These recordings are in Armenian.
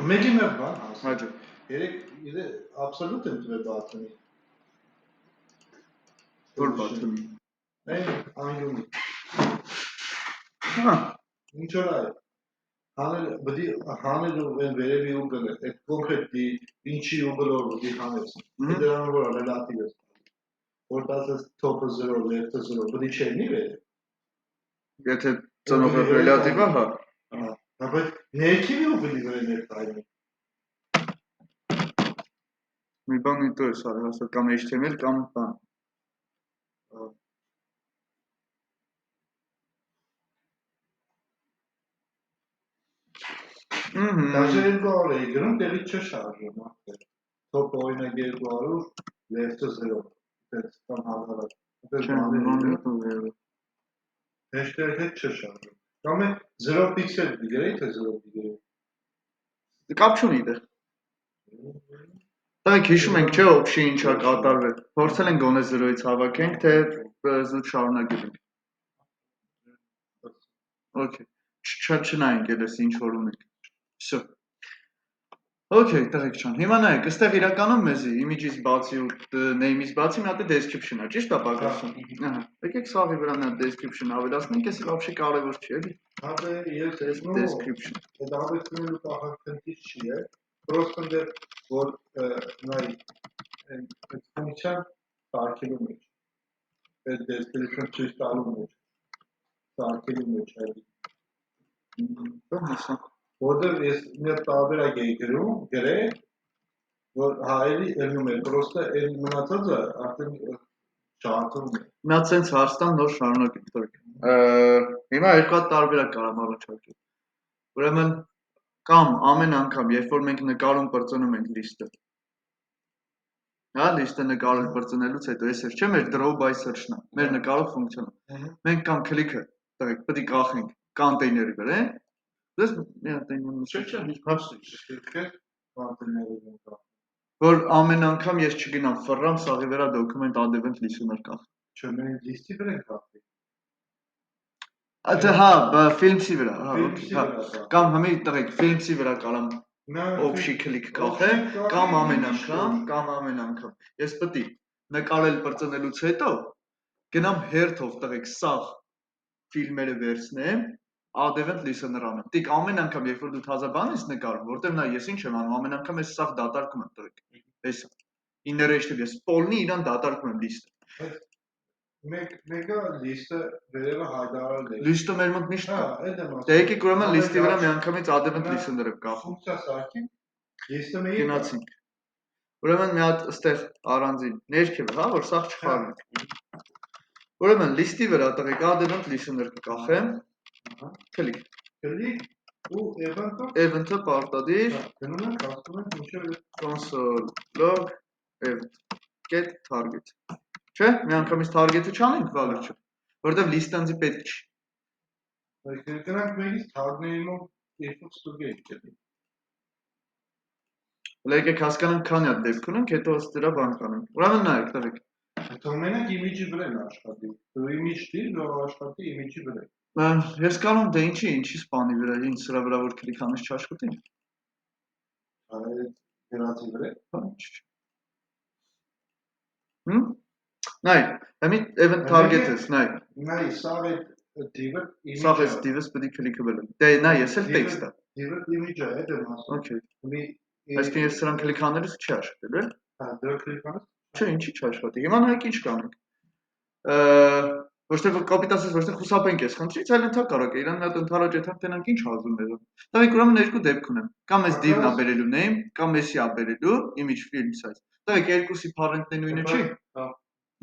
Մեկի մեր բան ասա։ Հաջո։ Երեք իրե absolute եմ դրել բաթանի։ Որ բաթանի։ Այն անգլի։ Հա։ Ինչ որ այ։ Հանել բդի հանել ու վերևի ուգլը, այդ կոնկրետ դի ինչի ուգլով դի հանես։ Դրանով որ ռելատիվ է։ Որ դասս top 0, left 0, բդի չերնի վերև։ Եթե ծնողը ռելատիվը, հա։ Բայց ներքևի ուգլի վրա ներկայացնի։ Մի բան դու ես արել, ասա կամ HTML կամ բան։ Դաժե 200 էի գրում, տեղից չշարժում, ապեր։ Top օրինակ 200, left 0, այդպես կամ հազարակ։ Hashtag հետ չշարժում։ Կամ է 0 pixel դիգրեի, թե 0 դիգրեի։ Կապ չունի դե։ Տակ հիշում ենք չէ օբշի ինչա կատարվել։ Փորձել ենք գոնե 0-ից հավաքենք, թե զուտ շարունակել ենք։ Okay։ Չնայենք էլես ինչ որ ունենք։ Всё։ Okay, տղեկ ջան։ Հիմա նայեք, այստեղ իրականում մեզի image-ից բացի ու name-ից բացի մի հատ description-ա, ճիշտ է Պակասյան։ Ահա։ Եկեք սաղի վրա նա description ավելացնենք, էսի вообще կարևոր չի էլի։ Հա դե ես description։ Այդ ավելացնելու պահանջը չի է։ Просто դե որ նայ այդ ֆունկցիան սարքելու մեջ։ Այդ description ցույց տալու մեջ։ Սարքելու մեջ էլի։ Բանասա։ Որտեղ ես մի հատ տարբերակ էի գրել, որ հայերի ելնում է, просто այն մնացածը արդեն շարքում է։ Մի հատ sense հարց տամ նոր շարունակենք տղեկ։ Հիմա երկու հատ տարբերակ կարամ առաջարկել։ Ուրեմն կամ ամեն անգամ, երբ որ մենք նկարում բրծնում ենք list-ը։ Հա, list-ը նկարել բրծնելուց հետո էս չէ մեր draw by search-ն է, մեր նկարող ֆունկցիան։ Մենք կամ click-ը տղեկ պետք է կախենք container-ի վրա։ Դες մի հատ այնն չէ, հաշտի, container-ը որ ամեն անգամ ես չգնամ ֆռամ սաղի վրա document add event listener կախ։ Չէ, մենք list-ի վրա ենք կախվի։ Այդը հա, films-ի վրա, հա, հա։ Կամ հիմա տղեկ films-ի վրա կարամ option click կախեմ, կամ ամեն անգամ։ Ես պետք է նկարել բրծնելուց հետո գնամ հերթով տղեկ սաղ ֆիլմերը վերցնեմ, add event listener անեմ։ Տիկ ամեն անգամ երբ որ դու թազա բան ես նկարում, որտեղ նա ես ինչ եմ անում, ամեն անգամ ես սաղ դատարկում եմ տղեկ։ Հեսա։ Inner-HTML ես polni իրան դատարկում եմ list-ը։ Մեկը list-ը վերևը հայտարարել է։ List-ը մեր մոտ միշտ կա։ Հա, այդ եմ ասում։ Դե եկեք ուրեմն list-ի վրա միանգամից add event listener-ը կախում։ Ֆունկցիա սարքենք, list-ը մեկ գնացինք։ Ուրեմն մի հատ այստեղ առանձին ներքևը, հա, որ սաղ չխառնի։ Ուրեմն list-ի վրա տղեկ add event listener կկախեմ։ Click ու event-ը պարտադիր գնում ենք ասում ենք ինչեր console log event get target։ Չէ՞, միանգամից target-ը չանենք value-ը, որտեվ list-անձի պետք չի։ Գրանք մեկից tag-ների մոտ երկու ստուգենք էլի։ Եկեք հասկանանք քանի հատ դեպք ունենք, հետո ըստ դրա բան կանենք։ Ուրեմն նայեք, տղեկ։ Հետո մենակ image-ի վրա են աշխատի։ Դու image դիր, դու աշխատի image-ի վրա։ Ես կանեմ դե ինչի սպանի վրա, ինչ սրա վրա որ քլիկ անես չաշխատի։ Այդ գրածի վրա։ Նայ, հիմա event target-ս, նայ։ Նայ, սաղ այդ div-ը image-ը։ Սաղ այս div-ս պետք է քլիքը բերեմ։ Դե նայ, ես էլ text-ը։ Div-ը image-ը է, դեմ ասում։ Okay։ Այսինքն ես սրան քլիկ անելուց չի աշխատել, է՞։ Հա, դրա քլիկ անես։ Չէ, ինչի՞ չաշխատի։ Հիմա նայեք ինչ կանենք։ Ոչ թե կոպիտ ասես, ոչ թե խուսափենք ես խնդրից, այլ ընդհակառակը իրան մի հատ ընդհանրաճ եթան տենանք ինչ հազում է։ Տղեկ ուրեմն երկու դեպք ունեմ։ Կամ այս div-ն ա բերելու name, կամ էսի ա բերելու image film size։ Տղեկ երկուսի parent-ն նույնը չի։ Հա։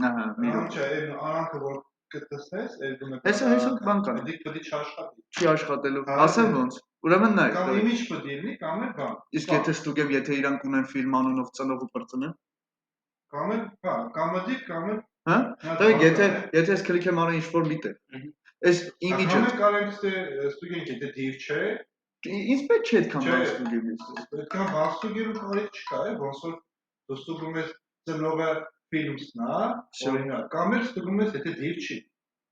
Ահա, մի րոպե։ Չէ, այն արանքը որ կտեսնես, երկու նկար։ Հեսա բան կան։ Պետք է չաշխատի։ Չի աշխատելու։ Ասեմ ոնց։ Ուրեմն նայեք։ Կամ image պետք է լինի, կամ էլ բան։ Իսկ եթե ստուգեմ, եթե իրանք ունեն film անունով ծնող ու բրծնեմ։ Կամ էլ, հա, կամ դի, կամ էլ Հա? Դե եթե ես քլիկ եմ արել ինչ-որ միտը։ Այս image-ը։ Համ կարենք ստուգենք, եթե div չէ։ Ինձ պետք չէ այդքան բան ստուգեմ ես։ Այդքան բան ստուգելու կարիք չկա, ոնց որ դու ստուգում ես ծնողը films-ն է, օրինակ, կամ էլ ստուգում ես, եթե div չի։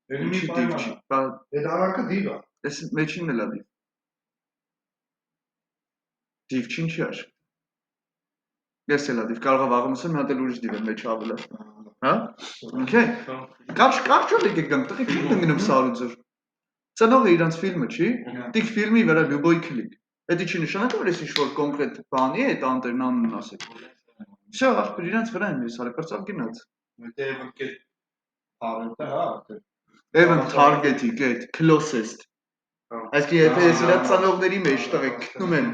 Էլի մի պայման է։ Այդ արանքը div է։ Այս մեջինն էլ է div։ Div չի աշխատի։ Ես էլ div կարող է վաղումս մի հատ էլ ուրիշ div մեջ ավելա։ Հա? Okay։ Կարճ եկեք գամ, տղեկ չի դնում սարուձր։ Ծնողը իրանց ֆիլմը չի, դիք ֆիլմի վրա լյուբոյ քլիկ։ Դա չի նշանակում, որ ես ինչ-որ կոնկրետ բանի է այդ անտերն անունն ասեք։ Всё, ախպեր իրանց վրա եմ ես արել, բարձավ գնաց։ Even target-ի get closest։ Այսինքն եթե ես իրա ծանողների մեջ տղեկ գտնում եմ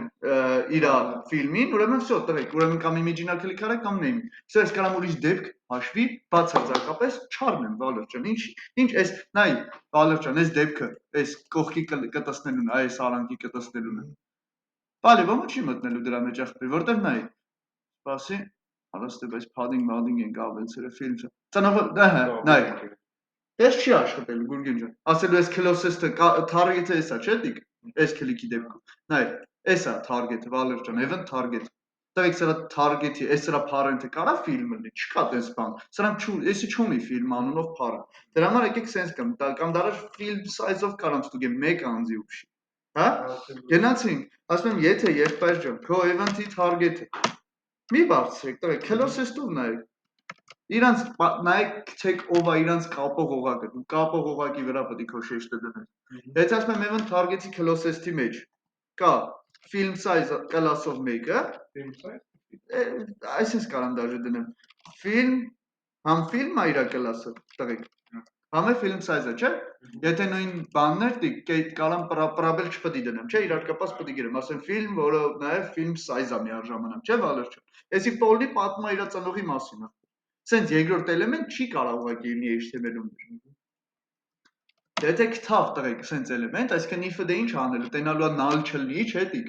իր ֆիլմին, ուրեմն всё, տղեկ, ուրեմն կամ imagine-ալ քլիկ արեք կամ name։ Всё, ես կարամ ուրիշ դեպք հաշվի, բացարձակապես չառնեմ, Վալեր ջան։ Ինչ էս, նայ, Վալեր ջան, էս դեպքը, էս կողքի կտեսնելուն, այս արանքի կտեսնելուն։ Բալի, չի մտնելու դրա մեջ ախպեր, որտեղ նայ։ Սպասի, հալստե բայց padding են կավելցերը ֆիլմը։ Ծանողը, նայ։ Ես չի աշխատելու Գուրգեն ջան։ Ասելու ես closest-ը target-ը էսա, չէ՞ դիք։ Էս քլիկի դեպքում։ Նայ, էսա target-ը, Վալեր ջան, even target։ Տվեք սրա target-ի, էս սրա parent-ը կարա ֆիլմ լինի, չկա դες բան։ Սրանք էսի չունի ֆիլմ անունով parent։ Դրա համար եկեք sense կամ դարաշ film size-ով կարամ ստուգեմ 1 անձի ուշի։ Հա? Գնացինք, ասում եմ, եթե եղբայր ջան, քո event-ի target-ը մի բարձրեք, տվեք closest-ով նայեք։ Իրանց նայեք ցեք ով է իրանց կապող օղակը, դու կապող օղակի վրա պետք է քո շեշտը դնես։ Եթե ասում եմ event target-ի closest-ի մեջ կա film size class-ով մեկը, film size, այսպես կարամ դաժե դնեմ։ Film է իր class-ը, տղեկ։ Համ է film size-ը, չէ՞։ Եթե նույն բաններ կարամ պրաբել չպետք է դնեմ, չէ՞, իրար կապած պետք է գրեմ, ասեմ film, որը նաև film size-ա միաժամանակ, չէ՞ Վալեր ջան։ Էսի Պոլի պատմա իր ծնողի մասին։ Սենց երկրորդ էլեմենտ չի կարող ուղղակի լինի HTML-ում։ Եթե կթավ տղեկ սենց էլեմենտ, այսինքն if-ը դե ինչ անելու, տենալու է null չլինի, չէ՞ դիք։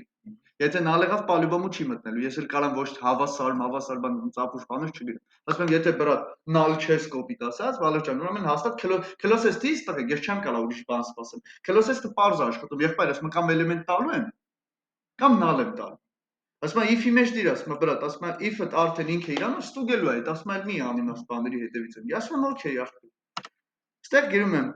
Եթե null եղավ պալյուբոմու չի մտնելու, ես էլ կարամ ոչ հավասար բան ծափուշ բաներ չգրեմ։ Ասում եմ, եթե բրա null չես կոպիտ ասած, Վալեր ջան, ուրեմն հաստատ closest-ից տղեկ, ես չեմ կարող ուրիշ բան սպասել։ Closest-ը պարզ է աշխատում, եղբայր, ասում եմ, կամ էլեմենտ տալու եմ, կամ null եմ տալու։ Ասում եմ if-ի մեջ դիր, ասում եմ, բրատ, ասում եմ if-ը արդեն ինքը իրանով ստուգելու է, ասում եմ մի անիմաստ բաների հետևից եմ։ Ասում եմ okay, ախպեր։ Ստեղ գրում եմ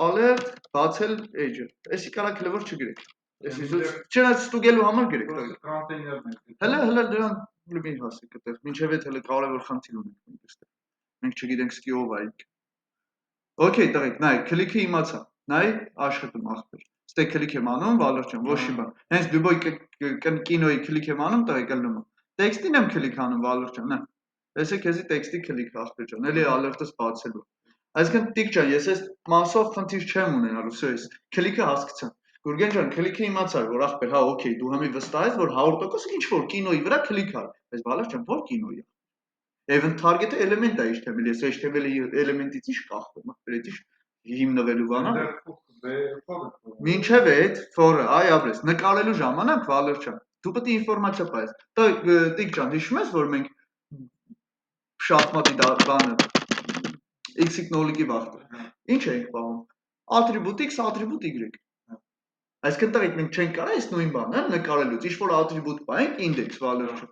alert բացել edge-ը։ Էսի կարա clever չգրեք։ Էսի չնայած ստուգելու համար գրեք, տղեկ։ Կոնտեյներն են։ Հələ դրան մի հասեք այդտեղ, մինչև այդ հələ կարևոր խնդիր ունենք այստեղ։ Մենք չգիտենք սկի ով է ինքը։ Okay, տղեկ, նայ, քլիքը իմացա։ Նայ, աշխատում ախպեր։ Ստեղ քլիք եմ անում, Վալեր ջան, ոչ մի բան։ Հենց դուբոյ կինոյի քլիք եմ անում, տղեկ ելնում։ Տեքստին եմ քլիք անում, Վալեր ջան, հա։ Էսե քեզի տեքստի քլիք ախպեր ջան, էլի alert-ս բացելու։ Այսինքն տիկ ջան, ես այս մասով խնդիր չեմ ունենալու, всё էս։ Քլիքը հասկացա։ Գուրգեն ջան, քլիքը իմացա, որ ախպեր, հա, okay, դու համի վստահ ես, որ 100% ինչ որ կինոյի վրա քլիք ար։ Բայց Վալեր ջան, ո՞ր կինոյի։ Event target-ը էլեմենտ է HTML-ի, ես HTML-ի էլեմենտից ինչ կախվում, ախպեր, էդի հիմնվելու բան է։ Մինչև այդ for-ը, այ ապրես, նկարելու ժամանակ Վալեր ջան, դու պետք է ինֆորմացիա պայես։ Տիկ ջան, հիշում ես, որ մենք շախմատի բանը x-ի նոլիկի վախտը։ Ինչ ենք պահում։ Attribute x, attribute y։ Այսինքն տղեկ մենք չենք կարող այս նույն բանը նկարելուց, ինչ որ attribute պահենք index Վալեր ջան։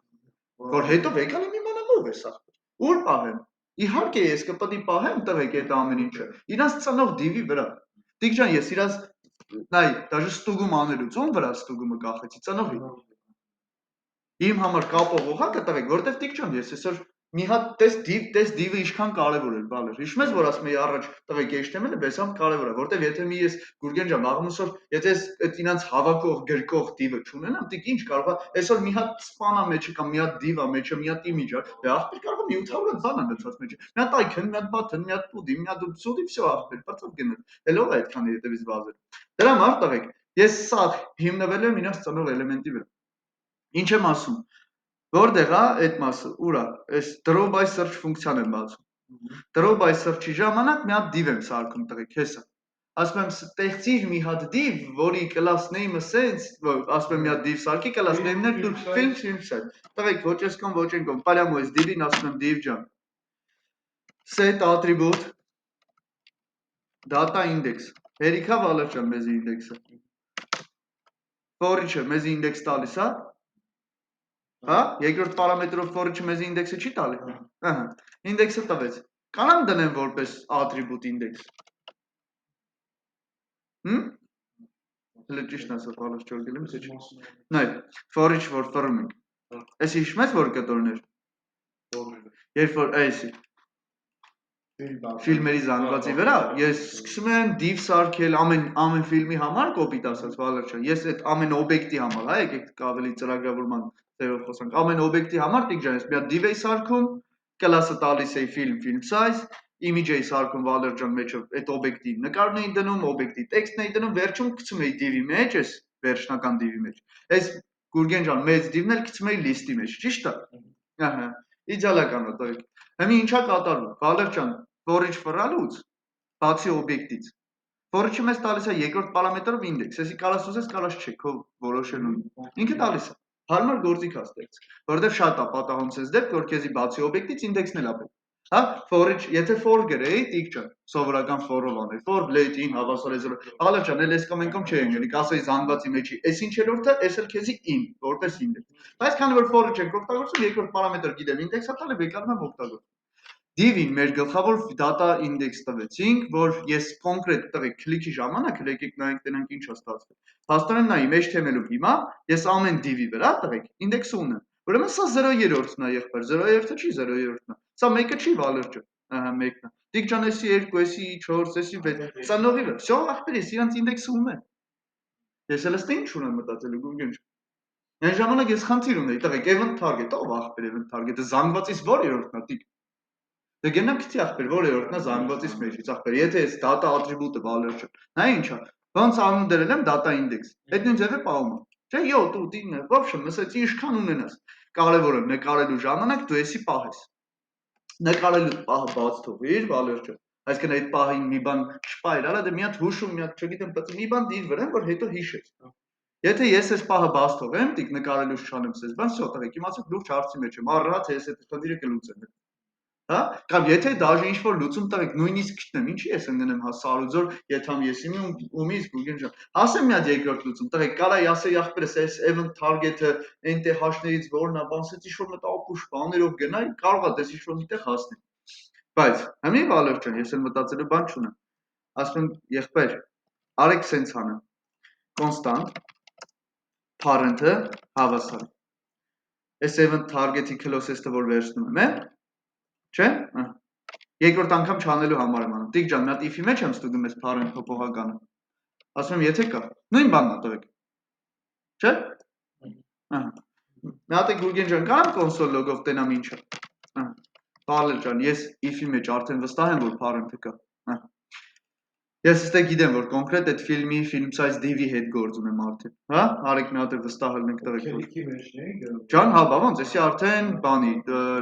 Որ հետո եկան իմ իմանամ ով է սա։ Ուր պահեմ։ Իհարկե ես կպետք է պահեմ տղեկ այդ ամեն ինչը։ Իրանց ծնող div-ի վրա։ Տիկ ջան, ես իրանց նայ, դաժե ստուգում անելուց ում վրա ստուգումը կախեցի ծնողի։ Իմ համար կապող օղակը տղեկ, որտեվ տիկ ջան, ես այսօր մի հատ տես div-ը ինչքան կարևոր է, Վալեր։ Հիշում ես, որ ասում էի առաջ տղեկ HTML-ը բեսամ կարևոր է, որտեվ եթե մի ես Գուրգեն ջան, աղմուսով, եթե ես այդ իրանց հավաքող գրկող div-ը չունենամ, տիկ ինչ կարող է, այսօր մի հատ span-ա մեջը կամ մի հատ div-ա մեջը, մի հատ image-ա, դե ախպեր կարող է 700 բան անգծած մեջը։ Մի հատ icon, մի հատ button, մի հատ put-ի, մի հատ pseudo, всё ախպեր, բացավ գնաց։ Էլ ով է այդքան հետևից վազել։ Դրա համար տղեկ, ես սա հիմնվել եմ իրանց ծնող էլեմենտի վրա։ Ինչ եմ ասում։ Որտեղ է այդ մասը, ուր է, այս draw by search ֆունկցիան եմ բացում։ Draw by search-ի ժամանակ մի հատ div եմ սարքում տղեկ, հեսա։ Ասում եմ ստեղծիր մի հատ div, որի class name-ը sense, ասում եմ մի հատ div սարքի class name-ն է դու film set։ Տղեկ ոչ ես կամ ոչ են կամ, պարյամո այս div-ին ասում եմ div ջան։ Set attribute data index։ Հերիքա Վալեր ջան մեզ index-ը։ For-ը մեզ index տալիս, հա։ Հա, երկրորդ պարամետրով for-ը մեզ index-ը չի տալի։ Ահա, index-ը տվեց։ Կանամ դնեմ որպես attribute index։ հələ ճիշտն ասա, բալոս ճորգել եմ, թե չէ։ Նայ, for each որ ֆռում ենք։ Էս հիշում ես որ կտորներ։ Երբ որ այսի ֆիլմերի զանգվածի վրա ես սկսում եմ div սարքել ամեն ֆիլմի համար կոպիտ ասած Վալերչյան ես այդ ամեն օբյեկտի համար հա եկեք ավելի ծրագրավորման ձևով խոսանք ամեն օբյեկտի համար տիկ ջան ես մի հատ div էի սարքում կլասը տալիս էի film size image էի սարքում Վալերջան մեջը այդ օբյեկտի նկարն էի դնում օբյեկտի տեքստն էի դնում վերջում գցում էի div-ի մեջ այս վերջնական div-ի մեջ այս Գուրգեն ջան մեծ div-ն էլ գցում էի list-ի մեջ ճիշտ է ահա իդեալական է տղեկ Հիմա ինչա կատարվում Վալերջան for each ֆռալուց բացի օբյեկտից for each-ը մեզ տալիս է երկրորդ պարամետրով index այսի կարաս ուզես կարաս չէ քո որոշելու ինքը տալիս է հարմար գործիք է ստեղծ որովհետև շատ է պատահում sense դեպք որ քեզի բացի օբյեկտից index-ն էլ ապել հա for each եթե for գրեի տիկ ջան սովորական for-ով անել for let-in հավասարեզրո Վալերջան էլ էս կամ չի եղնի կասեի զանգվածի մեջի այս ինչ երրորդը էս էլ քեզի in որպես index բայց քանի որ for each ենք օգտագործում երկրորդ պարամետր գիտեմ index-ը տալի վեկանում եմ օգտագործում Div-ին մեր գլխավոր data index տվեցինք, որ ես կոնկրետ տվեք քլիքի ժամանակ եկեք նայենք տենանք ինչ է ստացվել։ Փաստորեն նայի մեջ թեմելու հիմա ես ամեն div-ի վրա տվեք index-ը ունեմ։ Ուրեմն սա 0-3-ն է եղբայր, 0-3-ը չի 0-3-ն է։ Սա մեկը չի Վալերջը, ահա մեկն է։ Դիք ջան էսի 2, էսի 4, էսի 6, սա նողի վրա։ Всё, ախպեր, ես իրանց index-ը ունեմ։ Ես էլ ստե ինչ ունեմ մտածելու Գուրգեն։ Այն ժամանակ ես խնդիր ունեի, տվեք event target, ով ախպեր event target-ը զանգվածից որ երրորդն է տիկ։ Դե գնամ գցի ախպեր, որ երրորդն է զանգվածից մեջից ախպեր, եթե այս data attribute-ը Վալերջը, նա ինչա։ Ոնց անուն դրել եմ data index։ Այդ նույն ձևը պահում եմ։ Չէ, յո, դու դինը, в общем, ասած ինչքան ունենաս։ Կարևորը նկարելու ժամանակ դու էսի պահես։ Նկարելու պահը բաց թողիր Վալերջը։ Այսինքն այդ պահին մի բան շպայր, արա դե մի հատ հուշում, մի հատ չգիտեմ, մի բան դիր վրա, որ հետո հիշես։ Եթե ես այս պահը բաց թողեմ, տիկ նկարելու չանեմ սես, բան всё, տղեկ, իմացեք լուրջ հարցի մեջ եմ, առած ես այդ խնդիրը կլուծեմ։ Հա? Կամ եթե դաժե ինչ-որ լուծում տվեք, նույնիսկ գտնեմ, ինչի ես ընկնեմ հա Սարուձոր, եթե եսիմի ումից Գուրգեն ջան։ Ասեմ մի հատ երկրորդ լուծում, տղեկ, կարայի ասեի ախպերս, այս event target-ը NTH-ներից որն է, բանսից ինչ-որ մտապուշ բաներով գնայի, կարող է դες ինչ-որ միտեղ հասնի։ Բայց, հիմի Վալերջան, ես էլ մտածելու բան չունեմ։ Ասում եմ, եղբայր, արեք սենց անեմ։ Constant parent-ը հավասար։ Այս event target-ի closest-ը որ վերցնում եմ, Չէ՞։ Երկրորդ անգամ չանելու համար եմ անում։ Տիկ ջան, մի հատ if-ի մեջ եմ ստուգում այս parent փոփոխականը։ Ասում եմ, եթե կա, նույն բանն է տվեք։ Չէ՞։ Ահա։ Մի հատ է Գուրգեն ջան, կարամ console log-ով տենամ ինչը։ Ահա։ Վալեր ջան, ես if-ի մեջ արդեն վստահ եմ, որ parent-ը կա։ Ահա։ Ես ստե գիտեմ, որ կոնկրետ այդ ֆիլմի film size div-ի հետ գործում եմ արդեն։ Հա, արեք մի հատ է վստահ ելնենք տվեք։ Քլիքի մեջն էի գնում։ Ջան, հա, բա ոնց, էսի արդեն բանի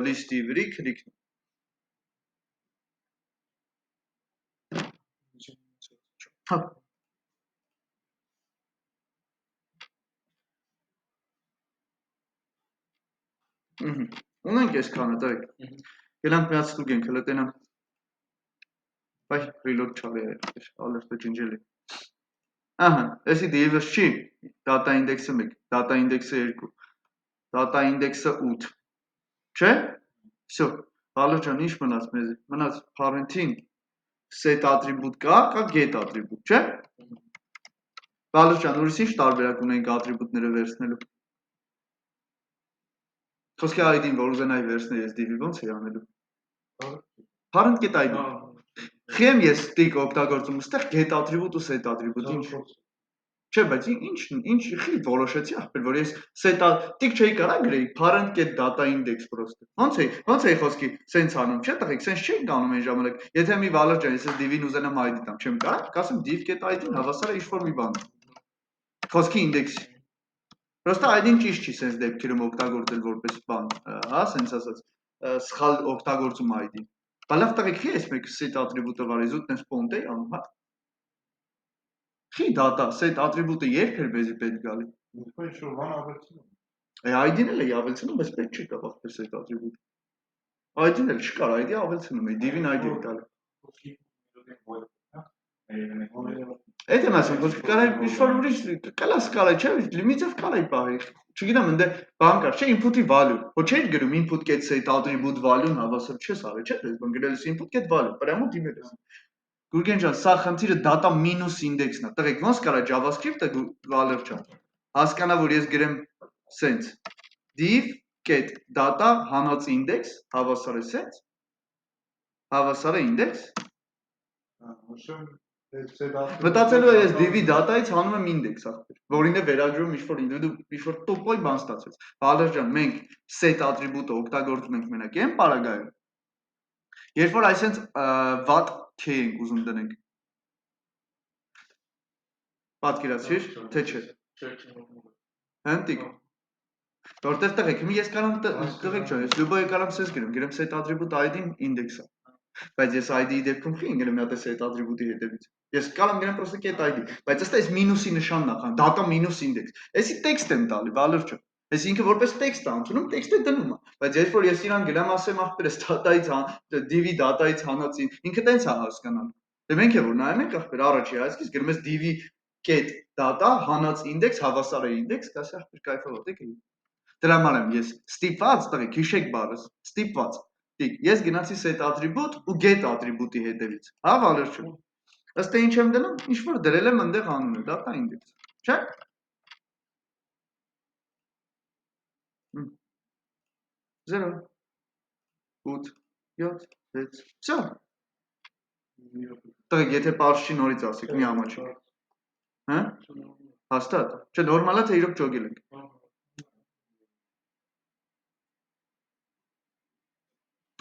list-ի վրի քլիքն Հա։ Ունենք այսքանը տղեկ։ Գնանք մի հատ ստուգենք, հələ տենամ։ Բայ reload չարի է, ալերտը ջնջել է։ Ահա, էսի div-ը չի, data index-ը 1, data index-ը 2, data index-ը 8։ Չէ՞։ Всё, Վալեր ջան, ինչ մնաց մեզ։ Մնաց parent-ին set attribute կա get attribute, չէ՞։ Վալեր ջան, ուրիշ ինչ տարբերակ ունենք attribute-ները վերցնելու։ Խոսքի ID-ն որ ուզենայի վերցնել ես div-ի ոնց է անելու։ Parent get ID։ Խեմ ես տիկ օգտագործում, այստեղ get attribute ու set attribute ինչ։ Չէ, բայց ինչ խի որոշեցի ախպեր, որ ես set տիկ չէի կարա գրեի parent get data index պրոստը։ Ոնց էի խոսքի sense անում, չէ՞ տղեկ, sense չէի անում այն ժամանակ։ Եթե մի Վալեր ջան, ես div-ին ուզենամ ID տամ, չեմ կարա, կասեմ div get ID-ն հավասար է ինչ-որ մի բան։ Խոսքի index-ի։ Պրոստը ID-ն ճիշտ չի sense դեպքերում օգտագործել որպես բան, հա, sense ասած, սխալ օգտագործում ID-ն։ Բա լավ տղեկ, խի ես մեկ set attribute-ը վարի զուտ տես point էի անում, հա։ Խի data set attribute-ը երբ էր մեզի պետք գալի։ Ինչ-որ բան ավելցնում։ ID-ն էլ էի ավելցնում, բայց պետք չի տա ախպեր set attribute։ ID-ն էլ չկար, ID ավելցնում էի, div-ին ID էի տալի։ Այդ եմ ասում, որ կարայի ինչ-որ ուրիշ կլաս կարայի, չէ՞, լիմիտով կարայի պահի։ Չգիտեմ, ընդ բան կար, չէ, input-ի value։ Ոչ չէի գրում input get set attribute value-ն հավասար չես արի, չէ՞, դες բան գրել ես input get value, прямо դիմել ես։ Գուրգեն ջան, սա խնդիրը data minus index-ն է։ Տղեկ, ոնց կարա JavaScript-ը Վալեր ջան։ Հասկանա, որ ես գրեմ sense div get data հանած index, հավասար է sense, հավասար է index։ Մտածելու ես div-ի data-ից հանում եմ index, ախպեր, որին է վերագրում ինչ-որ տոպոյ բան ստացվեց։ Վալեր ջան, մենք set attribute-ը օգտագործում ենք մենակ այն պարագայում։ Երբ որ այսենց what k ենք ուզում դնենք։ Պատկերացրիր, թե չէ։ Հենտիկ։ Որտեղ տղեկ, հիմա ես կարամ տղեկ ջան, ես լուբոյը կարամ սես գրեմ set attribute ID-ն index-ը։ Բայց ես ID-ի դեպքում չի ընկնում մի հատ set attribute-ի հետևից։ Ես կարամ գրեմ просто get ID, բայց ըստ այս մինուսի նշանն է, data minus index։ Էսի տեքստ եմ տալի, Վալեր ջան։ Ես ինքը որպես տեքստ է ընդունում, տեքստը դնում է։ Բայց երբ որ ես իրան գրեմ ասեմ ախպեր էս data-ից div-ի data-ից հանածին, ինքը տենց է հասկանալ։ Դե մենք է որ նայում ենք ախպեր առաջի հայացքից գրում ես div-ի get data հանած index հավասար է index, կասի ախպեր կայֆավոտ եք։ Դրա համար եմ ես ստիպված, տղեկ, հիշեք բառս, ստիպված։ Տիկ, ես գնացի set attribute ու get attribute-ի հետևից։ Հա, Վալեր ջան։ Ըստ ինչ եմ դնում, ինչ որ դրել եմ այնտեղ անունը, data index։ Չէ՞։ 0 8 7 6 Всё։ Տղեկ, եթե պարզ չի նորից ասեք, մի ամաչեք։ Հա։ Հաստատ։ Չէ, նորմալ է թե իրոք ճոգել ենք։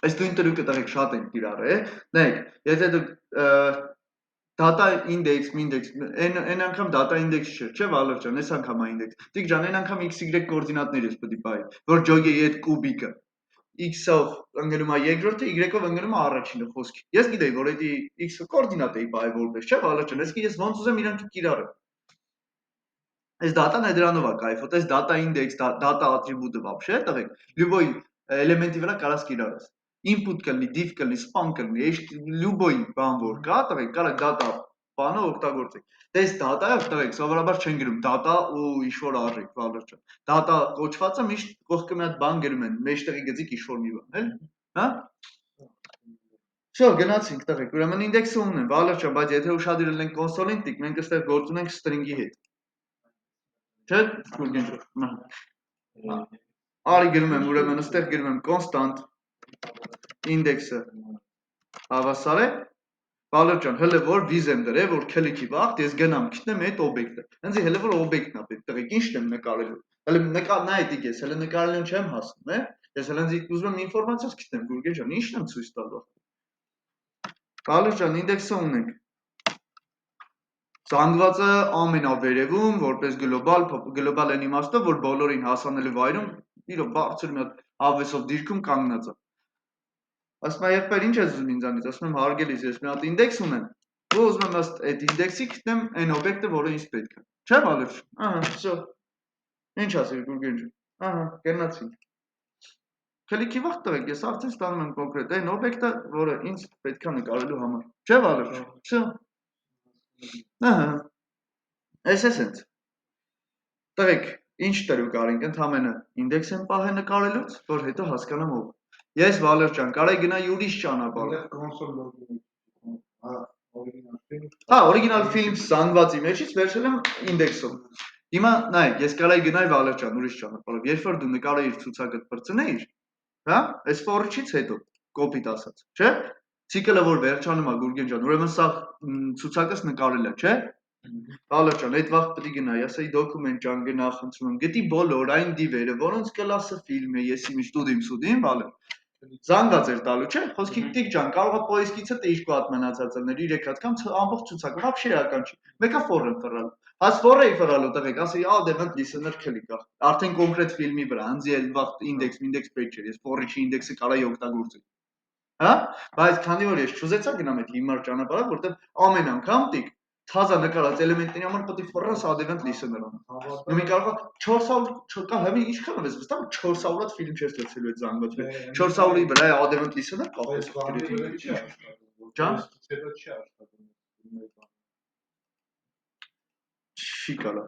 Այս նույն տրուկը տղեկ շատ ենք իրար է։ Նայեք, եթե դուք data index, index, այն անգամ data index չէ, Վալեր ջան, այս անգամ է index։ Տիկ ջան, այն անգամ x y կոորդինատներ ես պետք է բայ, որ ջոգեի այդ կուբիկը։ X-ով ընկնում է երկրորդը, Y-ով ընկնում է առաջինը խոսքի։ Ես գիտեի, որ այդ X-ը կոորդինատ էի բայ որպես, չէ, Վալեր ջան, այսինքն ես ոնց ուզեմ իրանք կիրառեմ։ Այս data-ն է դրանով է կայֆոտ, այս data index, data attribute-ը вообще, տղեկ, любой էլեմենտի վրա կարաս կիրառես։ Input կլինի, div կլինի, spam կլինի, любой բան որ կա, տղեկ, կարա data բանը օգտագործեք։ Դες data-ը, տղեկ, սովորաբար չեն գրում data ու ինչ-որ արժեք, Վալեր ջան։ Data կոչվածը միշտ կողքը մի հատ բան գրում են, մեջտեղի գծիկ ինչ-որ մի բան, էլի։ Հա։ Շո, գնացինք, տղեկ, ուրեմն index-ը ունեն, Վալեր ջան, բայց եթե ուշադրել ենք կոնսոլին, տիկ, մենք այստեղ գործ ունենք string-ի հետ։ Չէ՞, Գուրգեն ջան։ Արի գրում եմ, ուրեմն այստեղ գրում եմ constant index-ը հավասար է Վալեր ջան, հələ որ viz եմ դրել, որ քլիքի վաղտ ես գնամ գտնեմ այդ օբյեկտը։ Հենց հələ որ օբյեկտն է պետք, տղեկ, ինչն եմ նկարելու։ Հələ նայ դիք ես, հələ նկարելուն չեմ հասնում, է։ Ես հələ ուզում եմ ինֆորմացիա գտնեմ, Գուրգեն ջան, ինչն եմ ցույց տալու։ Վալեր ջան, index-ը ունենք։ Զանգվածը ամենավերևում, որպես գլոբալ են իմաստով, որ բոլորին հասանելի վայրում իրոք բարձր մի հատ հավեսով դիրքում կանգնած է։ Ասում եմ, եղբայր, ինչ ես ուզում ինձանից, ասում եմ, հարգելիս, ես մի հատ index ունեմ, ու ուզում եմ ըստ այդ index-ի գտնեմ այն օբյեկտը, որը ինձ պետք է։ Չէ՞, Վալեր ջան։ Ահա, всё։ Ինչ ասիր, Գուրգեն ջան։ Ահա, գնացինք։ Քլիքի վաղ տղեկ, ես արդեն ստանում եմ կոնկրետ այն օբյեկտը, որը ինձ պետք է նկարելու համար։ Չէ, Վալեր ջան։ Всё։ Ահա։ Էս էսենց։ Տղեկ, ինչ տրուկ արինք, ընդամենը index եմ պահել նկարելուց, որ հետո հասկանամ ով։ Ես Վալեր ջան, կարայի գնայի ուրիշ ճանապարհով։ Հա, օրիգինալ ֆիլմ զանգվածի մեջից վերցրել եմ index-ով։ Հիմա նայեք, ես կարայի գնայի Վալեր ջան ուրիշ ճանապարհով։ Երբ որ դու նկարեիր ցուցակդ բրցնեիր, հա, այս for-ից հետո, կոպիտ ասած, չէ՞։ Ցիկլը որ վերջանում է Գուրգեն ջան, ուրեմն սա ցուցակս նկարել է, չէ՞։ Վալեր ջան, այդ վաղ պետք է գնայի, ասեի դոկումենտ ջան, գնա խնդրում եմ, գտի բոլոր այն դիվերը, որոնց կլասը ֆիլմ է, եսի մի ստուդիմ, Վալեր։ Զանգված էր տալու, չէ՞։ Խոսքի տիկ ջան, կարող է պոիսկիցը տիշկու հատ մնացած լիներ, 3 հատ կամ ամբողջ ցուցակը, вообще էական չի։ Մեկը for եմ ֆռալ։ Հաց for էի ֆռալու տղեկ, ասեի, ա դե մտ listener click ա։ Արդեն կոնկրետ ֆիլմի վրա, անձի էլ վաղ index պետք չէր, ես for-ի index-ը կարայի օգտագործեի։ Հա, բայց քանի որ ես չուզեցա գնամ այդ հիմար ճանապարհով, որտեղ ամեն անգամ տիկ թազա նկարած էլեմենտների համար պետք է ֆռաս adevent listener-ը։ Նույնիսկ կարող է 400 կա, հəmi ինչքան ես վստահ 400-ատ ֆիլմ չես լցելու այդ զանգվածը։ 400-ի վրա adevent listener կախես գրեթե։ Ջան։ Չի կարա։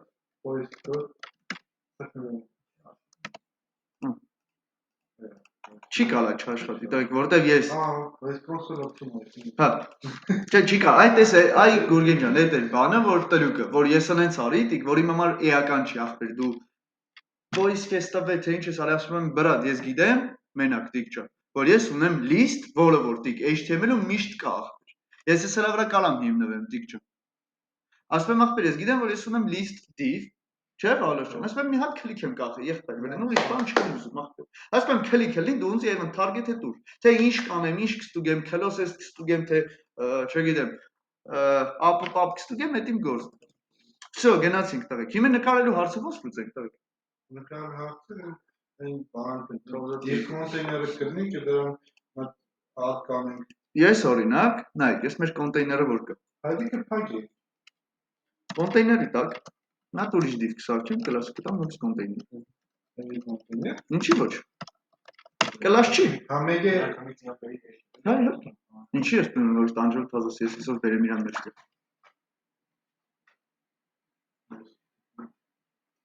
Չի կարա չաշխատի, տղեկ, որտեվ ես Այս console option-ը։ Հա։ Չի կարա, այդ էս է, այ Գուրգեն ջան, այդ է բանը, որ տրյուկը, որ ես անենց արի, տիկ, որ իմ համար էական չի ախպեր, դու Voice festival թե ինչ ես արի ասում եմ, բրատ, ես գիտեմ, մենակ տիկ ջան, որ ես ունեմ list, որը որ տիկ HTML-ում միշտ կա ախպեր։ Ես ես հրա վրա կարամ հիմնվեմ, տիկ ջան։ Ասում եմ ախպեր, ես գիտեմ, որ ես ունեմ list div, չէ՞, Վալոշան։ Ասում եմ մի հատ քլիք եմ կախի, եղբայր, վրան, ու ես բան չեմ ուզում ախպեր։ Ասում եմ քլիք էլի, դու ինձ even target-ը տուր։ Թե ինչ կանեմ, ինչ կստուգեմ, closest կստուգեմ, թե չգիտեմ, up կստուգեմ, այդ իմ գործ։ Всё, գնացինք տղեկ։ Հիմա նկարելու հարցը ո՞նց լուծենք տղեկ։ Նկար հարցը այն բանը ես կոնտեյները կրնի και դրան հատ կանենք։ Ես օրինակ, նայեք, ես մեր կոնտեյները որ կա։ Հայդի կփակի։ Կոնտեյների տակ նա ուրիշ դիվ կսարքեմ, կլաս կտամ նույնիսկ կոնտեյներ։ Էլի կոնտեյներ։ Ինչի ոչ։ Կլաս չի։ Հա մեկը Հա, իհարկե։ Ինչի ես պնում որ տանջել թազս ես այսօր բերեմ իրան մեջ։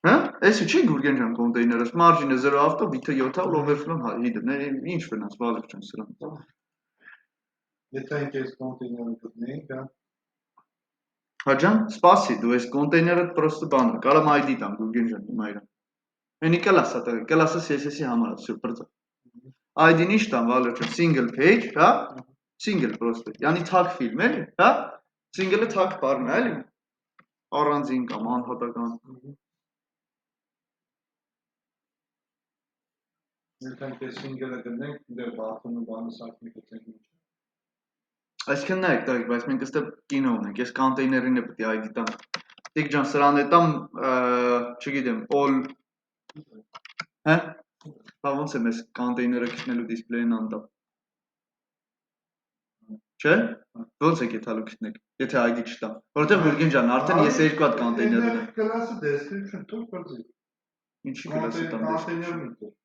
Հա? Էսի չի Գուրգեն ջան կոնտեյները, margin-ը 0 ավտո, bit-ը 7-ը, overflow-ը հիդը, ինչ վնաս, բալիկ ջան սրան։ Եթե այս կոնտեյները գտնենք, հա։ Հա ջան, սպասի, դու այս կոնտեյները պրոստը բան, կարամ ID տամ Գուրգեն ջան իմ այրան։ Մենի կլասա տղեկ, կլասը CSS-ի համար է, սուպեր։ ID-ն ինչ տամ, բալիկ ջան, single page, հա? Single պրոստը, yani tag film էլի, հա? Single-ը tag բառն է, էլի։ Առանձին կամ անհատական։ Մենք այս single-ը գտնենք, դեռ բացումը բանը սարքնի գտնենք ինչ։ Այսինքն նայեք, տղեկ, բայց մենք այստեղ կինո ունենք, ես կոնտեյներին է պետք է ID տամ։ Տիկ ջան, սրան է տամ, չգիտեմ, all հա? Բա ոնց եմ ես կոնտեյները քնելու դիսպլեյին անդամ։ Չէ՞։ Ոնց եք եթալու քնեք, եթե ID չտամ։ Որտեղ Գուրգեն ջան, արդեն ես երկու հատ կոնտեյներ ունեմ։ Կլասը description տուր բրձի։ Ինչի կլասը տամ description։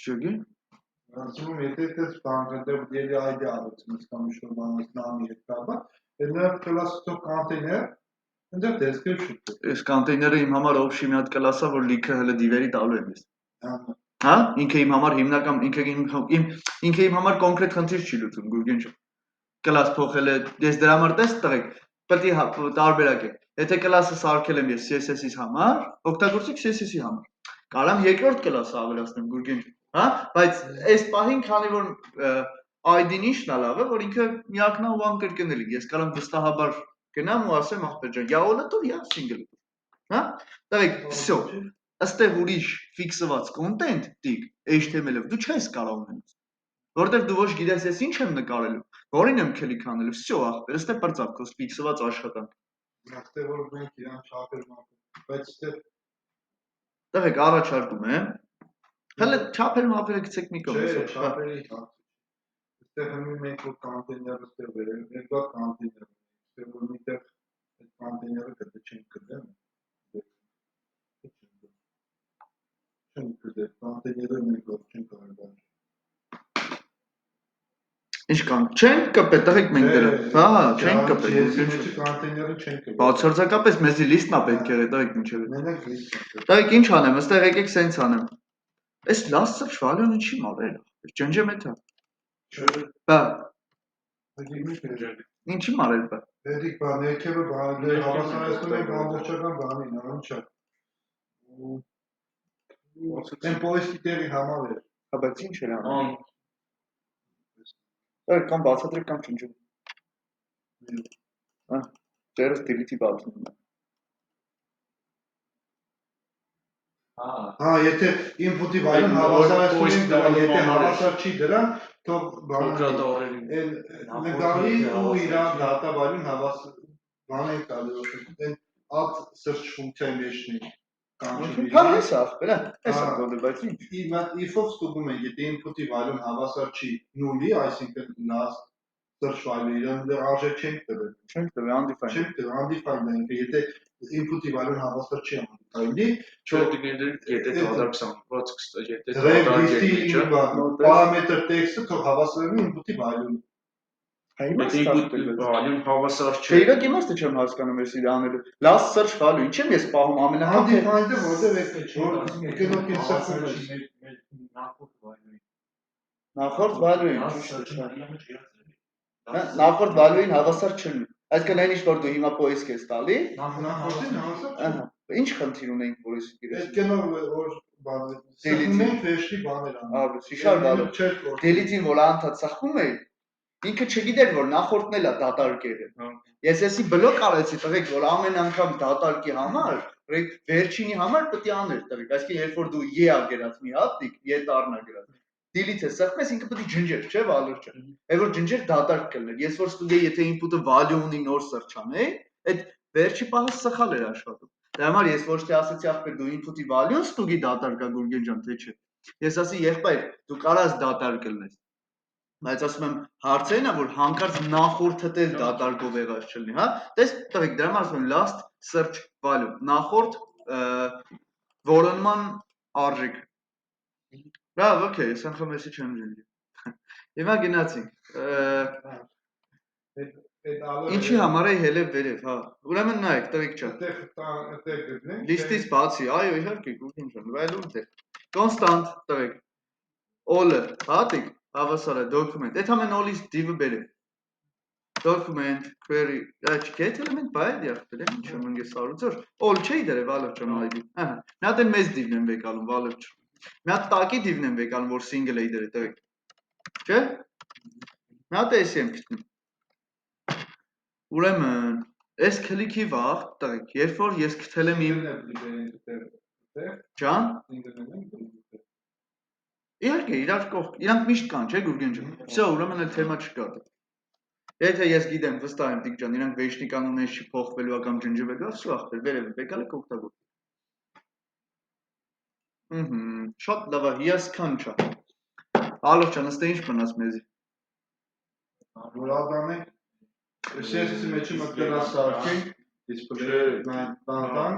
Չգի։ Ասում եմ, եթե դες բանկետը դերի ID ալուց, կամ ինչ-որ բանից նամի հետ կապա, այնա կլասը կոնտեյներ, այնտեղ description տուր։ Այս կոնտեյները իմ համար option մի հատ կլաս է, որ լիքը հələ div-երի տալու եմ ես։ Հա, ինքը իմ համար հիմնական ինքը իմ համար կոնկրետ խնդիր չի լուծում Գուրգեն ջան։ Կլաս փոխել է, ես դրա համար տես տղեկ, պետք է տարբերակ է։ Եթե կլասը սարքել եմ ես CSS-ից համար, օգտագործեք CSS-ի համար։ Կարամ երկրորդ կլաս ավելացնեմ Գուրգեն ջան, հա, բայց այս պահին քանի որ ID-ն ինչն է լավը, որ ինքը միակնա ու անկրկնելի։ Ես կարամ վստահաբար գնամ ու ասեմ ախպեր ջան, я όλα տուր, я single։ Հա? Տղեկ, всё։ Աստեղ ուրիշ ֆիքսված կոնտենտ տիկ HTML-ով դու չես կարող ունենալ։ Որտեղ դու ոչ գիտես ես ինչ եմ նկարելու, որին եմ քլիկ անելու, всё ախպեր, աստեղ բրծավ քո ֆիքսված աշխատանք։ Աստեղ որ մենք իրան չափեր մապել, բայց ստեղ տղեկ առաջարկում եմ։ Հələ չափեր մապերը գցեք մի կողմ։ Չէ, չափերի հա։ Ստեղ մենք որ կոնտեյները ստեղ վերել, երկու կոնտեյներ, ստեղ որ միտեղ այդ կոնտեյները կդե չենք կդեմ։ Չենք կդե, կոնտեյները մենք որ չենք կարող։ Ինչ կան, չենք կպել, տղեկ մենք դրա։ Հա, չենք կպել։ Ես կոնտեյները չենք կպել։ Բացարձակապես մեզի լիստն է պետք է, տղեկ ինչեր։ Մենակ լիստ։ Տղեկ ինչ անեմ, այստեղ եկեք սենց անեմ։ Այս լասը շվալյանը չի մարել։ Ջնջեմ էթա։ Չէ։ Բա։ Ինչի՞ Ինչի մարել բա։ Դեդիկ բան, եկևը բան, հավասարեցնում ենք ամբողջական բանին, անչա։ Այն պոյստիկերի համար է։ Հա, բայց ինչ էր անում։ Կամ բացատրեք կամ ջնջում։ Հա, դերս delete-ի բացում եմ։ Հա, եթե input-ի վայրում հավասարեցնում ենք դրան, եթե հավասար չի դրան, թող բանը նկարի ու իրան data վայրում հավասար բան ենք տալու, այն add search ֆունկցիայի մեջն է։ Հա, հեսա, բրա, հեսա կոդը, բայց ինչ։ If-ով ստուգում ենք, եթե input-ի վայրում հավասար չի նուլի, այսինքն last search file-ը իրան արժեք չենք տվել։ Չենք տվել undefined։ Չենք տվել undefined ինքը, եթե input-ի վայրում հավասար չի անում, Չոտիկները եթե դադարքսանված կստա, եթե պարամետր տեքստը թող հավասարվի input-ի վայրում։ Այլում հավասար Չէ, չէ։ իրոք իմաստը չեմ հասկանում ես իր անելու։ Last search value, ինչ եմ ես պահում ամենակապ Undefined-ը որտեղ է գնոք ինձ սրվում չի։ Նախորդ value-ին ճիշտ է։ Նախորդ value-ին հավասար չլինի։ Այսինքն այն ինչ որ դու հիմա poisk ես տալի, նախորդին հավասար չէ։ ինչ խնդիր ունենք որ ես գիրես։ Այդ կենով որ բանը սխմեն ֆեշտի բաներ անում։ Ահա, շիշար բանը։ Delete-ին որ անդադ սխում էի, ինքը չգիտեր որ նախորդն էլ է դատարկերը։ Ես էսի բլոկ արեցի տղեկ որ ամեն անգամ դատարկի համար, վերջինի համար պետք է աներ տղեկ, այսինքն երբ որ դու ե-ա գրած մի հատիկ, ե-տառնա գրած, delete-ը սխմես ինքը պետք է ջնջեր, չէ՞ վալուրջը։ Այդ որ ջնջեր դատարկ կլներ։ Ես որ ստուգեի եթե input-ը value ունի նոր սրճանեի, այդ վերջի պահը սխալ էր աշխատում։ Դա համար ես ոչ թե ասացի ախպեր դու input-ի value-ն ստուգի դատարկա Գուրգեն ջան, թե չէ։ Ես ասի եղբայր, դու կարաս դատարկ կլնես։ Բայց ասում եմ հարցերն է որ հանկարծ նախորդդ էլ դատարկով եղած չլինի, հա։ Տես տղեկ դրա համար ասում եմ last search value, նախորդ որոնման արժեք։ Լավ, okay, ես անգամ էսի չեմ ջնջի։ Հիմա գնացինք։ Ինչի համար է հելև վերև, հա։ Ուրեմն նայեք, տղեկ ջան։ Այդտեղ գտնենք։ Լիստից բացի, այո, իհարկե, Գուրգեն ջան, վայել ուր։ Constant տղեկ։ All-ը, հատիկ, հավասար է document։ Այդ ամեն all-ից div-ը բերեք։ Document, query, get element բայդ եղբեր, ինչ եմ ընկես արուծոր։ All չէի դրե վալով ջան ID։ Ահա։ Մի հատ էլ մեծ div-ն եմ վեկալում վալով ջ։ Մի հատ տակի div-ն եմ վեկալում, որ single է դրե տղեկ։ Չէ՞։ Մի հատ էսի եմ գտնում։ Ուրեմն, այս քլիքի վաղ, տղեկ, երբ որ ես գտել եմ իմ Ջան։ Իհարկե, իրար կողք, իրանք միշտ կան, չէ՞ Գուրգեն ջան։ Всё, ուրեմն էլ թեմա չկա։ Եթե ես գիտեմ, վստահ եմ տիկ ջան, իրանք վերջնի կանոններից չի փոխվելու կամ ջնջվելու, всё ախպեր, վերև եկալ եք օգտագործել։ Շատ լավ է, հիասքանչ է։ Ալով ջան, ըստ ինչ մնաց մեզի։ Որ ադամենք Սերսի մեջի մտքելա սարքին, display բանտան,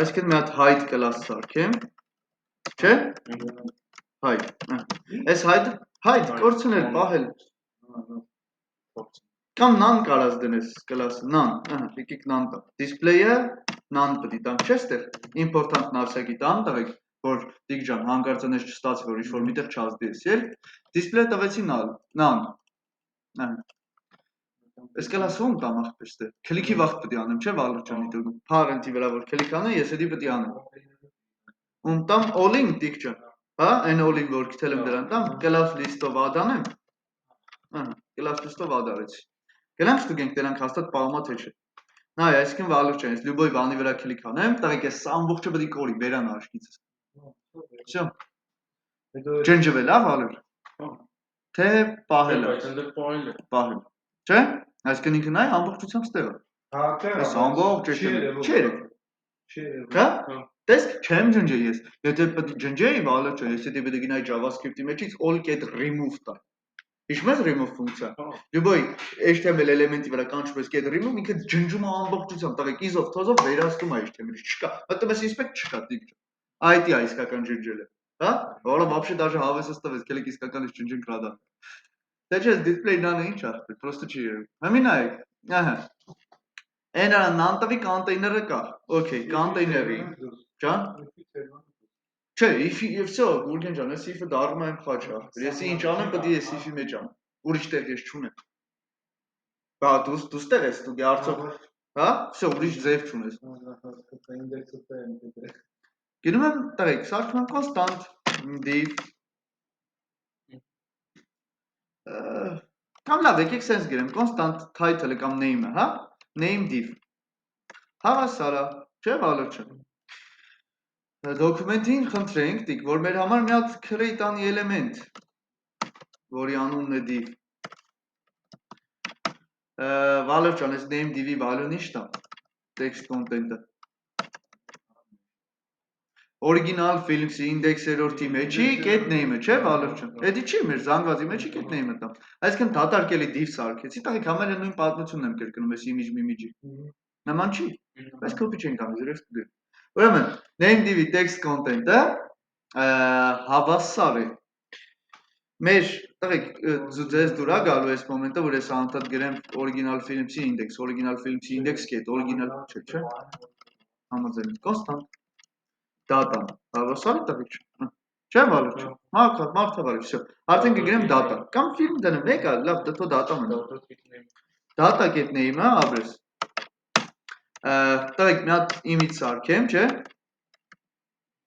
այսինքն մի հատ hide class սարքեմ, չէ՞։ Hide։ Այս hide կորցնել, պահել։ Կամ none կարաս դնես class none, ահա, եկեք none տա։ Display-ը none պետք է տամ, չէ՞ ստեղ։ Important-ն ասակի տամ տղեկ, որ դիկ ջան, հանկարծանես չստացի, որ ինչ-որ միտեղ չազդես, էլ։ Display-ը տվեցի none։ Ահա։ Այս class-ը ում տամ ախպեր ստեղ։ Քլիքի վաղ պետք է անեմ, չէ՞ վալուր ջանի դու։ Parent-ի վրա որ քլիք անեմ, ես էդի պետք է անեմ։ Ում տամ all-ին դիկ ջան։ Հա, այն all-ին որ գտել եմ դրան տամ, class list-ով add անեմ։ Ահա, class list-ով add արեցի։ Գնանք ստուգենք դրանք հաստատ պահումա թե չէ։ Նայ, այսինքն վալուր ջան, ես լյուբոյ բանի վրա քլիք անեմ, տղեկ ես ամբողջը պետք է կորի վերան աչքիցս։ Всё։ Ջնջվել է վալուր։ Թե պահել է։ Բայց այնտեղ պահել է։ Պահել։ Չէ՞։ Այսինքն ինքը նայ ամբողջությամբ ստեղ է։ հա, տեղ։ Այս ամբողջ չէ։ Չէ։ Հա։ Տեսք, չեմ ջնջի ես։ Եթե պետք է ջնջեի, վալուր ջան, ես եթե պետք է գնայի JavaScript-ի մեջից all get remove տա։ Հիշում ես remove ֆունկցիա։ Լյուբոյ HTML էլեմենտի վրա կանչում ես get remove, ինքը ջնջում է ամբողջությամբ, տղեկ is-ով, թոզով վերացնում է HTML-ից, չկա։ Մտնում ես inspect չկա, դիք ջան։ IT է իսկական ջնջելը։ Հա։ Որը вообще даже հավեսս տվեց, քելեք իսկականից ջնջենք ռադա։ Դե չէ, display none-ը ինչ է, պրոստը չի երևում։ Հիմա նայեք, ահա։ Այնա none-տվի container-ը կա։ Okay, container-ի։ Ջան։ Չէ, if-ի եւ всё, Գուրգեն ջան, այս if-ը դառնում է իմ խաչը։ Ես ինչ անեմ, պետք է ես if-ի մեջ անեմ։ Ուրիշ տեղ ես չունեմ։ Բա դու ստեղ ես, դու արդյոք, հա? Всё, ուրիշ ձև չունես։ Գնում եմ տղեկ, սարքում եմ constant div Կամ լավ, եկեք sense գրեմ, constant title-ը կամ name-ը, հա? Name div։ Հավասար է, չէ՞ վալուր ջան։ Document-ին խնդրենք, տիկ, որ մեր համար մի հատ create անի element, որի անունն է div։ Վալուր ջան, այս name div-ի value-ն ի՞նչ տա։ Text content-ը։ Original films-ի index 3-րդի մեջի get name-ը, չէ՞ վալուր ջան։ Էդի չի մեր զանգվածի մեջի get name-ը տամ։ Այսինքն դատարկելի div սարքեցի, տղեկ համարյա նույն պատմությունն եմ կրկնում այս image mimage-ի։ Նման չի։ Բայց copy չենք անում, զրես ստուգել։ Ուրեմն, name div-ի text content-ը հավասար է։ Մեր տղեկ ձեզ դուր է գալու այս մոմենտը, որ ես անդադ գրեմ original films-ի index get original չէ։ Համաձայն constant data հավասար է տղեկ։ Չէ՞ վալուր։ Մարդավարի, всё։ Արդեն կգրեմ data։ Կամ ֆիլմ դնեմ, եկա, լավ, դու data մնա։ Data get name-ը ապրես։ Տղեկ մի հատ image սարքեմ, չէ՞։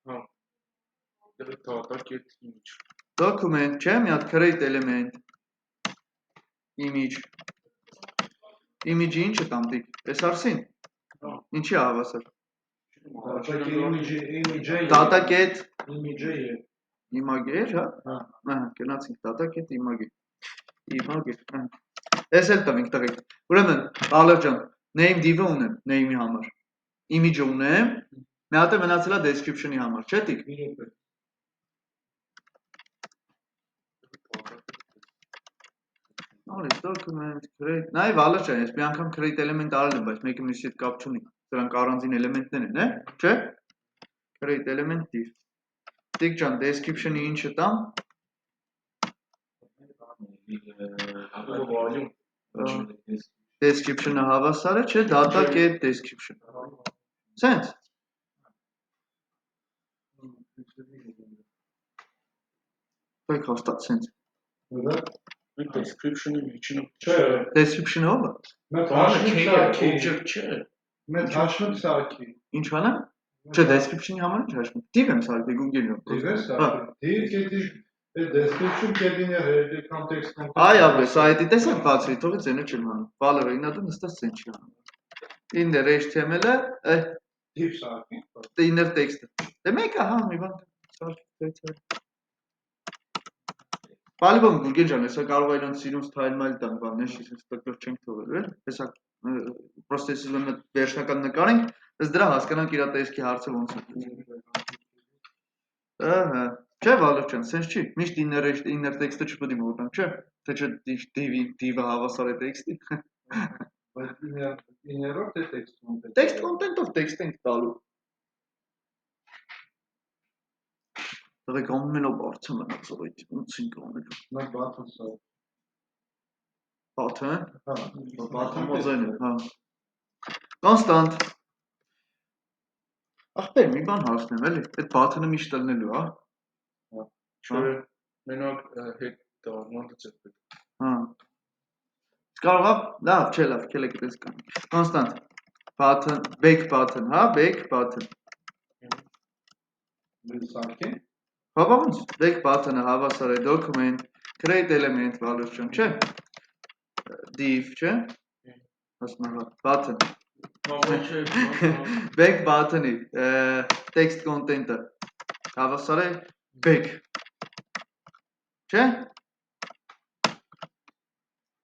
Հա։ Data get image։ Document, չէ՞, մի հատ create element image։ Image-ի ինչը տամ տիկ։ Էս արսին։ Ինչի հավասար։ Data get image, հա։ Ահա, գնացինք data get image։ Image, հա։ Էս էլ տվինք տղեկ։ Ուրեմն, Ալեր ջան, name div-ը ունեմ, name-ի համար։ Image-ը ունեմ, մի հատ է մնացել է description-ի համար, չէ՞ տիկ։ Արի document create, նայ Ալեր ջան, ես մի անգամ create element արել եմ, բայց մեկը մյուսի հետ կապ չունի։ Սրանք առանձին էլեմենտներ են, չէ՞։ Create element div։ Տիկ ջան, description-ի ինչը տամ։ Description-ը հավասար է, չէ՞, data get description։ Սենց։ Բեք հաստատ սենց։ Description-ի միջին։ Description-ը ով է։ Object չէ։ Մեծ հաշմիք սարքի։ Ինչ անեմ։ Չէ, description-ի համար ինչ հաշմիք։ Div եմ սարքի Google-ում։ Div է սարքի։ Div կետի description կետին է context context։ Այ ապրես, այդ տեսակ բացի, թողից այնը չեմ անում։ Valor-ը ինադու նստած սենց չի անում։ Inner HTML-ը, div սարքի։ Inner text-ը։ Դե մեկը հա, մի բան սարքի։ Բալիբոմ Google ջան, հեսա կարող է իրան սիրուն style mail տան բաններ, այսպես տակտոր չենք թողել, էլ։ Հեսա պրոստե սիզոնը վերջնական նկարենք, ըստ դրա հասկանանք իր տեսքի հարցը ոնց է։ Ահա, չէ Վալեր ջան, սենց չի։ Միշտ inner text-ը չպետք է մոտանք, չէ։ Թե չէ div-ը հավասար է text-ի։ Բայց inner-ով թե text content։ Text content-ով text ենք տալու։ Դե կամենով բարձր մնացող այդ ոնց ենք անելու։ Նա button սա։ Button։ Հա, Button մոզեն է, հա։ Կոնստանտ։ Ախպեր, մի բան հարցնեմ, էլի, այդ button-ը միշտ ելնելու, հա։ Չէ, մենակ հետ դառնալը ձեր պետք։ Հա։ Կարող է, լավ, չէ, լավ, քելեք դες կան։ Կոնստանտ։ Button, back button, հա, back button։ Սարքի։ Բաբա ոնց, back button-ը հավասար է document, create element value չեմ, չէ։ Div, չէ։ Ասում եմ, button։ Back button-ի text content-ը հավասար է back։ Չէ։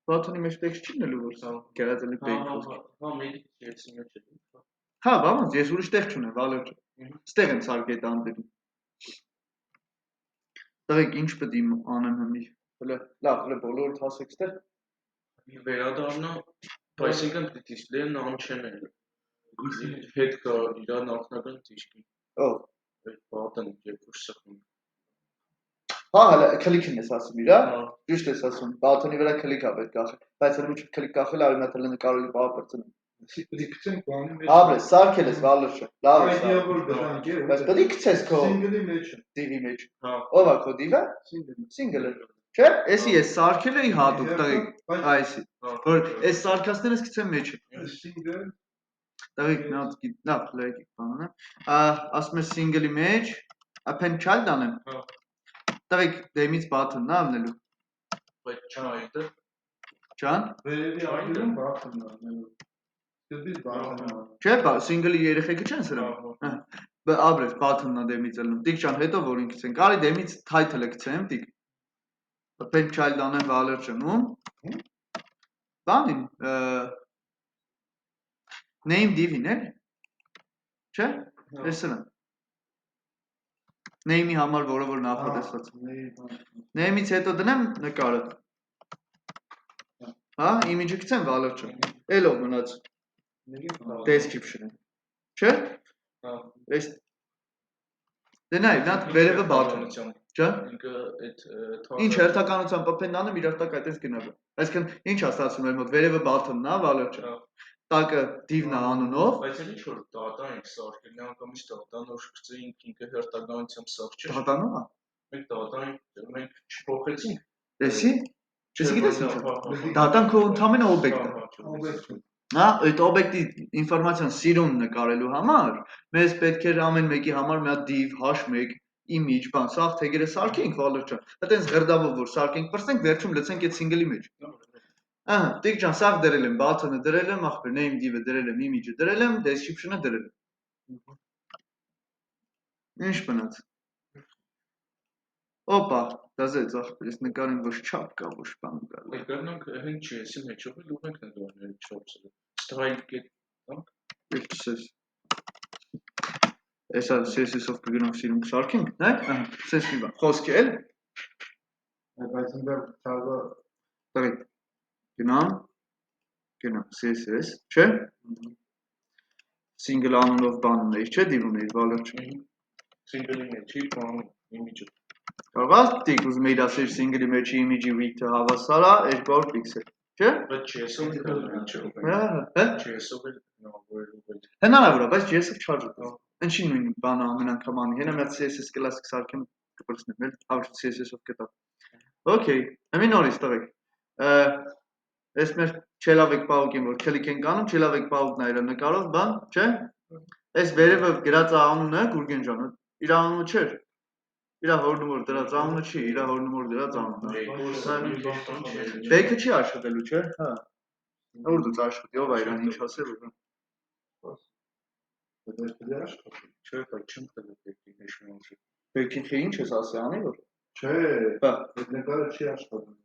Button-ի մեջ text չի նելու որ սա գերածելի back խոսքի։ Հա, մեկի քեզի մեջ է։ Հա, բանոց, ես ուրիշ տեղ չունեմ, Վալեր ջան։ Ստեղ եմ սարքի այդ անտերին։ Տղեկ ինչ պետք է անեմ հիմի։ Լավ, բոլորդ հասեք ստեղ։ Վերադառնա, այսինքն display-ն անչեն է։ Հետ կա իր նախնական դիշկի։ Ո՞վ։ Այդ button երբ որ սխում։ Հա, հələ քլիքին ես ասում իրա։ Ճիշտ ես ասում, button-ի վրա քլիք ա պետք կախել, բայց հələ ոչ քլիք կախել արի նա թելը կարելի բաղապրծնում։ Դիքցենք բանի մեջ։ Ապրես, սարքել ես Վալեր ջան։ Լավ է։ Այդիա որ դրանք է։ Բայց պետք է գցես քո single-ի մեջ։ div-ի մեջ։ Հա։ Ո՞վ է քո div-ը։ Single-ը։ Չէ՞, էսի ես սարքել էի հատուկ տղեկ։ Այսի։ Որ այս սարքածները ես գցեմ մեջը։ Single Տղեկ մի հատ լավ, լայք բանն է։ Ասում ես single-ի մեջ, append child անեմ։ Հա։ Տղեկ դեմից button-ն է անելու։ Բայց child-ը։ Ջան։ վերևի արգելում button-ն անելու։ Սկզբից button-ն։ Չէ, single-ի երեխեքը չեն սրում։ Ապրես button-ն է դեմից ելնում։ Տիկ ջան, հետո որ ինքցենք, արի դեմից title-ը գցեմ, տիկ։ Append child անեմ Վալեր ջանում։ Բանին, name div-ին է։ Չէ՞։ Էսն է։ Name-ի համար որը որ նախատեսված։ Name-ից հետո դնեմ նկարը։ Հա, image-ը գցեմ Վալեր ջան։ Էլով մնաց։ Description-ը։ Չէ՞։ Էս Դե նայ, նա վերևը button։ Ջան։ Ինքը այդ Ինչ հերթականությամբ append անեմ իրար տակ այդպես գնալու։ Այսինքն ինչ ասացում եմ մոտ վերևը button-ն է Վալեր ջան։ Տակը div-ն է անունով։ Բայց էլ ինչ որ data ենք սարքել, մի անգամից data նոր գցեինք ինքը հերթականությամբ սարք չէ։ Data-նով է։ Մենք դատային մենք չփոխեցինք։ Տեսի։ Չես գիտես ինչ։ հա։ Դատան քո ընդհանրապես օբյեկտ է։ Օբյեկտ։ Հա, այդ օբյեկտի ինֆորմացիան սիրուն նկարելու համար մեզ պետք է ամեն մեկի համար մի հատ div h1 image բան, սա թեգերը սարքենք վալեր ջան։ Այդտենց գրդավոր որ սարքենք, պրսենք վերջում լցենք այդ single-ի մեջ։ Ահա, տիկ ջան, սա դրել եմ, button-ը դրել եմ, ախպեր name div-ը դրել եմ, image-ը դրել եմ, description-ը դրել եմ։ Ինչ մնաց։ Օպա, դազեց ախպեր, ես նկարեմ ոչ չափ կա, ոչ բան կա։ Գրանք հենց CS-ի մեջով էլ ուղենք նկարները չոփսը։ Style get Ես Էսա CSS-ով կգնանք սիրուն սարքենք, նայ, սես մի բան, խոսքի էլ։ Բայց ընդեր ցավը Տղեկ, գնամ CSS, չէ։ Single անունով բանն էի, չէ, դիվում էի, վալեր չէ։ single-ի մեջի բան image-ը։ Կարողա՞ս տիկ ուզում էիր ասել single-ի մեջի image-ի width-ը հավասար է 200 պիքսել, չէ։ Բայց CS-ով չոփ։ Հա։ CS-ով էլ նորմալ։ Հնարավոր է, բայց JS-ով չարժի։ Ինչի նույն բանը ամեն անգամ անի, հենա մի հատ CSS կլասիկ սարքեմ կպրծնեմ, էլ հավր CSS-ով կտա։ Okay, հիմա նորից տղեկ։ Այս մեր չելավեք պահուկին, որ քլիկ ենք անում, չելավեք պահուկն է իր նկարով, բան, չէ։ Այս վերևը գրած անունը Գուրգեն ջան, իր անունը չէր։ Իր հորնումոր դրած անունը չի, իր հորնումոր դրած անունն է։ Բեքը չի աշխատելու, չէ։ Հա։ Ուր դու աշխատի, ով է իրան ինչ ասել ու։ Չէ, բայց չեմ տվել դեպի հեշմանքի։ Բեքին խի ինչ ես ասի անի որ։ չէ, այդ նկարը չի աշխատում։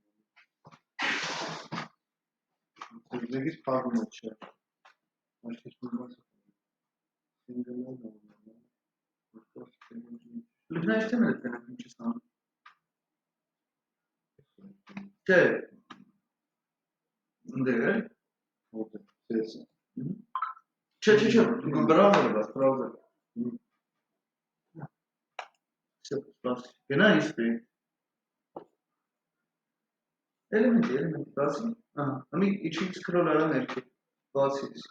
Ձեզնից փառում է չէ։ Այսպես մնաց։ Լուքնայից թե մերը տնակ ինչ ես անում։ Չէ։ Ընդեր է։ Ո՞տ է։ Չէ, բրաուզերը բաց, բրաուզերը։ Գնա իսպի։ Էլեմենտ, բացի։ Ահա, ամի իչի սկրոլ արա ներքի, բացից։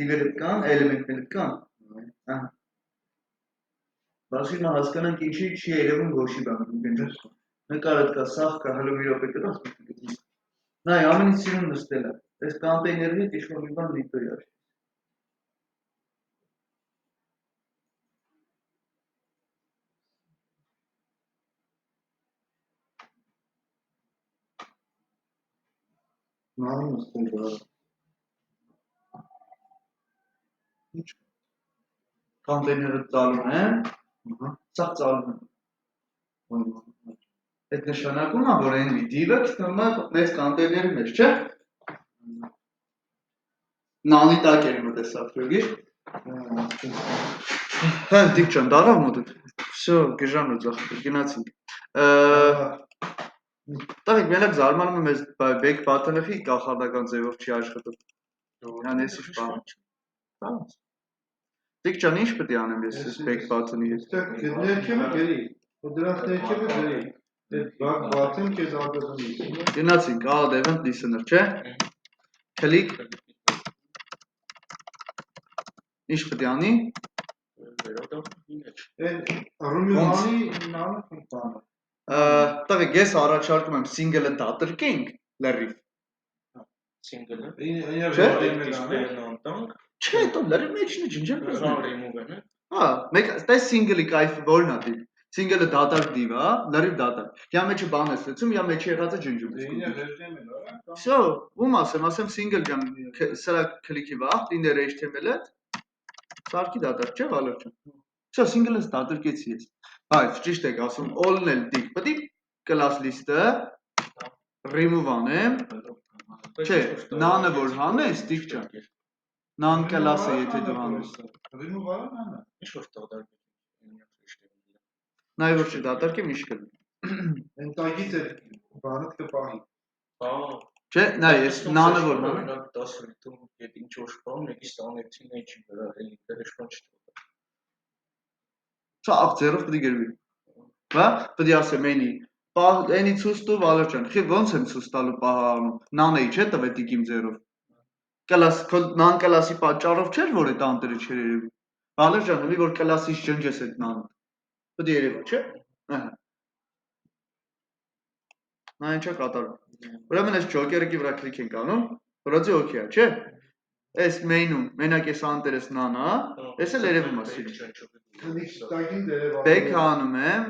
Դիվերդ կան, էլեմենտներդ կան։ Ահա։ Բացի նա հասկանանք ինչի չի երևում գոշի բան, գնջս։ Նկարդ կա, սաղ կա, հլու մի րոպե կրած մտքից։ Նայ, ամենից սիրուն նստել է։ Այս կամպեյներն հետ ինչ-որ մի բան լիքոյ արի։ Նամին նստել բրա։ Ինչ։ Կամպեյները ծալում են, սաղ ծալում են։ Այդ նշանակում է, որ այն դիվը կտնում է մեծ կամպեյների մեջ, չէ։ Նանի տակ էր մտեսավ, գիր։ Հա, դիք ջան, դարավ մոտդ։ Всё, գժանոց ախպեր, գնացինք։ Տղեկ մենակ զարմանում եմ ես back button-ը խի կախարդական ձևով չի աշխատում։ Ան ես ինչ բան։ Բանց։ Դիք ջան, ինչ պետք է անեմ ես այս back button-ի հետ։ Ներքևը գերի։ Ու դրանց ներքևը գերի։ Այդ button քեզ արտադրի։ Գնացինք, add event listener, չէ։ Click Ինչ պետք է անի։ Ռումյանի նամը բանը։ Տղեկ ես առաջարկում եմ single-ը դատրկենք լրիվ։ Single-ը։ Չէ։ Չէ, դա լրիվ մեջն է ջնջեմ։ Remove-ը։ Հա, մեկ այ single-ի կայֆը որն է դի։ Single-ը դատարկ դիվ է, լրիվ դատարկ։ Իա մեջը բան ես լցում, իա մեջը եղածը ջնջում ես։ Всё, ում ասեմ single ջան, սրա քլիքի վաղ, դիներ HTML-ը Սարքի դատարկ չէ, վալեր ջան։ Всё, single-ս դատարկեցի ես։ Բայց ճիշտ եք ասում, all-ն էլ դիք, պետք է class list-ը remove անեմ։ Չէ, none-ը որ հանես, դիք ջան։ None class-ը եթե դու հանես։ Remove արան անա։ Ինչ որ դատարկ է։ Նայ որ չդատարկեմ ինչ կլինի։ Այն տագից է բանը կպահի։ Չէ, նայ, ես none-ը որ հանեմ։ 10 լիտրում հետ ինչ որ բան, մեկից տանեցին էջի վրա, էլի դերեշման չթողա։ Սա աղձերով պետք է գրվի։ Հա, պետք է ասեմ էնի։ Էնի ցույց տու վալեր ջան։ Խի ոնց եմ ցույց տալու պահանում։ None-ի չէ տվետիկ իմ ձերով։ Կլաս, non class-ի պատճառով չէր որ այդ անտերը չէր երևի։ Վալեր ջան, հəmi որ class-ից ջնջես այդ none-ը։ Պետք է երևա, չէ։ Նա ինչա կատարում։ Ուրեմն այս ջոկերը վրա կլիկ ենք անում, վրացի օքեյ է, չէ՞։ Այս մեյնում մենակ այս անտերս նան է, այս էլ երևում է սիրում։ Բեքը անում եմ,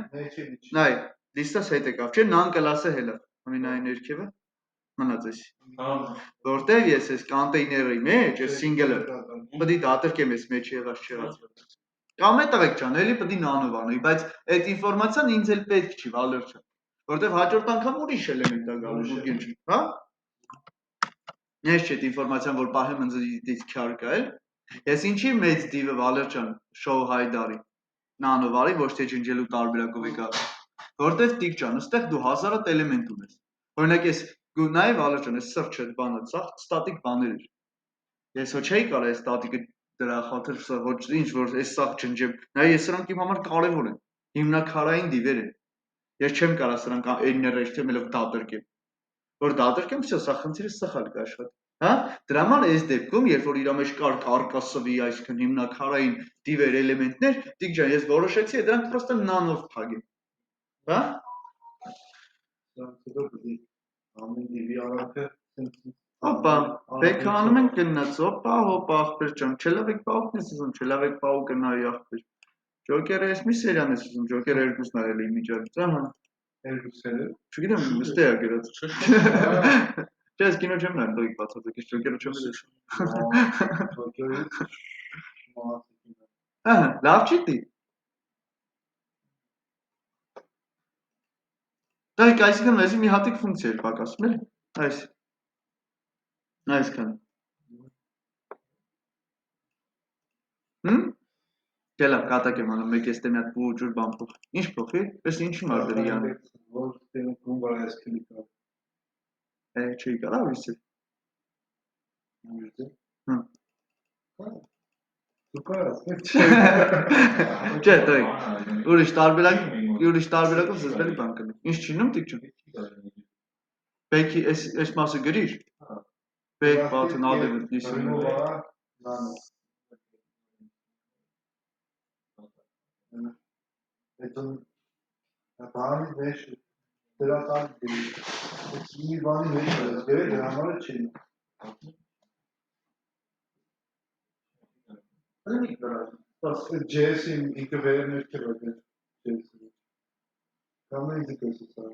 նայ, լիստաս հետ եկավ, չէ՞, նան կլասը հելա, ամենայն ներքևը, մնաց էսի։ Որտեղ ես այս կոնտեյների մեջ, այս սինգլը, պտի դատարկեմ ես մեջ եղած չեղած։ Կամ է տղեկ ջան, էլի պտի նանով անեի, բայց այդ ինֆորմացիան ինձ էլ պետք չի, Վալեր ջան։ Որտեղ հաջորդ անգամ ուրիշ էլեմենտ է գալու բուրգեն չի, հա։ Ես չէ այդ ինֆորմացիան, որ պահեմ ինձ քյար կա էլ։ Ես ինչի մեծ դիվը Վալեր ջան, շոու Հայդարի, նանով արի, ոչ թե ջնջելու տարբերակով եկա։ Որտեղ տիկ ջան, ըստեղ դու հազարատ էլեմենտ ունես։ Օրինակ ես նայ Վալեր ջան, այս սրճը բանը, սա ստատիկ բաներ էր։ Ես ոչ չէի կարա այս ստատիկը դրա խաթր ոչ ինչ որ այս սա ջնջեմ։ Նայ ես սրանք իմ համար կարևոր են։ Հիմնակարային դիվեր են։ Ես չեմ կարա սրանք էներեջ թեմելով դատարկեմ։ Որ դատարկեմ, всё, սա խնդիրը սխալ կաշխատ։ Հա? Դրա համար այս դեպքում, երբ որ իր մեջ կար արկասվի, այսինքն հիմնակարային դիվեր էլեմենտներ, տիկ ջան, ես որոշեցի դրանք պրոստը նանով փագեմ։ Հա? Ամեն դիվի արանքը Հոպա, բեքը անում ենք գնաց, հոպա, ախպեր ջան, չելավեք պահուկ ես ուզում, չելավեք պահուկ նայի ախպեր։ Ջոկերը ես մի սերիան ես ուզում, ջոկերը երկուսն արել էի միջավայր, ահա։ երկուսերը։ Չգիտեմ, ստե է գրած։ Չէ, ես կինո չեմ նայում, դուք բացատրեք, ես ջոկերը չեմ դες։ Ահա, լավ չի դի։ Դայք այսինքն մեզի մի հատիկ ֆունկցիա էր պակասում էլի։ Այս։ Այսքան։ Գելա, կատակ եմ անում, մեկ էստե մի հատ փուջուր բան փոխ։ Ինչ փոխի։ Էս ինչի մարդերի յանը։ Որ տենը գումբար այս կլիկա։ Չի կարա վիսը։ Չէ, դեք։ Ուրիշ տարբերակով զսպելի բան կլինի։ Ինչ չինում տիկ չուն։ Բեքի այս մասը գրիր։ Բեք բաթն ադեմ դիսում։ Это բանի մեջ դրա տակ դի։ Այս մի բանի մեջ դերը դրա համար չի։ Այնի դրա։ Բայց JS-ին ինքը վերներ չլոգը JS-ին։ Կամ ինձ կսի սա։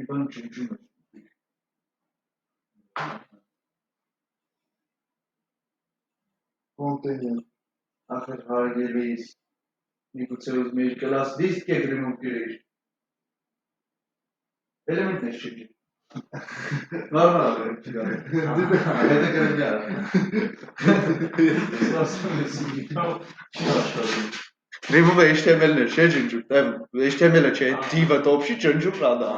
Իբան ջնջում է։ Container. Ախր հարգելիս միգուցե ուզում էիր կլաս դիսկ եք ռիմով գրեիր։ Էլեմենտներ չի։ Նորմալ է, չկա։ Հետը կրնյա։ Ռիմով է HTML-ներ, չէ ջնջում, HTML-ը չէ, div-ը տոպշի ջնջում ռադա։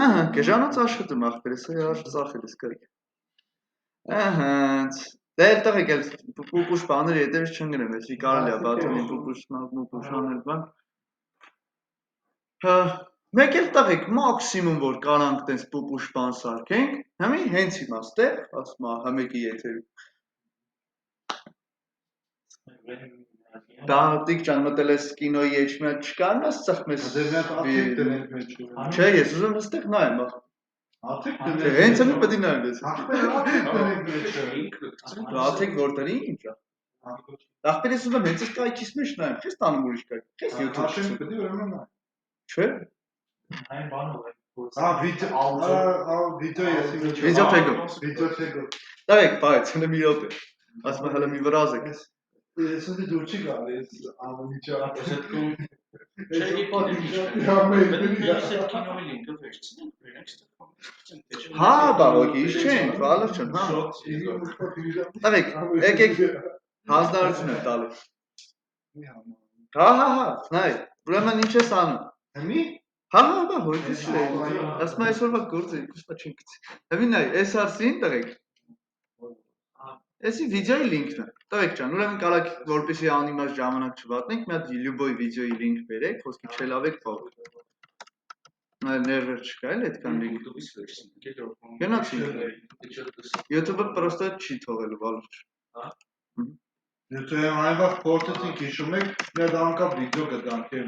Ահա, կեժանոց աշխատում ախպերս է ծախել ես կայք։ Ահա, դեր տղեկ էլ պուպուշ բաներ ետևից չնգրեմ, էսի կարելի է բաթոնի պուպուշ անել բան։ Մեկ էլ տղեկ մաքսիմում որ կարանք տենց պուպուշ բան սարքենք, հմի հենց իմաստեղ, ասում է հմեկի եթերում։ Դա տիկ ջան մտել ես կինոյի էջմյա չկան ես ծխմես։ Չէ, ես ուզում հստեղ նայեմ։ Հենց հմի պտի նայեմ ես։ Աթեք որտերի ինչ է։ Ախպեր ես ուզում հենց ես կայքիս մեջ նայեմ, չես տանում ուրիշ կայք։ Չես YouTube պտի ուրեմն նայ։ Չէ։ Այն բանով է։ Վիդեո թեգով։ Տայեք, բայց հնը մի րոպե։ Ասում է հələ մի վրազ եք։ Ես ուզի դուր չի գալի, ես ամենի չա։ Չէ, կինոյի լինքը վերցնենք, վերենք ստեղ։ Հա, բաղոքի, իշ չենք, վալր չն, հա։ Տղեկ, եկեք հանձնարություն եմ տալի։ Հա, նայ, ուրեմն ինչ ես անում։ Հմի։ Հա, հոյքս չէ, ասում այսօրվա գործը երկուսվա չենք գցի։ Հմի նայ, այս հարսին տղեկ, Էսի վիդեոյի լինքն է։ Տղեկ ջան, ուրեմն կարաք որպեսզի անիմաց ժամանակ չվատնենք, մի հատ լյուբոյ վիդեոյի լինք բերեք, խոսքի չելավեք փող։ Ներվեր չկա էլ այդքան լինք։ Գնացինք։ YouTube-ը պրոստը չի թողելու վալուր։ Եթե այն վաղ փորձեցինք հիշում եք, մի հատ անկապ վիդեո կդանք եւ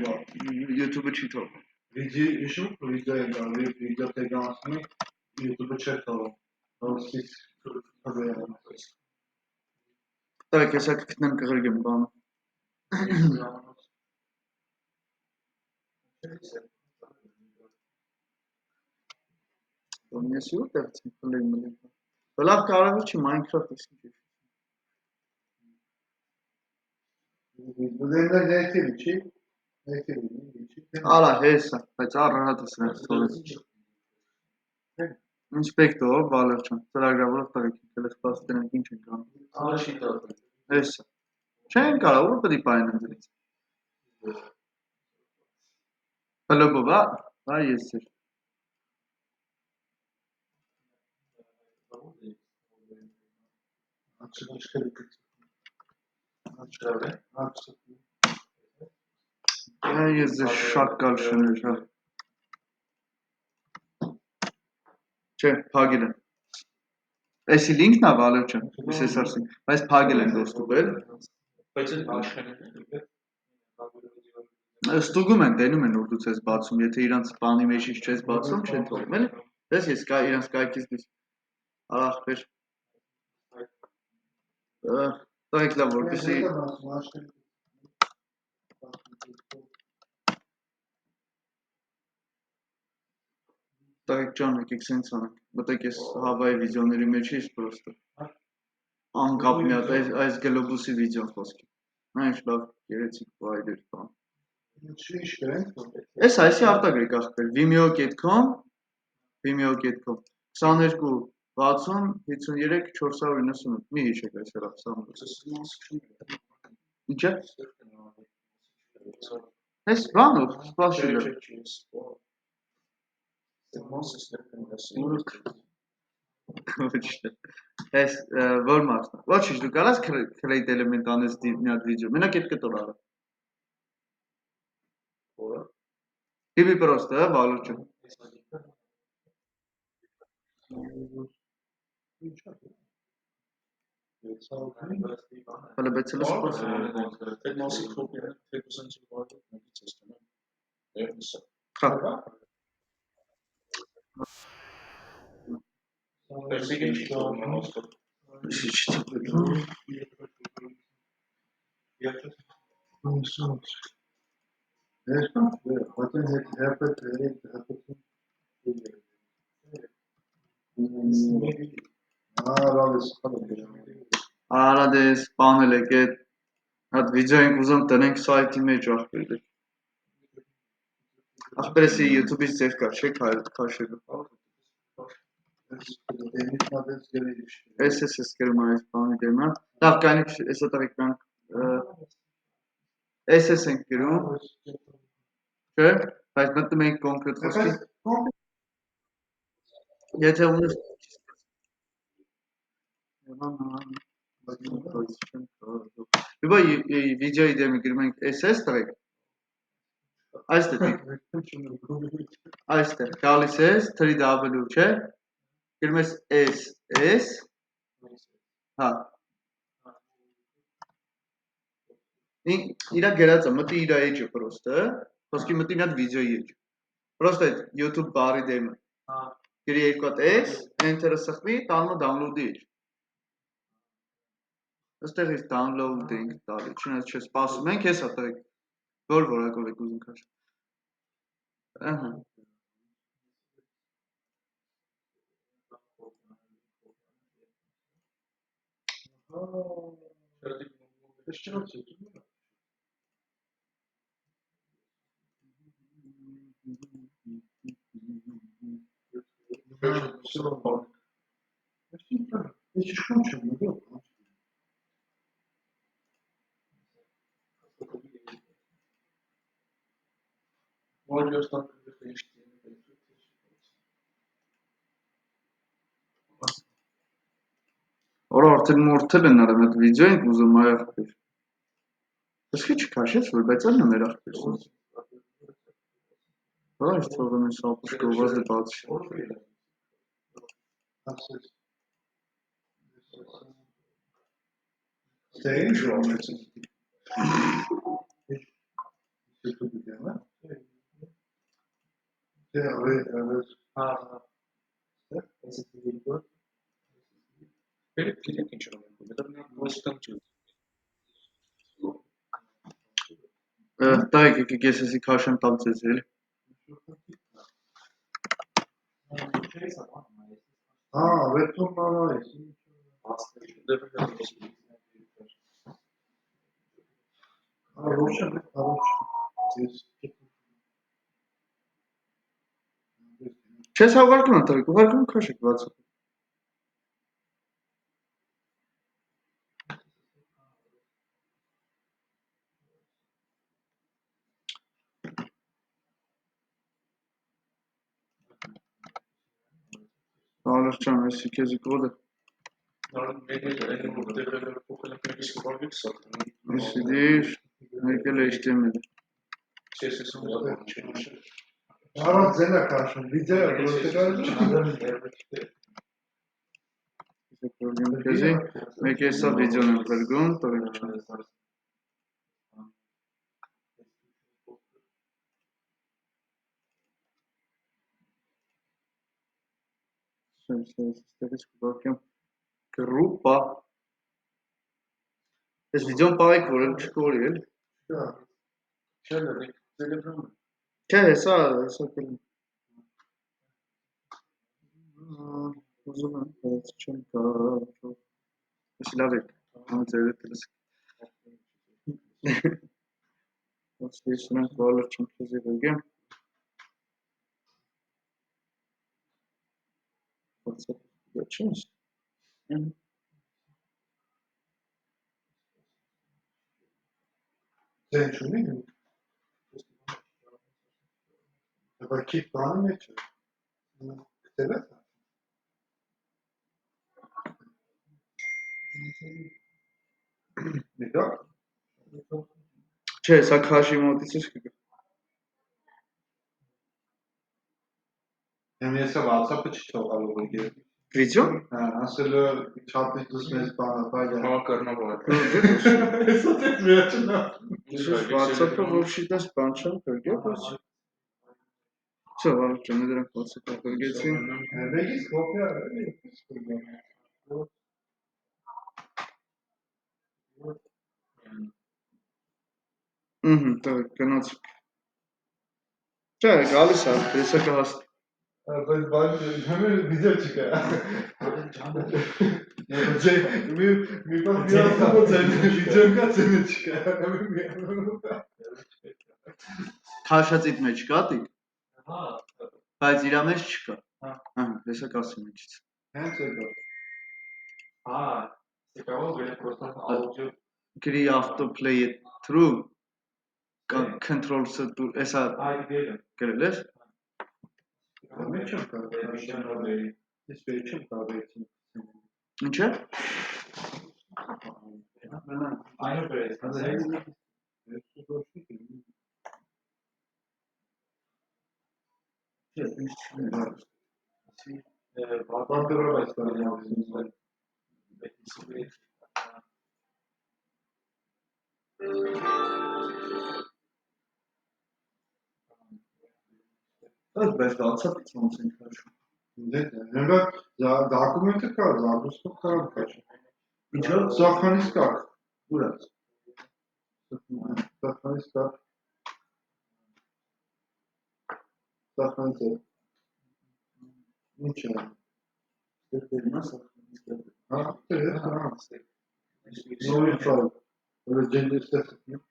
YouTube-ը չի թողում։ Վիդեո հիշում վիդեո են գալի, վիդեո տեղանացնում եք, YouTube-ը չէ թողում։ Որսից Տարեք հեսա կգտնեմ կղրգեմ բանը։ Ես ուր տեղցին պլեյ մլեյ։ Լավ կարևոր չի Minecraft իսկ ինչ։ Ուզենდა ներքևի չի։ Ներքևի չի։ Արա հեսա, բայց առհատ է սրանց թողեց։ Ինսպեկտոր Վալերչյան, ծրագրավորող տղեկ եկել է սպասի տնենք ինչ ենք անում։ Առաջի տատը։ Հեսա։ Չեն կարա, ուր պետք է պայեն ընդրից։ Հլոբով, հա ես էր։ Ես ձեզ շակկալ շներ, հա։ Չէ, փագել եմ։ Էսի լինքն է Վալերչյան, ես ասին, բայց փագել եմ դոստուկ էլ։ Բայց այդ աշխարհը Ստուգում են, դենում են ուր դու ես բացում, եթե իրանց բանի մեջից չես բացում, չեն թողում, էլի։ Ես իրանց կայքից դուրս ախպեր։ Տղեկ լավ որպեսի Տղեկ ջան, եկեք սենց անենք, մտեք ես Հավայի վիդեոների մեջ ես պրոստը։ Անկապ մի հատ այս գլոբուսի վիդեոն խոսքի։ Այնչ լավ գերեցիկ վայրեր բան։ Ինչ կրենք։ Էս այսի արտագրիկ ախպեր, vimeo.com 22 60 53 498 մի հիշեք այս հեռավ սամ։ Ինչ է։ Էս բանով սպասիլը։ Էս որ մասնա։ Ոչինչ դու կարաս create element անես մի հատ վիդեո։ Մենակ այդ կտոր արա։ Տիպի պրոստը, հա, Վալուրջը։ Հələ բայց հələ սպասը։ այդ մասի կոպիա թեկուսան չի վարդը նույնից ես տնում։ Երնիսա։ Հա։ Պերսիկը չի թողում ամասը։ Արադես, պանել եք էդ հատ վիդեո ենք ուզում տնենք սայթի մեջ ախպեր։ Ախպերեսի YouTube-ից ձեր կար, չէ քաշելու։ Ես գրում այս բանի դեմը։ Լավ կանիք էսա տղեկ կանք ես ենք գրում։ Չէ, բայց մտնում ենք կոնկրետ խոսքի։ Եթե ունես Լուբա վիդեոյի դեմը գրում ենք SS տղեկ։ Այստեղ այստեղ գալիս ես 3W, չէ։ Գրում ես SS հա իրա գրածը մտի իրա էջը պրոստը խոսքի մտի մի հատ վիդեոյի էջ պրոստը այդ YouTube բարի դեմը գրի երկու հատ S enter-ը սխվի տանում է download-ի էջ այստեղից download ենք տալի չնայած չսպասում ենք հեսա տղեկ որ որակով եք ուզում քաշ ահա Օրորդ արդեն մորթել են արել այդ վիդեո ենք ուզում այ ախպեր։ Ոսկե չքաշես որ բայց ալն է մեր ախպերս։ Բայց թողում ես ապուշ գովազդը բացի։ Staying Տայք եկեք ես էսի քաշեմ տամ ձեզ էլ։ Վերջում բանալիս։ Хороший, хороший. Չես հաղարկում ընտրեք, ուղարկում քաշեք բացը։ Ալրջան, էսի քեզի կոդը։ Էսի դիր, մեկել է HTML-ը։ Առանց ձենա քաշում, վիդեո Քեզի, մեկ էսա վիդեոն եմ բերգում, տորեք չեմ։ Ստեղից կուղարկեմ գրուպա։ Ես վիդեոն պաղեք որ էլ չկորի էլ։ Չէ, հեսա կելում։ Ուզում եմ, բայց չեմ կարող։ Ես լավ եք, համը ձեր հետ լսեք։ Ոնց ես նրանք վալր չեմ քեզի ղոգեմ։ WhatsApp չես։ Ձեն չունի։ Բայց քիչ բանը մեջ է։ Գտել ես։ Նկա։ Չէ, սա քաշի մոտից ես կգա։ Ես WhatsApp-ը չթողալու ոգի։ Վիդեո։ Ասել չափից դուս մեզ բանը բայա։ Կառնավալ։ Հեսա դες վերջնա։ WhatsApp-ը вообще դες բան չեմ կրգե, բայց Չէ, վարը չեմ, դրանք WhatsApp-ը կրգեցին։ Մեկից կոպիա էլի։ Տեղ գնացիք։ Չէ, գալիս է, հեսա կհաստ։ Բայց բան հəmən վիդեո չկա։ Մի բան միացնող ձեն վիդեո կա ձենը չկա։ Քաշածիդ մեջ կա տիկ։ Բայց իրա մեջ չկա։ Հեսա կասի մեջից։ Հենց էլա։ Գրի autoplay through control-ը դու էսա գրել ես։ Մեջ չեմ կարող։ Ես չեմ կարող։ Ինչ է։ Այնու բերես, Բանտերով այս տարի Բայց WhatsApp-ից ոնց են քաշում։ Հենա դոկումենտը կա, զարդուստով կարող քաշի։ Ինչո՞ւ։ Սախանից կա։ Ուր է։ Սախանից կա։ Սախանից է։ Ինչ է։ Ստերպերին է սախանից կա։ Նույն ֆայլ։ Որ ջենդեր ստեղծում։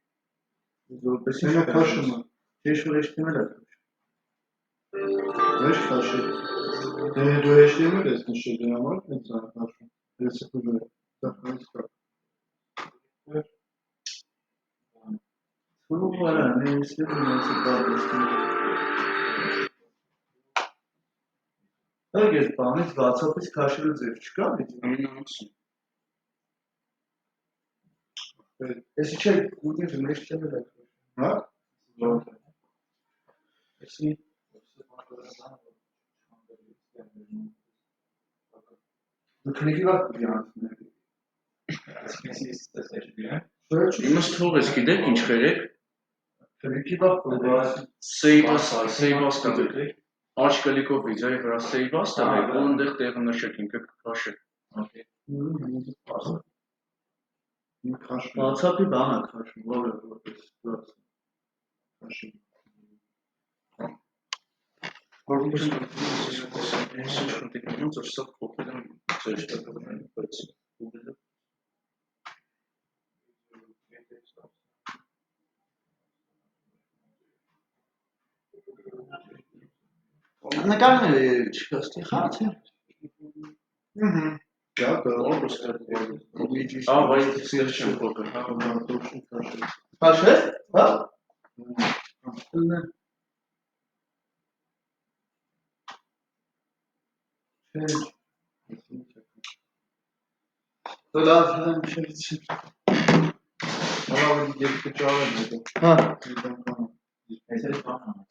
Որպես Հենա քաշում է։ Ես որ HTML-ը Ոչ քաշի։ Դու HTML ես նշել դրա համար ինձ քաշում։ Ես կուզեմ սախանից կա։ Սուրուղարը, ես դիմացի կարդասում։ Այդ ես բանից WhatsApp-ից քաշելու ձև չկա, ամենամասն։ Если человек будет вместе, это Հա։ если Քնիկի վաղ դիանցներ։ Իմս թող ես գիտեք ինչ խերեք Քնիկի վաղ Save-us տվեք աչ կլիկով վիզայի վրա save-us տվեք ու ընդեղ տեղը նշեք ինքը կքաշեք WhatsApp-ի բանը քաշում, որը որպես քաշում։ Որպես ինչ որ սա փոխել եմ ծեր շտապում բայց Google-ը Նկարները չկստի խաչը։ Դա բայց ստեղ չեմ փոխել հա Քաշես, հա։ Լավ, շեշտի։ Ալավ երկու ճարը դե։ Հա։ Այսպես բան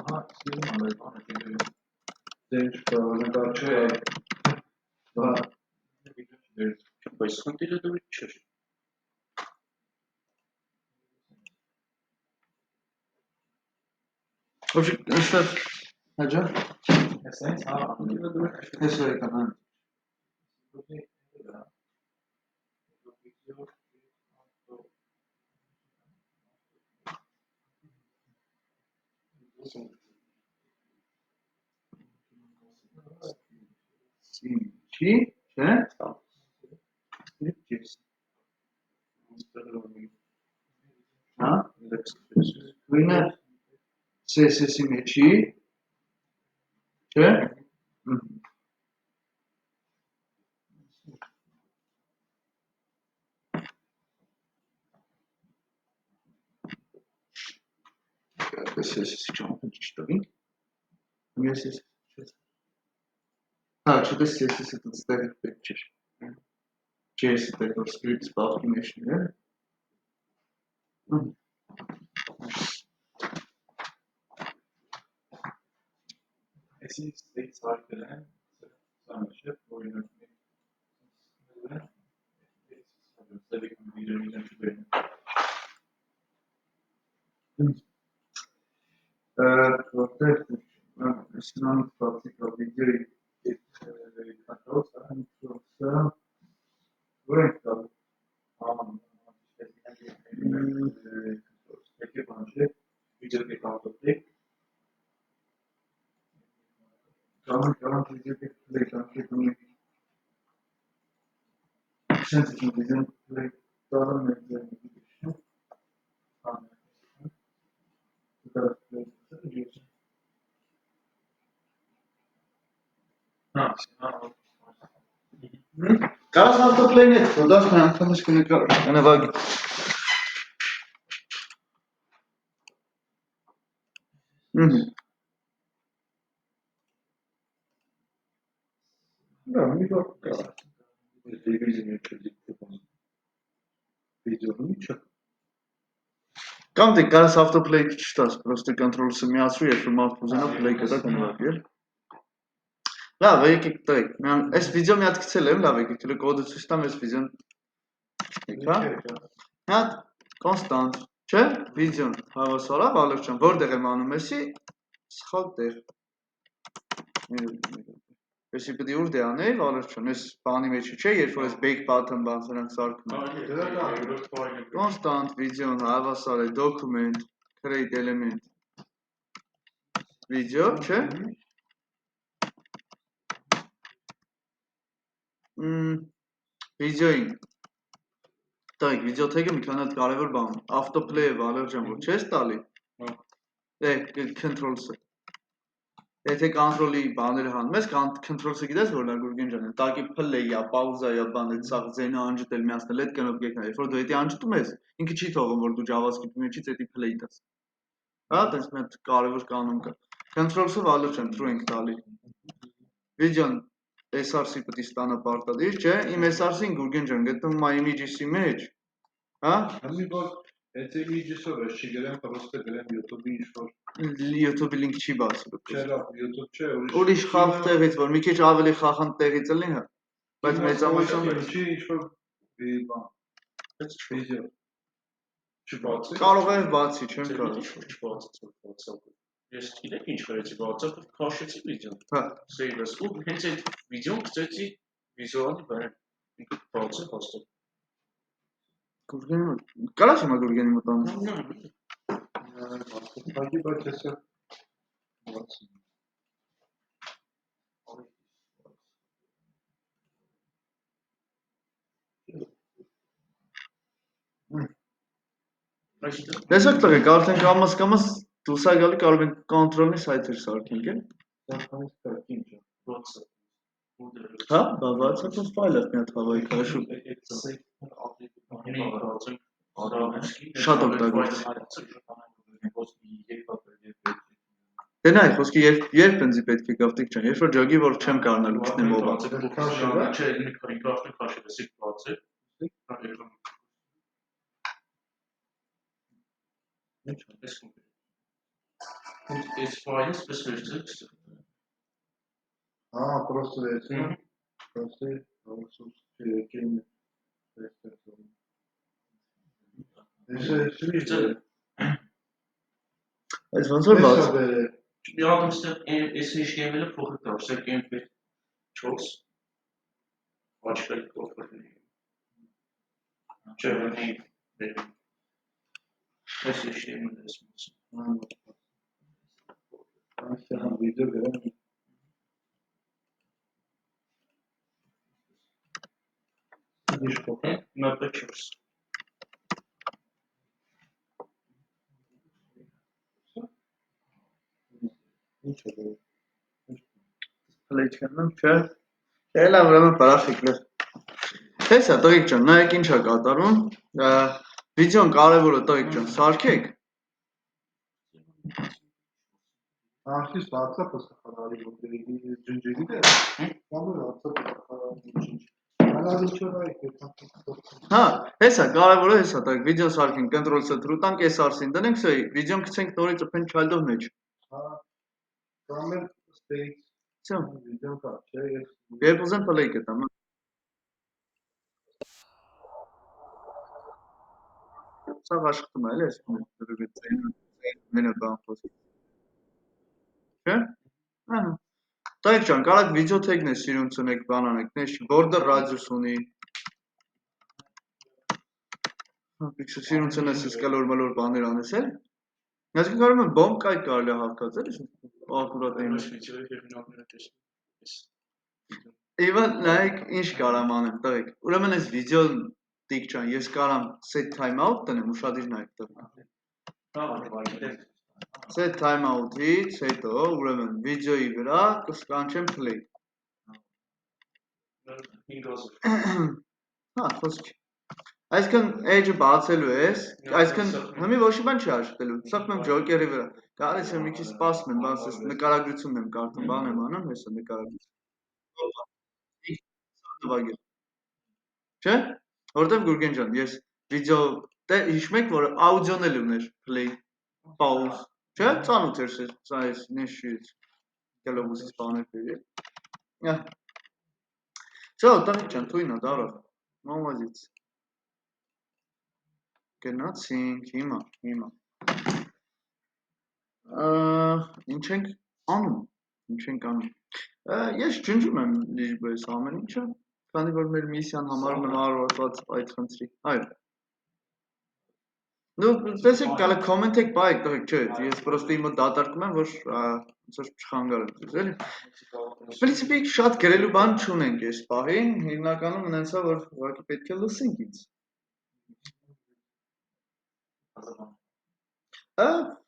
Ահա, սիրում եմ այդ բանը Դեն չկա, նկար չէ։ Բա բայց խնդիրը դու չէ Ոչի, այստեղ հաջա։ Այսպես հա խնդիրը դու Ես եկա, հա։ Չի, չէ։ Հա։ Գույնը CSS-ի մեջի, չէ։ CSS-ի ճամփը ճիշտ տվին։ Ես Հա, չտես CSS-ը տստեղ պետք չէր։ JS-ը պետք որ script բաղքի մեջ ներ։ Այսի state cycle են սա օրինակ Որտեղ սնան պրակտիկա վիդեոյի կատալոգ սա որ է տալ Եկե բանջե վիդեոյի կատալոգ Կամ վիդեոյի կատալոգ Sense of vision like dollar Կարաս ավտոպլեյն հետ խոդաս մի անգամս կնվագի։ Да, мы как телевидение видео ничего. Կամ դե կարաս ավտոպլեյ չտաս, պրոստը կոնտրոլ-ը միացրու, երբ որ մարդ ուզենա պլեյ կտա կնվագի, էլ։ Լավ, եկեք տղեկ, այս վիդեո մի հատ գցել եմ, լավ եկեք, հələ կոդը ցույց տամ, այս վիդեոն եկա։ Մի հատ կոնստանտ, չէ՞, վիդեոն հավասարա Վալերյան, որտեղ եմ անում էսի, սխալ տեղ։ Էսի պետք է ուր դե անել Վալերյան, այս բանի մեջ չէ, երբ որ այս back button բան սրանք սարքում են։ Կոնստանտ վիդեոն հավասար է document create element video, չէ՞։ Վիդեոին Տայք, վիդեո թեգը մի քանի հատ կարևոր բան ունի։ Ավտոպլեյը Վալերյան, որ չես տալի։ Control-ը։ Եթե control-ի բաները հանում ես, control-ը գիտես որ լագուրգեն ջան, տակի play-ա, pause-ա, բան, այդ սա զենը անջտել միացնել, այդ կնոպկեքն է։ Երբ որ դու դա անջտում ես, ինքը չի թողում որ դու JavaScript-ի մեջից էդի play տաս։ Հա, տես մեծ կարևոր կանոն կա։ Control-ը վալը չեմ, true ենք տալի։ Վիդեոն SRC պետք է ստանա պարտադիր, չէ՞։ Իմ SRC-ին Գուրգեն ջան, գտնում my images-ի մեջ, հա։ Համի որ այդ images-ով է չի գրեմ, պրոստը գրեմ YouTube-ի ինչ-որ YouTube-ի link չի բացի։ Չէ, YouTube չէ, ուրիշ խաղ տեղից, որ մի քիչ ավելի խախանդ տեղից ելնի, հա։ Բայց մեծամասամբ չի ինչ-որ բան։ Այս վիդեո չբացի։ Կարող է բացի, չեմ կարող։ WhatsApp-ը։ Ես գիտեք ինչ කරեցի WhatsApp-ը քաշեցի վիդեոն։ Հա։ Save-ս ու հենց այդ վիդեոն գցեցի վիզուալի վրա։ Ինքը բացը հաստատ։ Գուրգենը, կարաս հիմա Գուրգենի մտան։ Բակի բայց հեսա բացի։ Տեսեք տղեկ, արդեն կամաս դուսա գալի կարող ենք կոնտրոլի սայթեր սարքենք, է։ Սարքանից կարգ ինչ է։ WhatsApp։ Հա, WhatsApp-ը ֆայլը մի հատ հավայի քաշու։ Շատ օգտագործի։ Դե նայ, խոսքի երբ բնձի պետք է գավտիկ ջան, երբ որ ջոգի որ չեմ կարողանալ ուշնեմ ովա։ Չէ, մի քանի կրաֆտը քաշել էսիկ բացը։ Այս ֆայլը սպեսիֆիկ է։ Ահա, պրոստը էս։ Պրոստը ուսուս չեկին։ Այս ոնց որ բաց։ Մի հատ ստեղ այս HTML-ը փոխել կա, սա կեմպի 4 աչքել կողքին։ Չէ, նի։ Այս HTML-ը էս։ Այստեղ վիդեո գրեմ։ Ինչ փոխել։ Մապը 4։ Ինչ է դա։ Պլեյչկանում չէ։ Չէ, լավ, ուրեմն պարախիկներ։ Տեսա, տղիկ ջան, նայեք ինչ է կատարում։ Վիդեոն կարևորը տղիկ ջան, սարքեք։ Անշիշ WhatsApp-ը սխալարի որտեղի ջնջելի է։ Կամ WhatsApp-ը սխալարի ջնջ։ Հա, հեսա, կարևորը հեսա, տղիկ, վիդեո սարքենք, Ctrl-C թրու տանք, SRC-ին տնենք, սա վիդեոն գցենք նորից open child-ով մեջ։ Հա, կամ էլ state Всё, վիդեոն կա, չէ, ես երբ ուզեմ play կտամ։ Սա աշխատում է, էլի, այս մենը բան խոսք։ Չէ՞։ Ահա։ Տղիկ ջան, կարաք վիդեո թեգն է սիրուն ցնեք, բան անեք, նեշ border radius ունի։ Պիքսել սիրուն ցնես սկալոր մալոր բաներ անես էլ։ Այսինքն կարող եմ բոմբ կայք կարելի է հավքած, էլի։ Ակուրատ այն։ Իվա նայեք ինչ կարամ անեմ, տղիկ։ Ուրեմն այս վիդեոն տիկ ջան, ես կարամ set timeout տնեմ, ուշադիր նայեք տղիկ։ Set timeout-ից հետո, ուրեմն վիդեոյի վրա կսկանչեմ play։ Հա, խոսք։ Այսինքն edge-ը բացելու ես, այսինքն հիմի ոչ մի բան չի աշխատելու։ Սա մեմ ջոկերի վրա։ Գալիս եմ մի քիչ սպասում եմ, բանս էս նկարագրությունն եմ կարդում, բան եմ անում, հեսա նկարագրություն։ Չէ՞։ Որտեվ Գուրգեն ջան, ես վիդեո դե հիշում եք, որ աուդիոն էլ ուներ play, pause, չէ՞, ծանոթ էր սա էս նեշից գլոբուսից բաներ բերի։ Всё, տղիկ ջան, թույնա դարավ։ Մամազից։ Գնացինք, հիմա։ Ինչ ենք անում։ Ես ջնջում եմ լիժբես ամեն ինչը, քանի որ մեր միսիան համարում եմ արված այդ խնդրի։ Այո։ Ну, տեսեք, կարա կոմենտեք բայեք, տղեկ, չէ, ես պրոստը իմը դատարկում եմ, որ ոնց որ չխանգարեմ ձեզ, էլի։ Պրինցիպի շատ գրելու բան չունենք այս պահին, հիմնականում ունենցա, որ ուղղակի պետք է լսենք ինձ։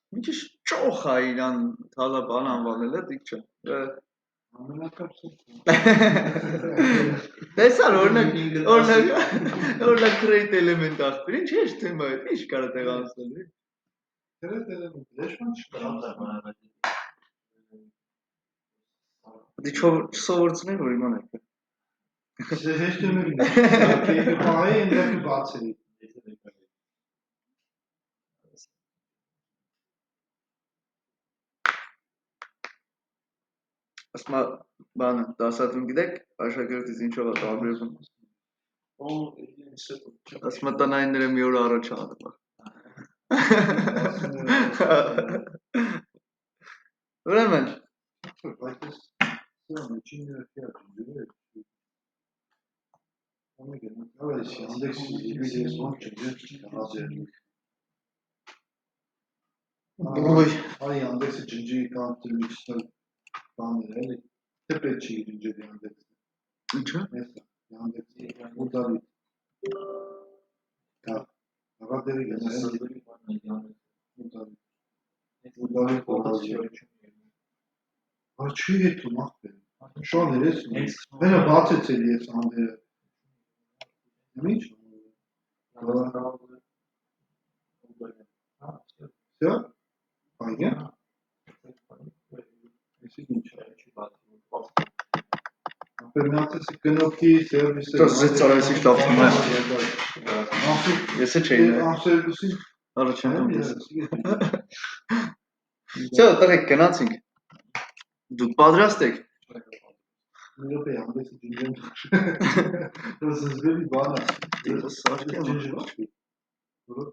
Մի քիչ ճոխ է իրան թալա բան անվանել է, դիք չէ։ Տեսար օրինակ create element ախպեր, ինչ է թեմա է, ինչ կարա տեղանցնել։ Դի չսովորցնի որ իմանա։ Հեշտեմին կեյնի պահի ընդրակի բացերի։ Ասմա բանը դասատուն գիտեք աշակերտից ինչով է տարբերվում։ Ասմա տնայինները մի օր առաջ անում։ Ուրեմն Այ Անդեքսի ջնջի կանտրիմիչնել բաներ էլի, թեպետ չի ջնջելի Անդեքսը։ Ինչա։ Անդեքսի ուտալի։ Աղատերի գնա էլի։ Ուտալի կողազի։ Չի հետում աղբեր։ Շոներ ես։ Մենը բացեց էլի ես անդերը։ Ինչ։ Всё? Понятно? Если ничего. Например, кнопки сервиса. То зацарайся что понимаешь. Если чейн. Առաջին դեպս։ Всё, տղեկ գնացինք։ Դուք պատրաստ եք։ Միրոպե ամբեսի ջինջեմ։ Դες զգալի բանա։ Դες սարքե ջինջեմ։ Որոց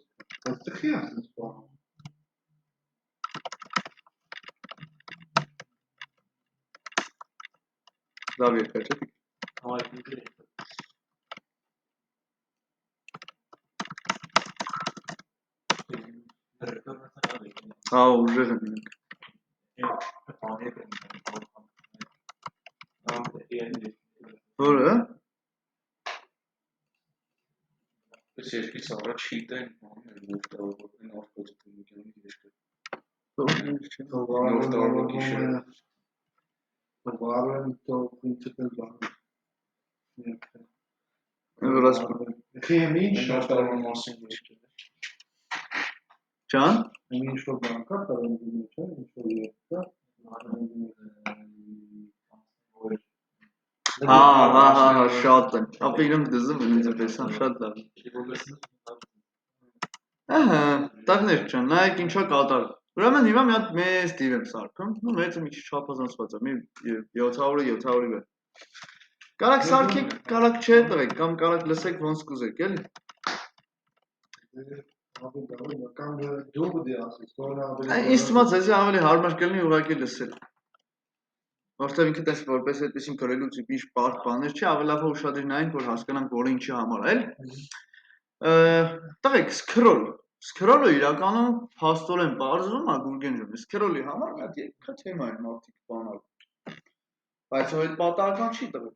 այստեղի ասես բան։ Լավ երկար չէ՞։ Ուժեղ եմ մենք։ Որը։ Ես երկից առաջ շիտեն բաներ որտեղն արտադրում են գիշեր։ Նորտարվա գիշեր։ Վարեն то принципել բան։ Որս քեմին նորտարվա մասին գիշեր։ Ջան։ Ինչ որ բան կա, կարող է ինչ որ երկա։ Հա, շատ են։ Ապա իրենք դզում են ինձ տեսան շատ լավ։ Ահա, տաղներ ջան, նայեք ինչա կատարվում։ Ուրեմն հիմա մի հատ մեծ տիվ եմ սարքում, ու մեծը մի քիչ չափազանցված է, մի 700-ի վրա։ Կարակ սարքեք, կարակ չէ տղեկ, կամ կարակ լսեք ոնց կուզեք, էլի։ Կամ դու դի ասես, Ինձ թվում է ձեզ ավելի հարմար կլինի ուղղակի լսել։ Որտեղ ինքը տես որպես այդպեսին գրելու տիպի բարդ բաներ չի, ավելի լավ է ուշադրի նայենք, որ հասկանանք որը ինչի համար է, էլի։ Տղեկ, Scroll-ը իրականում փաստորեն բարձվում է Գուրգենջում, Scroll-ի համար մի հատ երկա թեմա է մարդիկ բանալ։ Բայց որ այդ պատահական չի տղեկ։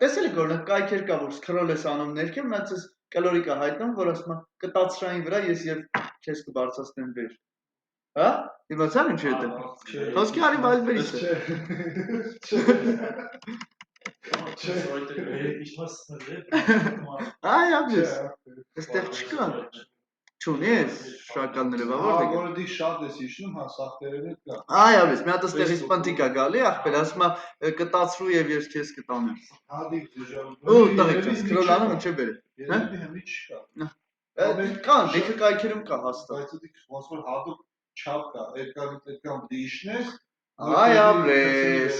Տեսել եք օրինակ կայքեր կա, որ Scroll ես անում ներքև, նա ցես կալորիկա հայտնում, որ ասում է կտացրային վրա ես եւ քեզ կբարձրացնեմ վեր։ Հա? Իմացա՞ր ինչ է դա։ Խոսքի արի վալբերից է։ Այ ապրես։ Այստեղ չկա։ Չունի ես շակալները բավարար եք։ Որը դի շատ ես իշնում, հա, սախտերենը կա։ Այ ապրես, մի հատ ստեղից պնտիկ է գալի, ախպեր, ասում է կտացրու եւ ես քեզ կտանեմ։ Հադիկ դժան։ Ու տղեկ ջան, սկրոլանը ինչ է բերել։ Երևի հեմի չկա։ Կան, դեպի կայքերում կա հաստատ։ Բայց դի ոնց որ հադուկ չափ կա, այդքան դի իշնես։ Այ ապրես։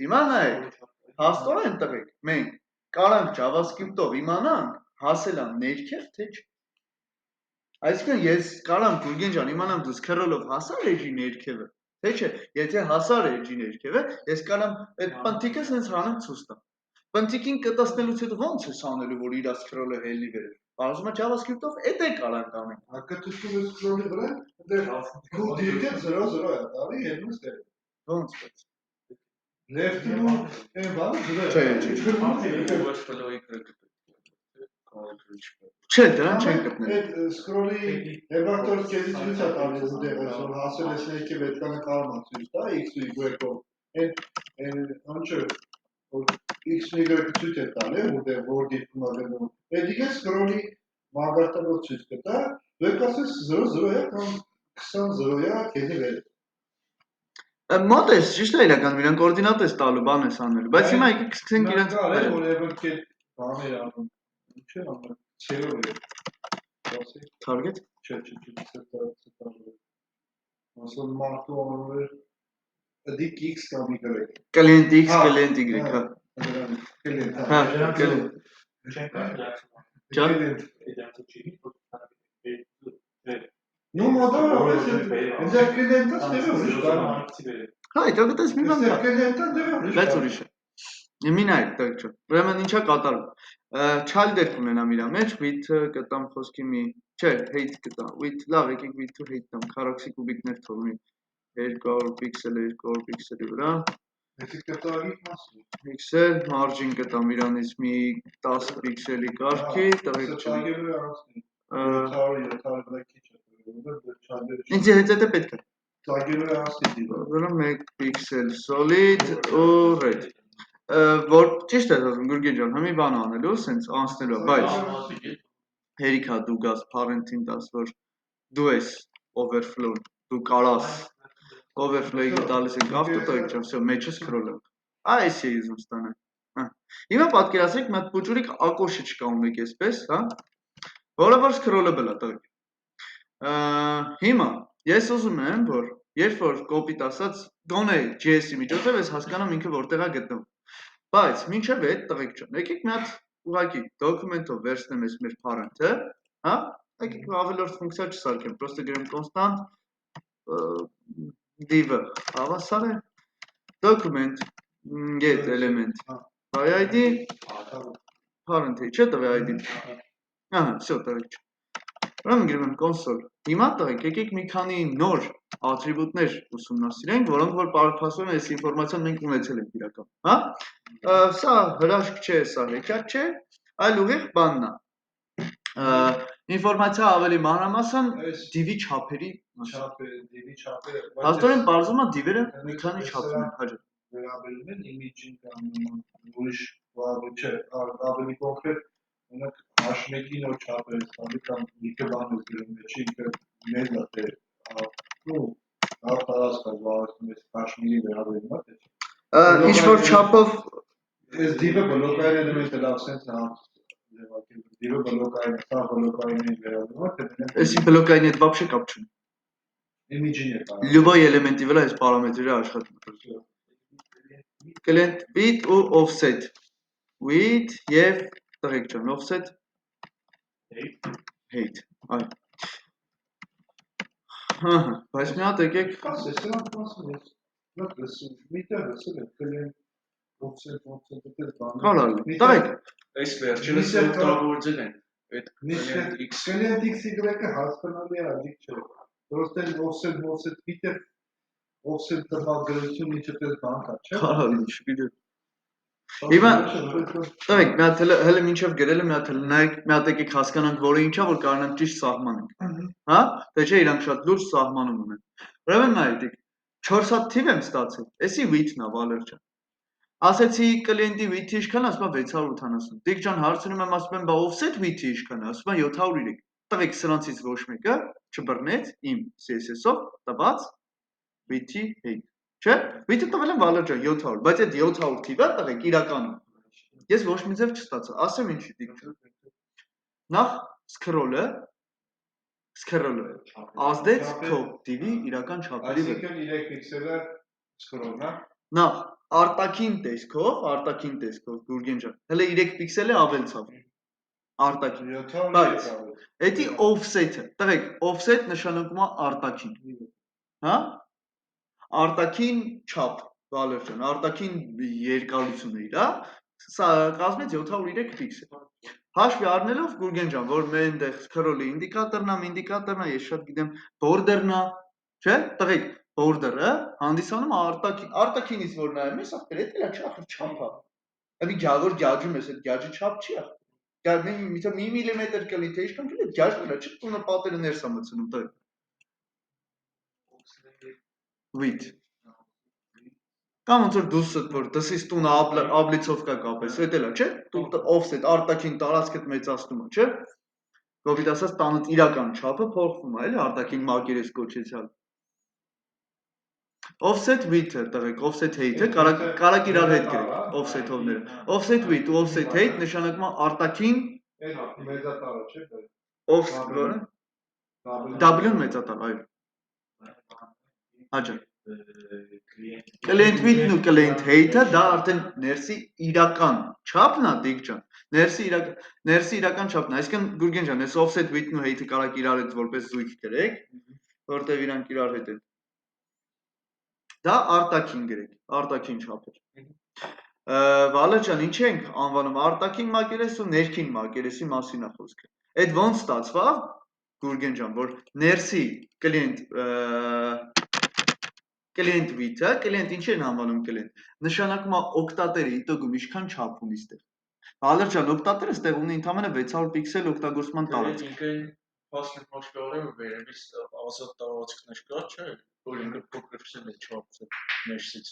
Հիմա նայեք։ Հաստորեն տղեկ, մենք կարանք JavaScript-ով իմանանք հասել ան ներքև թե չէ։ Այսինքն ես կարամ Գուրգեն ջան իմանամ դու Scroll-ով հասար էջի ներքևը, թե չէ, եթե հասար էջի ներքևը, ես կարամ այդ պնտիկը սենց հանեմ ցույց տամ։ Պնտիկին կտացնելուց հետո ո՞նց ես անելու, որ իր Scroll-ը հելի վերել։ Բարձում է JavaScript-ով, էդ է կարանք անենք։ Հակա դու Scroll-ի վրա, դեռ քո դիրքը 0 է, տարի ելնես դեր։ Ո՞նց բայց։ Left-ին ու այն բանը 0 է։ Չէ, դրան չեն գտնել։ Այդ Scroll-ի հերբակտորը քեզից ցույց է տալիս դեռ այսօր հասել ես ներքև այդքանը կարողա ցույց տա X ու Y-ով։ Այդ անջը X-ը Y-ը ցույց է տալի, որտեղ որ դեպքում ալու։ Այդ իգե Scroll-ի մագարտով ցույց կտա, դու կասես 0 է կամ 20-0-յա քեզի վեր։ Մոտ ես, ճիշտ է իրական, իրան կոորդինատ ես տալու, բան ես անելու, բայց հիմա եկեք սկսենք իրենց Գարել, որևէ կետ բաներ անում։ Ինչ է անում, չերով է։ Target։ Չէ, ասում մարդու անում էր դիք X կամ Y։ Client X, Client Y, հա։ Client, Հա, Client։ Ջան։ Ну, մոդա, ինձ client-ը ստեղը ուրիշ կան։ Հա, դա դες մի բան կա։ Client-ը դեղը ուրիշ Բայց ուրիշ է։ Մի նայեք, տակ չէ։ Ուրեմն ինչա կատարում։ Child կունենամ իր մեջ, with կտամ խոսքի մի, չէ, hate կտամ, with, լավ, եկեք with to hate տամ, քառակսի կուբիկներ թողնի 200 պիքսել 200 պիքսելի վրա։ Եսի կտարի մասը։ Պիքսել, margin կտամ իրանից մի 10 պիքսելի կարգի, տղեկ չէ։ Ինձ հետ է պետք է։ Ուրեմն 1 պիքսել solid ու red։ Որ ճիշտ է ասում Գուրգեն ջան, հիմի բան անելու, սենց անցնելու, բայց հերիքա դու գաս parent-ին տաս, որ դու ես overflow, դու կարաս overflow-ը տալիս ենք ավտո տակ ջան, всё, մեջը scroll-ը։ Այս է ուզում ստանալ։ Հա։ Հիմա պատկերացրեք, մի հատ փոճուրիկ ակոշը չկա ունեք այսպես, հա։ Որը որ scroll-able է տակ։ Հիմա ես ուզում եմ, որ երբ որ կոպիտ ասած գոնե JS-ի միջոցով ես հասկանամ ինքը որտեղ է գտնվում։ Բայց մինչև այդ տղեկ ջան, եկեք մի հատ ուղղակի document-ով վերցնեմ այս մեր parent-ը, հա? Եկեք ավելորդ ֆունկցիա չսարքեմ, պրոստը գրեմ constant div-ը, հավասար է document get element by id parent-ի, չէ՞ տվե id։ Ահա, всё, տղեկ ջան։ Ուրեմն գրում եմ console։ Հիմա տղեկ, եկեք մի քանի նոր ատրիբուտներ ուսումնասիրենք, որոնք որ փաստորեն այս ինֆորմացիան մենք ունեցել ենք իրական, հա? Սա հրաշք չէ, սա հեքիաթ չէ, այլ ուղիղ բանն է։ Ինֆորմացիա ավելի մանրամասն div-ի չափերի div-ի չափերը։ Հաստորեն բարձում է div-երը մի քանի չափում են հաջող։ Վերաբերում են image-ին կամ ուրիշ բառը չէ, ավելի կոնկրետ ունեք H1-ի նոր չափերը ստանալի կամ ինքը բան ես գրում մեջի, ինքը մեծ է դե, ու տարածքա զբաղեցնում ես H1-ի վերաբերում է, ինչ-որ չափով ես div-ը բլոկային էլեմենտը լավ սենց է div-ը բլոկային, սա բլոկային է վերաբերում է, Էսի բլոկային հետ вообще կապ չունի։ Image-ին է կարող։ Любой էլեմենտի վրա այս պարամետրերը աշխատում են։ Client width ու offset։ Width եւ տղեկ ջան, offset height։ Այո։ Հա, բայց մի հատ եկեք ասես, սրանք ասում ես, միտեղ ասել է client offset դες բանը։ Կարալ, տղեկ, Այս վերջինս օգտագործել են այդ client X-Y-ը հասկանալի է, դիք չէ։ Պրոստը offset միտեղ offset տվյալագրություն ինչը դες բան կա, չէ։ կարալ, չգիտեմ։ Հիմա տղեկ, մի հատ հələ մինչև գրելը մի հատ նայեք, մի հատ եկեք հասկանանք, որը ինչա, որ կարողանանք ճիշտ սահմանենք։ Հա? Թե չէ իրանք շատ լուրջ սահմանում ունեն։ Ուրեմն նայեք, 4 հատ թիվ եմ ստացել։ Էսի width-ն է, Վալեր ջան։ Ասեցի կլիենտի width-ը ինչքան, ասում է 680։ Դիք ջան հարցնում եմ, ասում եմ, բա offset width-ը ինչքան է, ասում է 703։ Տղեկ սրանցից ոչ մեկը չբռնեց իմ CSS-ով տված width-ի հետ։ Չէ՞։ Width-ը տվել եմ Վալեր ջան 700, բայց այդ 700 թիվը տղեկ իրականում ես ոչ մի ձև չստացա։ Ասեմ ինչի դիք ջան։ Նախ scroll-ը ազդեց քո div-ի իրական չափերի վրա։ Այսինքն 3 պիքսելը scroll-ն է։ Նախ արտաքին տեսքով Գուրգեն ջան, հələ 3 պիքսել է ավելցավ։ Արտաքին։ Բայց էդի offset-ը, տղեկ, offset նշանակում է արտաքին։ Հա? Արտաքին չափ, Վալեր ջան, արտաքին երկարությունը իր, սա կազմեց 703 պիքսել։ Հաշվի առնելով Գուրգեն ջան, որ մեր այնտեղ scroll-ի ինդիկատորն է, ես շատ գիտեմ, border-ն է, չէ՞, տղեկ, border-ը հանդիսանում է արտաքինից որ նայում ես, ախր էդ էլա չի, ախր չափ է։ Էլի գյավոր գյաջում ես, այդ գյաջի չափ չի ախր։ Մի միլիմետր կլինի, թե ինչքան կլինի, գյաժ կլա, չի տունը պատերը ներս է մտցնում, տղեկ։ Width։ Կամ ոնց որ դուսդ որ դսից տունը աբլիցովկա կապես, էդ էլա, չէ՞։ Դու offset արտաքին տարածքդ մեծացնում է, չէ՞։ Կոպիտ ասած տանդ իրական չափը փոխվում է, էլի արտաքին մակերես կոչեցյալ։ Offset width-ը, տղեկ, offset height-ը կարակ իրար հետ գրեք, offset-ovները։ Offset width ու offset height նշանակում է արտաքին մեծատարը չէ, offset, որը W-ն մեծատար, այո։ Հաջա։ Client width-ն ու client height-ը դա արդեն ներսի իրական չափն է, դիք ջան։ Ներսի իրական չափն է, այսինքն Գուրգեն ջան, այս offset width-ն ու height-ը կարակ իրար հետ որպես զույգ գրեք, որտեղ իրանք իրար հետ են։ Դա արտաքին գրեք, արտաքին չափեր։ Վալեր ջան, ինչ ենք անվանում արտաքին մակերես ու ներքին մակերեսի մասին է խոսքը։ Այդ ոնց ստացվավ, Գուրգեն ջան, որ ներսի client width-ը, client ինչի են անվանում client, նշանակում է օկտատերը իտոգում ինչքան չափ ունի ստեղ։ Վալեր ջան, օկտատերը ստեղ ունի ընդամենը 600 պիքսել օգտագործման տարածք։ Ինքն հասնի մաշկարը վերևից ազատ տարածքներ կա, չէ՞, որ ինքը փոքրացել է չափը ներսից։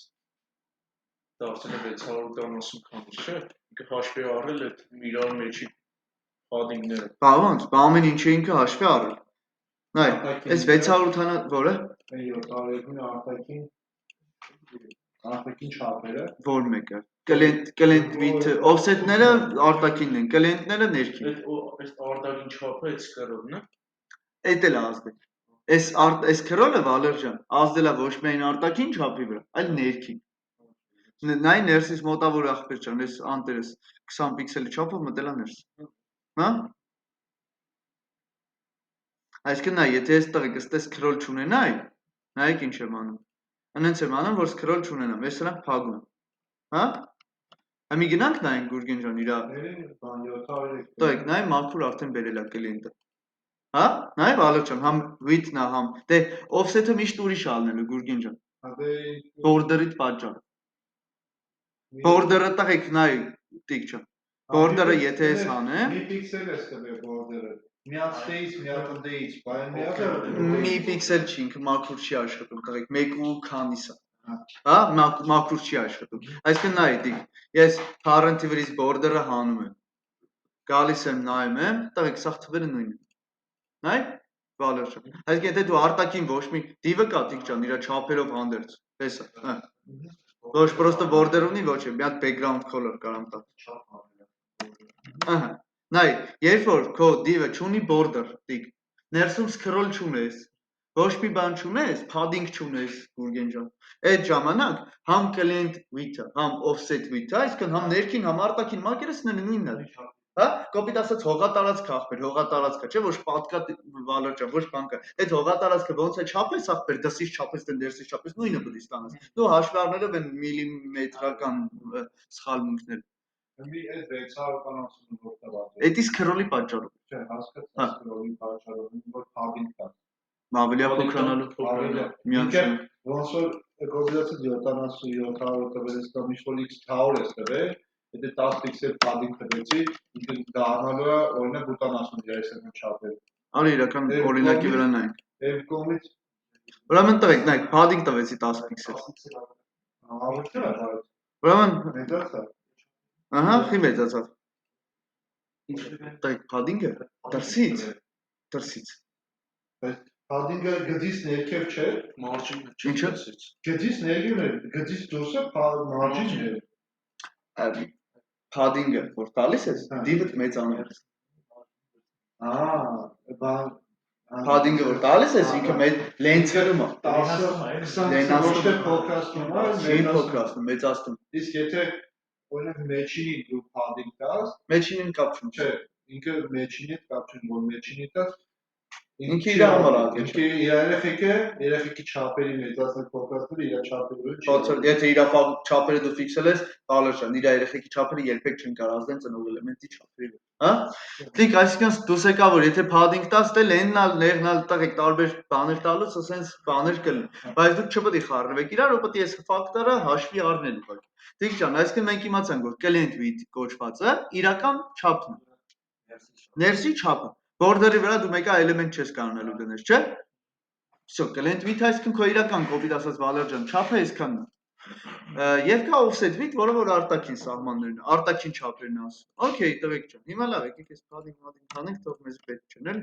Դարձել է 670 քանի, չէ՞։ Ինքը հաշվի առել է իրար մեջի padding-ները։ Բա ոնց, ամեն ինչը ինքը հաշվի առել։ Նայ, այս 680-ը որը 700-ին արտաքին չափերը, որ մեկը client width offset-ները արտաքինն են, client-ները ներքին։ Այս արտաքին չափը այդ սկրովն է։ Էդ էլ ազդել։ Այս քրոլը Վալեր ջան, ազդել է ոչ միայն արտաքին չափի վրա, այլ ներքին։ Նայ ներսից մոտավոր ախպեր ջան, այս անտերս 20 պիքսելի չափով մտել է ներս։ Հա? Այսինքն նայ, եթե այս տղեկ ըստես քրոլ չունենայի, նայեք ինչ եմ անում։ Անենց եմ անում, որ քրոլ չունենամ, ես սրանք փագում եմ։ Հա? Համի գնանք նայենք Գուրգեն ջան, իրա։ Տղեկ, նայ մաքուր արդեն բերել է կլիենտը։ Հա? Նայ Վալեր ջան, համ width-ն է, համ դե offset-ը միշտ ուրիշ ալնելու Գուրգեն ջան։ Border-ից պատճառ։ Border-ը տղեկ նայ, տիկ ջան։ Border-ը եթե ես անեմ, մի պիքսել է ստվել border-ը։ Միած տեից, միած ընդեից, բայն միածը մի պիքսել չի, ինքը մաքուր չի աշխատում, տղեկ, 1 ու քանիս է։ Հա, մաքուր չի աշխատում։ Այսինքն նայ, տիկ, ես parent-ի վրից border-ը հանում եմ։ Գալիս եմ նայում եմ, տղեկ, սաղ թվերը նույնն են։ Նայ, Վալեր ջան։ Այսինքն եթե դու արտաքին ոչ մի դիվը կա, տիկ ջան, իրա չափերով հանդերձ, հեսա, հա։ Ոչ պրոստը border ունի, ոչ է, մի հատ background color կարամ տա։ Ահա։ Նայ, երբ որ քո դիվը չունի border, տիկ, ներսում scroll չունես, ոչ մի բան չունես, padding չունես, Գուրգեն ջան։ Այդ ժամանակ համ client width-ը, համ offset width-ը, այսինքն համ ներքին, համ արտաքին մակերեսները նույնն է։ Հա, կոպիտ ասած հողատարածք ախպեր, հողատարածքը, չէ՞ ոչ պատկա Վալեր ջան, ոչ բան կա։ Այդ հողատարածքը ոնց է չափես ախպեր, դասից չափես, դե ներսից չափես, նույնը պետք է ստանաս։ Դու հաշվի առնելով են միլիմետրական սխալմունքներ։ Մի այդ 670 որտեղ Էդ իսկ քրոլի պատճառով։ Չէ, հասկացա, քրոլի պատճառով, որ padding կա։ Ավելի փոքրանալու միանշան։ Ոնց որ կոմբինացիա 70-700 տվերից կամ ինչ-որ X 100 է տվել, եթե 10 պիքսել padding տվեցի, ինքը դառնալու է օրինակ 80-30 չափեր։ Արի իրական օրինակի վրա նայենք։ Եվ կողմից Ուրեմն տվեք, նայեք, padding տվեցի 10 պիքսել։ Ավելի չէ, Ուրեմն մեծացա։ Ահա, խի մեծացավ։ Տվեք, padding-ը դրսից։ Padding-ը գծից ներքև չէ, Margin-ը Ինչը։ գծից ներքև է, գծից դուրսը margin-ն է։ Padding-ը որ տալիս ես, div-ը մեծանում է։ բան Padding-ը որ տալիս ես, ինքը մեծ լենցվելում է։ 10-20 ոչ թե փոքրացնում է, Չի փոքրացնում, մեծացնում։ Իսկ եթե օրինակ մեջինի դու padding տաս, Մեջինին կապ չունի։ չէ, ինքը մեջինի հետ կապ չունի, որ մեջինի տաս ինքը իր համար է, ինքը երեխեքի չափերի մեծացնել փոքրացնել իր չափերը չի։ Բացարձակ, եթե իր չափերը դու ֆիքսել ես, տալեշան, իր երեխեքի չափերը երբեք չեն կարող ազդեն ծնող էլեմենտի չափերի վրա, հա։ Դիք, այսինքն դուս եկա որ եթե padding տաս, դե լեննալ, ներնալ տղեկ տարբեր բաներ տալուց, ասենց բաներ կլինի, բայց դուք չպետք է խառնվեք իրար, ու պետք է այս ֆակտորը հաշվի առնել ուղղակի։ Դիք ջան, այսինքն մենք իմացանք, որ client width կոչվածը իրական չափն է։ Ներսի չափը։ Border-ի վրա դու մեկա էլեմենտ չես կարողանալու դնես, չէ՞։ Всё, client width-ը այսինքն քո իրական կոպիտ ասած Վալեր ջան, չափը այսքանն է։ Եվ կա offset width, որը որ արտաքին սահմաններն, արտաքին չափերն ասում։ Okay, տղեկ ջան, հիմա լավ եկեք այս padding հանենք, թող մեզ պետք չն էլ։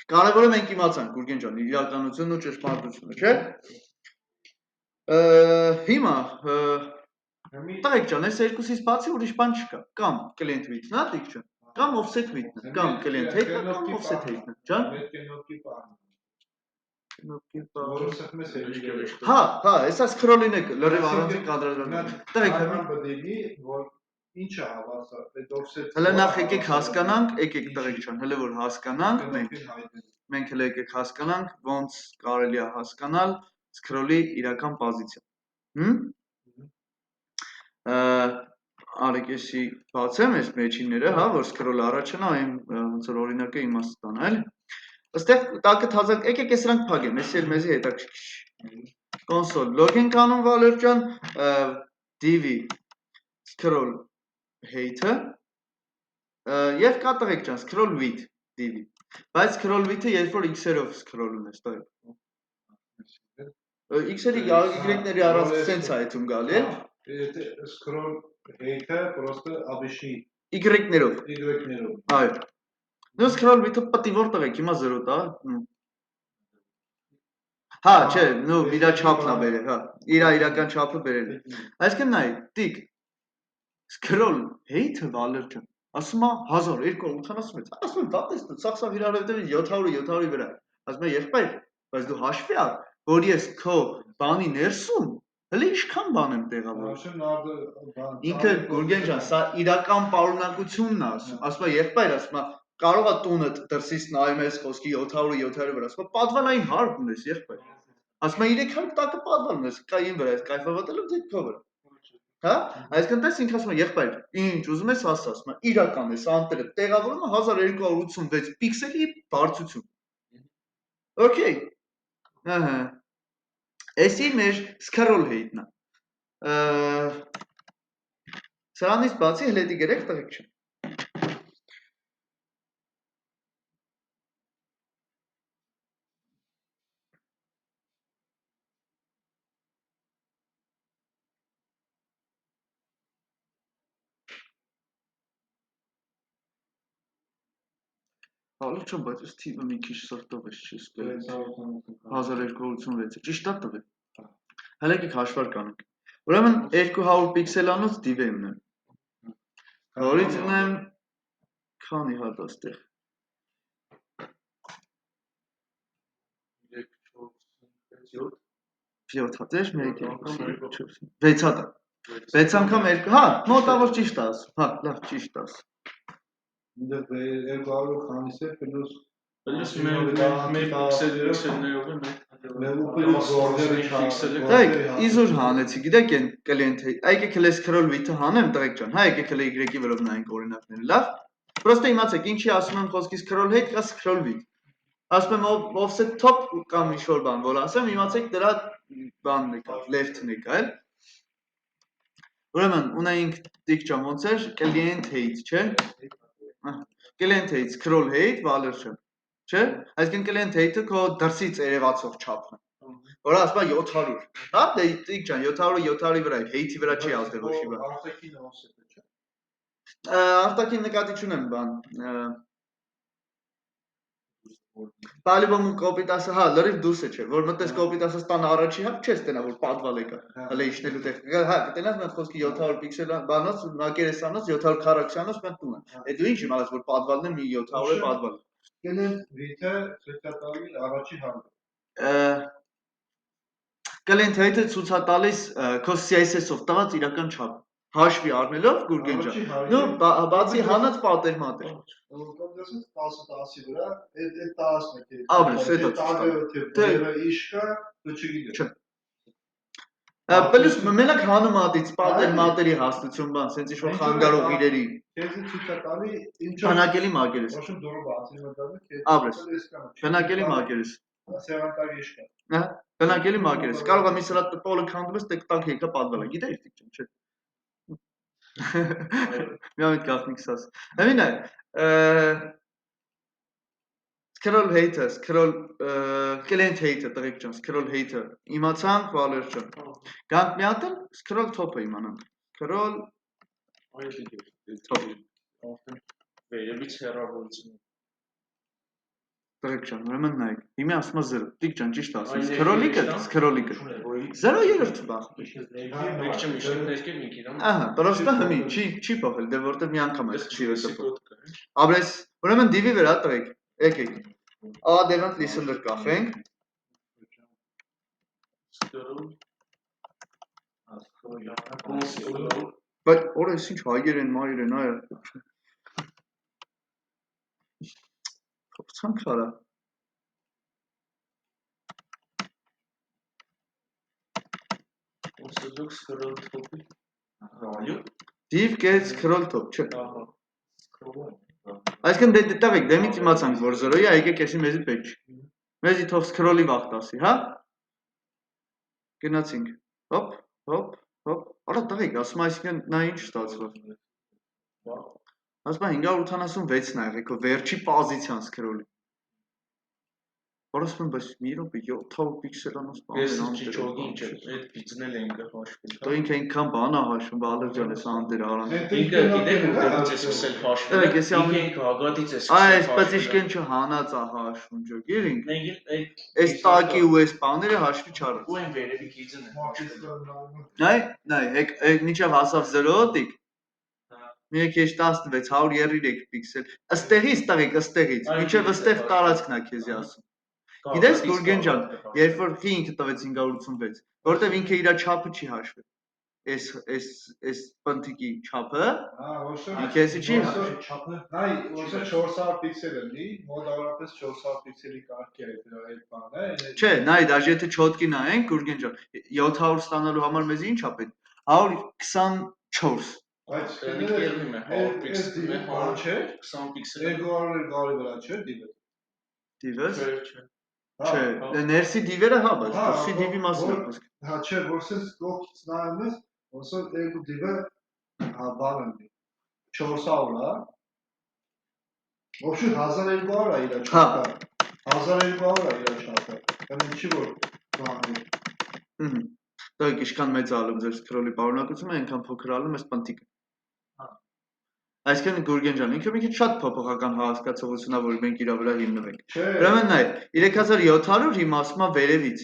Կարևորը մենք իմացանք, Գուրգեն ջան, իրականությունն ու ճշմարտությունը, չէ՞։ Հիմա տղեկ ջան, այս երկուսից բացի ուրիշ բան չկա, կամ client width-ն է, դիք ջան, կամ offset width-ն է, կամ client height-ը, կամ offset height-ն է, ջան։ Հա, հեսա scroll-ին եք լրիվ առանցին կադրագրվում։ Տղեկ Ինչը հավասար, այդ offset հələ նախ եկեք հասկանանք, եկեք տղեկ ջան, հələ որ հասկանանք մենք հələ եկեք հասկանանք, ոնց կարելի է հասկանալ scroll-ի իրական պոզիցիան։ Արեք էսի բացեմ այս մեջինները, հա, որ scroll-ը առաջանա, այն ոնց որ օրինակը իմաստ ստանա, էլի։ Այստեղ տակը թազակ, եկեք այս սրանք փակեմ, էսի էլ մեզի հետաքրքիր։ Console log ենք անում Վալեր ջան, div scroll height-ը եւ կա տղեկ ջան scroll width div-ի։ Բայց scroll width-ը երբ որ x-երով scroll ունես, տղեկ։ X-երի y-ների առանց sense է այդում գալի, էլ։ Scroll height-ը պրոստը abişi Y-ներով։ Y-ներով։ Այո։ Նույն scroll width-ը պատի որտեղ է, հիմա 0 տա։ Հա, չէ, նո, իր չափն է բերել, հա։ Իր իրական չափը բերել է։ Այսինքն նայ, տիկ scroll height-ը Վալեր ջան, ասում է 1286, ասում եմ, դա տեսնու, սաղ իրար հետևի 700-ի վրա։ Ասում է, եղբայր, բայց դու հաշվի առ, որ ես քո բանի ներսում հələ ինչքան բան եմ տեղավորում։ Ինքը Գուրգեն ջան, սա իրական պարունակությունն է ասում է, եղբայր, ասում է, կարող է տունը դրսից նայում ես խոսքի 700-ի վրա, ասում է, պատվալային հարկ ունես, եղբայր։ Ասում է 300 տակը պատվալ ունես, կա իմ վրա, ես կայֆավատել եմ դեպ քո վրա։ Հա, այսինքն տես ինքը ասում է, եղբայր, ինչ ուզում ես ասա, ասում է, իրական է, սա անտերը տեղավորում է 1286 պիքսելի բարձրություն։ Okay։ Ահա։ Էսի մեր scroll height-ն է։ Սրանից բացի հլետի գրեք տղեկ չէ։ Հալի չեմ, բայց ես թիվը մի քիչ սրտով ես չի սկսել։ 1286-ը, ճիշտ է տղեկ։ Հələ եկեք հաշվարկ անենք։ Ուրեմն 200 պիքսելանոց div եմ ունեմ։ Որից ունեմ քանի հատ այստեղ։ 7 հատ էր, 1 2 3 4 6 հատ։ 6 անգամ 2, հա, մոտավոր ճիշտ է ասում։ Հա, լավ, ճիշտ է ասում։ Դե 200 քանիս է պլյուս մեկ պիքսելներով է Դեք, իզուր հանեցի, գիտեք են client height, եկեք հələ scroll width-ը հանեմ տղեկ ջան, հա, եկեք հələ y-ի վրով նայենք օրինակները, լավ։ Պրոստը իմացեք, ինչի ասում եմ խոսքի scroll height կա scroll width։ Ասում եմ offset top կամ ինչ-որ բան, որ ասեմ, իմացեք դրա բանն է կա, left-ն է կա, էլ։ Ուրեմն, ունեինք տիկ ջան, ոնց էր client height, չէ։ Client height, scroll height, Վալեր ջան, չէ։ Այսինքն client height-ը քո դրսից երևացող չափն է։ Որը ասում է 700։ Հա, դե տիկ ջան, 700-ը 700-ի վրա է, height-ի վրա չի ազդել ոչ մի բան։ Արտաքին offset-ը չէ։ Արտաքին նկատի չունեմ բան։ Պալիբոմում կոպիտ ասա, հա, լրիվ դուրս է չէ, որ մտես կոպիտ ասած տան առաջի հատ չես տենա, որ պատվալ եկա, հələ իջնելու տեխնիկա, հա, կտենաս մենք խոսքի 700 պիքսել բանոց, մակերեսանոց 700 քառակցյանոց մենք տունը։ Է դու ինչ իմացած, որ պատվալն է մի 700 է պատվալ։ Client width-ը ցույցատալի առաջի հանդը։ Client height-ը ցույց է տալիս քո CSS-ով տված իրական չափ։ Հաշվի առնելով Գուրգեն ջան։ Նո, բացի հանած պատերմատեր։ Կոմպյութերից 10-10-ի վրա, այդ 10-ն է։ Ապրես, դա դե իշկա, դու չգիտես։ Պլյուս մենակ հանումատից պատերմատերի հաստություն բան, սենց ինչ-որ խանգարող իրերի։ Քեզի ցույց է տալի ինչ Բնակելի մակերես։ Ոչմ դուրը բացի մտածում, Ապրես։ Բնակելի մակերես։ Սեղանտակ իշկա։ Հա, բնակելի մակերես։ Կարող է մի սրատ պոլը քանդում ես, տեք տակ եկա պատվալա, գիտես դիք չէ։ Մի ամիտ գախնիկ սաս։ Հəմին է, scroll hater, scroll client hater, տղեկ ջան, scroll hater։ Իմացանք, Վալեր ջան։ Գանք մի հատ էլ scroll top-ը իմանանք։ Scroll top։ Վերևից հեռավորությունը։ Տղեկ ջան, ուրեմն նայեք։ Հիմա ասում է 0։ Տիկ ջան, ճիշտ ասում։ Scroll-իկը, scroll-իկը։ 0-3 բախ։ Մեկ չեմ իշտել ներքև ինքին, Ահա, պրոստը հիմի, չի փոխել, դե որտեղ մի անգամ է չի վստահ։ Աբրես, ուրեմն div-ի վրա տղեկ, եկեք։ A devant listener կախենք։ Բայց օրես ինչ հայեր են, մայր են, այո։ Փոխցանք արա։ Div get scroll top, չէ։ Այսինքն դե տվեք, դեմից իմացանք, որ 0-ի, եկեք էսի մեզի պետք չի։ Մեզի թող scroll-ի վաղ տասի, հա։ Գնացինք։ Հոպ, հոպ, հոպ։ Արա տղեկ, ասում այսինքն նա ինչ ստացվավ։ Ասում 586-ն ա եղեք, վերջի պոզիցիան scroll-ի։ Որոշվում բայց մի րոպե 700 պիքսելանոց բան Ես ճիճոգի ինչ է, այդ պիծնել ենք հաշվել։ Դու ինքը այնքան բան ա հաշվում, Վալեր ջան, էս անդեր առանց։ Ինքը գիտեք որտեղից է սկսել հաշվել։ Ինքը հագատից է սկսել։ Այս պատիշկեն չհանած է հաշվում, ջոգիր ինքը։ Մենք Այս տակի ու այս բաները հաշվի չառած։ ու այն վերևի գիծն է հաշվել։ Նայ, մինչև հասավ 0 տիկ։ Մի քիչ 16 133 պիքսել։ Աստեղից տղեկ, աստեղից։ Մինչև աստեղ տարածքն է քեզի ասում։ Գիտես Գուրգեն ջան, երբ որ խի ինքը տվեց 586, որտեվ ինքը իր չափը չի հաշվել։ Այս պնտիկի չափը, ինքը էսի չի հաշվել։ Նայ, ոսը 400 պիքսել է լի, մոդավորապես 400 պիքսելի կարգի է այդ բանը։ Չէ, նայ, դաժե եթե չոտկի նայենք, Գուրգեն ջան, 700 ստանալու համար մեզ ինչ ա պետք։ 124։ Բայց ելնում է 100 պիքսել, 120 պիքսել։ 200 գարի վրա չէ դիվը։ Դիվը։ Չէ։ Չէ, ներսի դիվերը հա, բայց դուրսի դիվի մասին է խոսքը։ Հա, չէ, որսես կողքից նայում ես, ոսը երկու դիվը հա բան են։ 400 է։ Ոբշի 1200 է իր չափը։ 1200 է իր չափը։ Դա ինչի որ բան է։ Դա ինչքան մեծ ալում ձեր scroll-ի պարունակությունը, այնքան փոքր ալում էս պնտիկը։ Այսինքն Գուրգեն ջան, ինքը մի քիչ շատ փոփոխական հասկացողություն է, որ մենք իր վրա հիմնվենք։ Ուրեմն նայ, 3700 հիմա ասում է վերևից։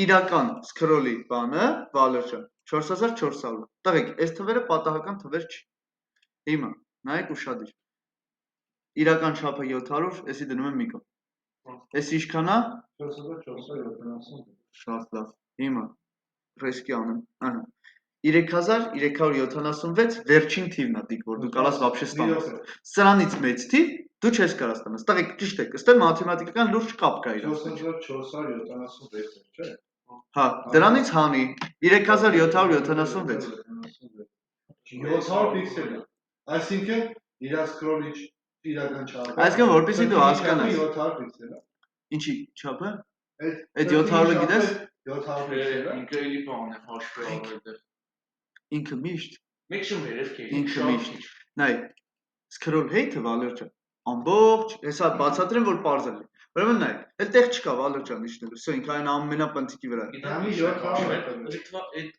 Իրական scroll-ի բանը, Վալեր ջան, 4400։ Տղեկ, այս թվերը պատահական թվեր չի։ Հիմա, նայեք ուշադիր։ Իրական չափը 700, էսի դնում եմ մի կողմ։ Էս ինչքան է։ 4470։ Շատ լավ։ Հիմա ռեսկի անեմ, ահա 3376 վերջին թիվն է դիք, որ դու կարաս вообще ստանաս։ Սրանից մեծ թիվ դու չես կարող ստանաս։ Տղեկ ճիշտ է, ըստեղ մաթեմատիկական լուրջ կապ կա իրար։ 4476, չէ՞։ Հա, դրանից հանի 3776։ 700 պիքսել է։ Այսինքն իր scroll-ի իրական չափը։ Այսինքն որպեսզի դու հասկանաս 700 պիքսել է։ Ինչի չափը։ Այդ 700-ը գիտես։ 700 պիքսել է։ Ինքը էլի բան է հաշվել այդտեղ։ Ինքը միշտ։ Մեկ շուն վերև կերի։ Ինքը միշտ։ Նայ, scroll hate-ը Վալեր ջան։ Ամբողջ, հեսա բացատրեմ որ པարզ է։ Ուրեմն նայ, այդտեղ չկա Վալեր ջան իջնելու։ Սա ինքը այն ամենապնտիկի վրա։ Գիտեմ 700 այդ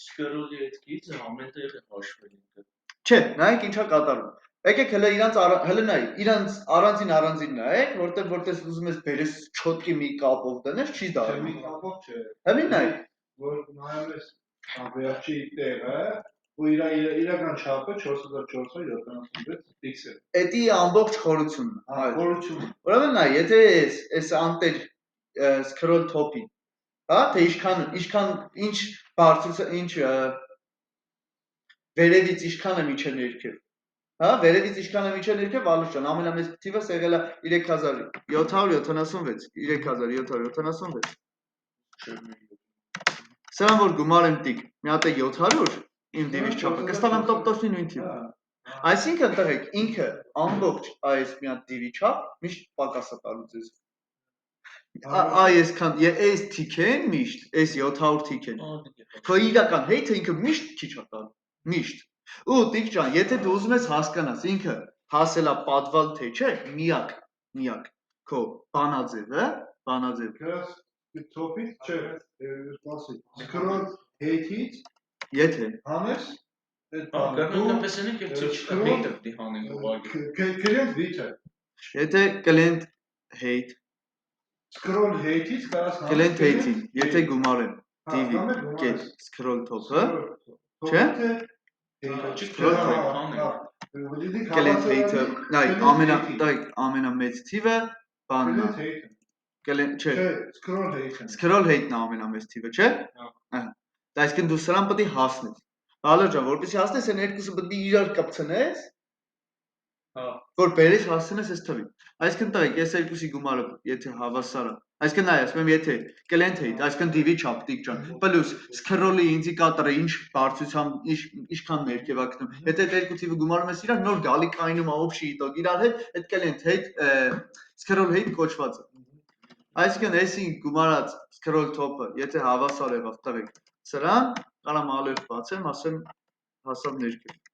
scroll-ի այդ գիծը ամենտեղ է հաշվել ինքը։ Չէ, նայեք ինչա կատարում։ Եկեք հələ իրանց հələ նայ, իրանց առանձին նայեք, որտեղ ուզում ես բերես չոտկի մի կապով դնես, չի դառնում։ Մի կապով չէ։ Հələ նայ, որ նայում ես վերջի տեղը ու իրական չափը 4476 պիքսել։ Էդի ամբողջ խորությունն է։ Խորությունը։ Ուրեմն նայ, եթե այս անտեր scroll top-ին, հա, թե ինչքան ինչ բարձրություն, ինչ վերևից ինչքան է միջը ներքև։ Հա, վերևից ինչքան է միջը ներքև, Վալեր ջան, ամենամեծ թիվը եղել է 3776, 3776։ Սրան որ գումար եմ տիկ, մի հատ է 700, իմ դիվից չափը, կստանամ տոպտոսի նույն թիվը։ Այսինքն տղեկ, ինքը ամբողջ այս մի հատ դիվի չափ միշտ պակաս է տալու ձեզ։ Այսքան, այս թիքեն միշտ, այս 700 թիքեն։ Քո իրական հեյթը ինքը միշտ քիչ է տալու, միշտ։ Ու տիկ ջան, եթե դու ուզում ես հասկանաս, ինքը հասել է պատվալ թե չէ, միակ, քո բանաձևը, Գրած top-ից չէ, սպասի։ Scroll height-ից եթե հանես այդ Կրնոտնպես են եք ցույց տա հեյթը դի հանեն ուղղակի։ client width-ը եթե client height scroll height-ից կարաս հանես client height-ին, եթե գումարեմ div get scroll top-ը, չէ՞։ Scroll height-ը Client height-ը, նայ, ամենամեծ թիվը բանն է։ Client, չէ, scroll height-ը։ scroll height-ն է ամենամեծ թիվը, չէ՞։ Ահա։ Դա այսինքն դու սրան պետք է հասնես։ Հալո ջան, որպեսզի հասնես, այն երկուսը պետք է իրար կապցնես։ Հա։ Որ բերես հասնես այս թվին։ Այսինքն տղեկ, այս երկուսի գումարը, եթե հավասար է, այսինքն նայ, ասում եմ, եթե client height, այսինքն div-ի չափ տիկ ջան, պլյուս scroll-ի ինդիկատորը ինչ բարձրությամբ, ինչքան ներքևակնում։ Եթե այդ երկու թիվը գումարում ես իրար, նոր գալի կայնում է общий итог իրար հետ, այդ client height, scroll height կոչված է։ Այսինքն այսին գումարած scroll top-ը, եթե հավասար եղավ տղեկ, սրան կարամ ալերտ բացեմ, ասեմ հասավ ներքև։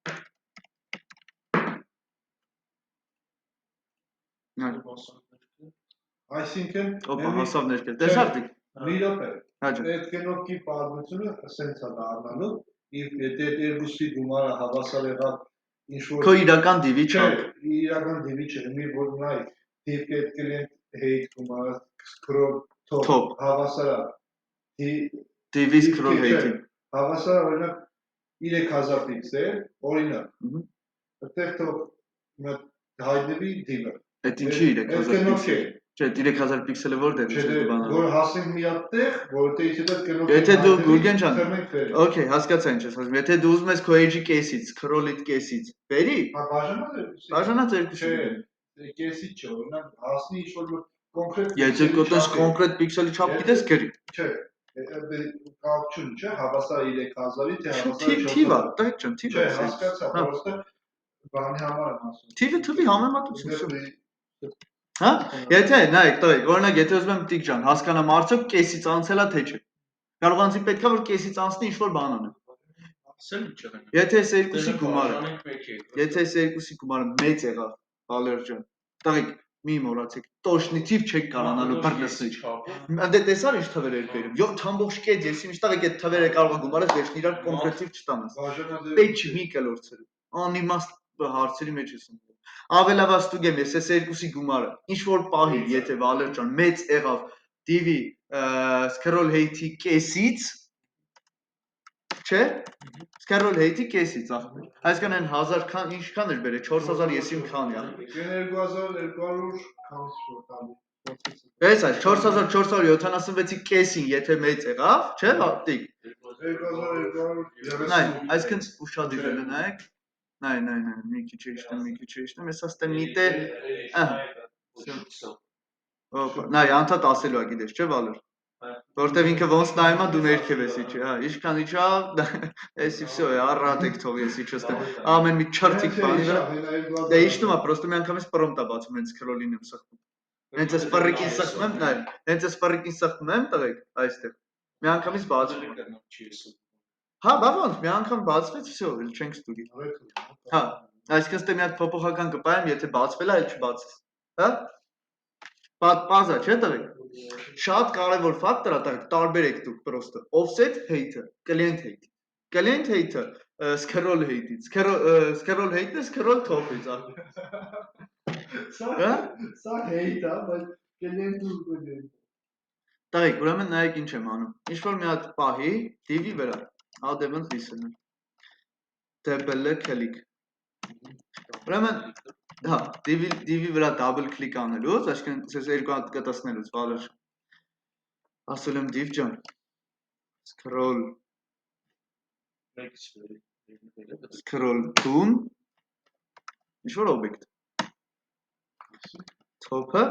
Այսինքն Օպա, հասավ ներքև։ Տեսա՞ր դիք։ մի րոպե։ Հաջո։ Այդ կենոպկի պատմությունը սենց է դառնալու, եթե այդ երկուսի գումարը հավասար եղավ ինչ-որ Քո իրական div-ի չափ։ իրական div-ի չէ, մի որ նայ div get client height գումարը scroll top հավասար է div-ի scroll height-ին։ Հավասար է օրինակ 3000 պիքսել, օրինակ։ Այդտեղ թող հայտնվի div-ը։ Այդ ինչի 3000 պիքսել։ Չէ, 3000 պիքսելը որտեղ է բանալու։ Որ հասնենք մի հատտեղ, որտեղ եթե դա կնոպ Եթե դու Գուրգեն ջան, okay, հասկացա ինչ ես ասում։ Եթե դու ուզում ես քո edge-ի կեսից, scroll-իդ կեսից, բերի։ Հա, բաժանած երկուսի։ Չէ, կեսից չէ, օրինակ հասնի ինչ-որ կոնկրետ Եթե կոտնես կոնկրետ պիքսելի չափ գիտես գրի։ Չէ, կապչուն չէ, հավասար 3000-ի, թե հավասար 4000-ի։ Թիվա, տղեկ ջան, թիվա։ Չէ, հասկացա, պրոստը բանի համար եմ ասում։ Թիվը թվի համեմատություն։ Հա? Եթե նայեք, տղեկ, օրինակ եթե ուզում եմ տիկ ջան, հասկանամ արդյոք կեսից անցել է թե չէ։ Կարողանցի պետքա որ կեսից անցնի ինչ-որ բան անը։ Եթե այս երկուսի գումարը մեծ եղավ, Վալեր ջան, տղեկ, մի մոռացեք, տոշնի թիվ չեք կարողանալու բռնցնել։ Դե տեսար ինչ թվեր էր բերում։ 7.2 ես ինչ տղեկ այդ թվերը կարող է գումարես, դες իրար կոնկրետ թիվ չտանաս։ Պետք չի մի կլորցրու։ Անիմաստ հարցերի մեջ ես ընկել։ Ավելավաս ստուգեմ ես այս երկուսի գումարը ինչ որ պահի եթե Վալեր ջան մեծ եղավ div-ի scroll height-ի կեսից չէ scroll height-ի կեսից ախպեր այսինքն այն 1000 քան ինչքան էր բերել 4000 ես իմ քանի 2200 Այս 4476-ի կեսին եթե մեծ եղավ չէ հատիկ 2200 նայ այսինքն ուշադիր ելը նայեք Նայ, մի քիչ իշտեմ, ես ասեմ միտե, ահա, նայ, անդադ ասելու է գիտես, չէ Վալեր, որտև ինքը ոնց նայում է, դու ներքև ես իջի, հա, իշքան իջա, էսի վсё է, առատ եք թող ես իջստեմ, ամեն մի չրտիկ բանի վրա, դե իջնում է, պրոստո մի անգամ ես պրոմպտ է բացում, հենց քրոլին եմ սխտում, հենց ես պռիկին սխտում եմ, նայ, հենց ես պռիկին սխտում եմ, տղեկ, այստեղ, մի անգամից բացում Հա, բա ոնց, մի անգամ բացվեց, վсё, էլ չենք ստուգի։ Հա, այսինքն ստե մի հատ փոփոխական կպայեմ, եթե բացվել է, էլ չբացես։ Հա? Պազա, չէ՞ տղեկ։ Շատ կարևոր ֆակտոր է, տղեկ, տարբերեք դուք պրոստը։ Offset height-ը, client height։ Client height-ը scroll height-ից, scroll height-ը scroll top-ից, Հա? Սա height-ը, բայց client-ը Տղեկ, ուրեմն նայեք ինչ եմ անում։ Ինչ որ մի հատ պահի div-ի վրա Adevant listen double click Ուրեմն հա div-ի վրա double click անելուց այսինքն ցես երկու հատ կտացնելուց Վալեր ասել եմ div ջան scroll down ինչ որ օբյեկտ top-ը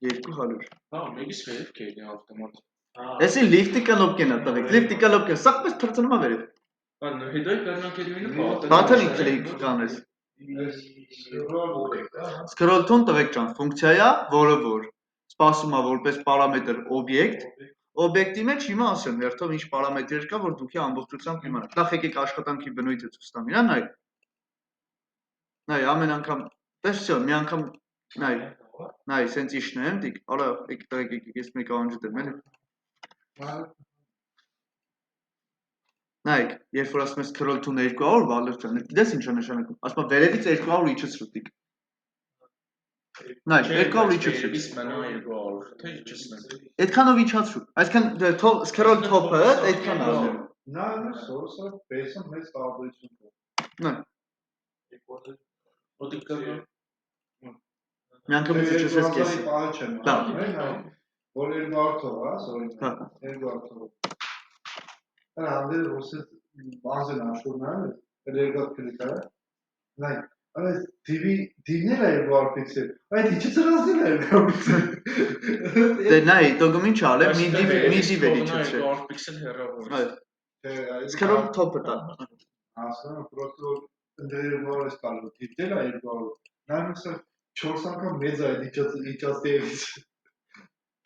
200 Հա, մեկից վերև կերի ավտոմատ Էսի լիֆտի կնոպկեն է տղեկ, լիֆտի կնոպկեն, սաղ պես թրծնում է վերև Հետո է կրնակետվինը Բաթանի կլիկ կանես Scroll down տղեկ ջան, ֆունկցիա է, որը որ սպասում է որպես պարամետր օբյեկտ Օբյեկտի մեջ հիմա ասեմ, հերթով ինչ պարամետրեր կա, որ դուքի ամբողջությամբ իմանաք Նախ եկեք աշխատանքի բնույթը ցույց տամ իրան, նայ ամեն անգամ, տես վсё, մի անգամ, նայ Նայ, սենց իշնեմ, դիք, արա, եք ես մեկ անջը դեմ, էլի։ Նայք, երբ որ ասում ես քրոլ թուն 200 Վալեր ջան, գիտես ինչա նշանակում։ Ասում եմ վերևից 200 իջեցրու դիք։ Նայ, 200 իջեցրու։ Իսկ մնա 200, թե իջեցնեմ։ Այդքանով իջացրու։ Այսինքն քրոլ թոփը այդքան է։ Նա սոսը բեսը մեծ տարբերություն կա։ Նայ։ Ոդի կա։ Միանգամից իջեցրես կեսը։ Պահը չեմ։ Դա։ Որ 200 թող, հա, սորի։ Հա։ 200 թող։ Հա, անդեր ոսը բազեն աշխորհն է, 200 կլիկա։ Նայ, այս TV-ներ է 200 պիքսել։ Այդ ինչի՞ ծրազին է 200 պիքսել։ Դե նայ, դոգում ինչ ալը, միդի վեր իջեցրե։ 200 պիքսել հեռավոր։ Այո։ Սկրոլ թոփը տա։ Ասում եմ, պրոստո ընդերել որս կալու, դիտել է 200։ Նայում եմ 4 անգամ մեծ է իջացնելիս։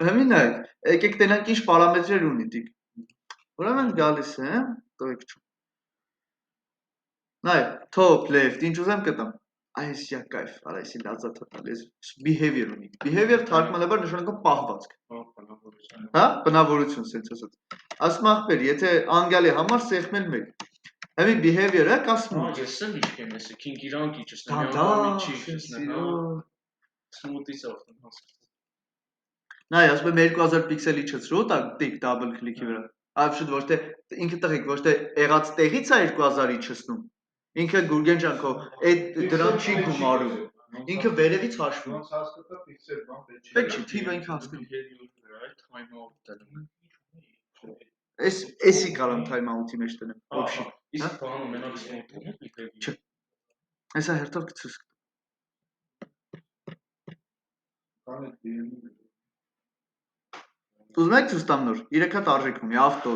Հեմին նայք, եկեք տենանք ինչ պարամետրեր ունի դիք։ Ուրեմն գալիս եմ, տոյք չու։ Նայ, top, left, ինչ ուզեմ կտամ։ Այս յա կայֆ, արա այսի լազատ հտալ, ես behavior ունի։ Behavior թարգմանաբար նշանակում պահվածք։ Հա, բնավորություն սենց ասած։ Ասում ախպեր, եթե անգալի համար սեղմել մեկ։ Հեմի behavior-ը կա smooth։ Ես եմ իշխեմ ես, քինք իրանք իջեցնեմ, Դա, ինչի իջեցնեմ, հա։ Smooth-ից ավտոն հասկացա։ Նայ, ասում եմ 2000 պիքսել իջեցրու, տակ տիկ double click-ի վրա։ Այլ ոչ թե ինքը տղիկ, ոչ թե եղած տեղից է 2000 իջեցնում։ Ինքը Գուրգեն ջան քո այդ դրան չի գումարում։ Ինքը վերևից հաշվում։ Ոնց հասկացա պիքսել բան պետք չի։ Պետք չի, թիվը ինքը հասկանում։ Time out դնում։ Էսի կարամ time out-ի մեջ տնեմ, օբշի։ Իսկ բանը մենակ smooth է, Չէ։ Հեսա հերթով գցուս։ Կան է դիեմ։ Ուզում եք ցույց տամ նոր, 3 հատ արժեք ունի, auto,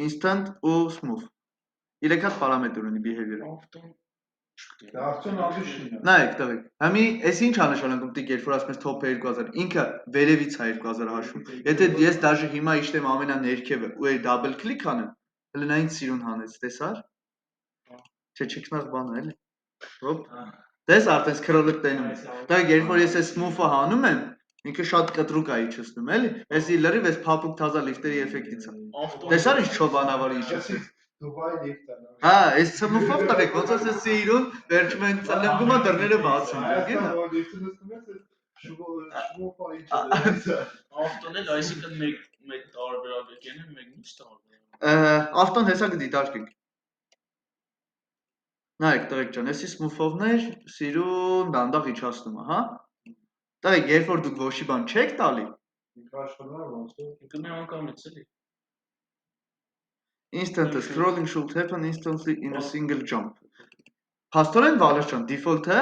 instant ու smooth։ 3 հատ պարամետր ունի behavior-ը։ Դա արդյոք ալիշին է։ Նայեք, տղեկ։ Համի, էս ինչ է նշանակում դիք երբ որ ասում ես top 2000, ինքը վերևից է 2000 հաշվում։ Եթե ես դաժե հիմա իշտեմ ամենաներքևը ու այ double click անեմ, հələ նա ինձ սիրուն հանեց, տեսար։ Չէ, չկնաղ բան է, էլի։ Հոպ։ Դες արդեն scroll-ը տենում ես։ Տղեկ, երբ որ ես այս smooth-ը հանում եմ, ինքը շատ կտրուկ է իջեցնում, էլի։ Էսի լրիվ էս փափուկ թազա լիֆտերի էֆեկտից է։ Տեսար ինչ չոբանավարի իջեցնում։ Դուբայ լիֆտ է։ Հա, այս smooth-ով տղեկ, ոնց ասես սիրուն, վերջում են ծլնգումա դռները բացում, գիտես։ Ավտոն էլ այսինքն մեկ տարբերակ են, մեկն ինչ տարբերակ։ Ավտոն հեսա կդիտարկենք։ Նայեք, տղեկ ջան, էսի smooth-ovներ սիրուն դանդաղ իջացնում է, հա։ Տղեկ, երբ որ դուք ոչի բան չեք տալի, Ինքը մի անգամից էլի։ instant scrolling should happen instantly in a single jump։ Փաստորեն Վալեր ջան, default-ը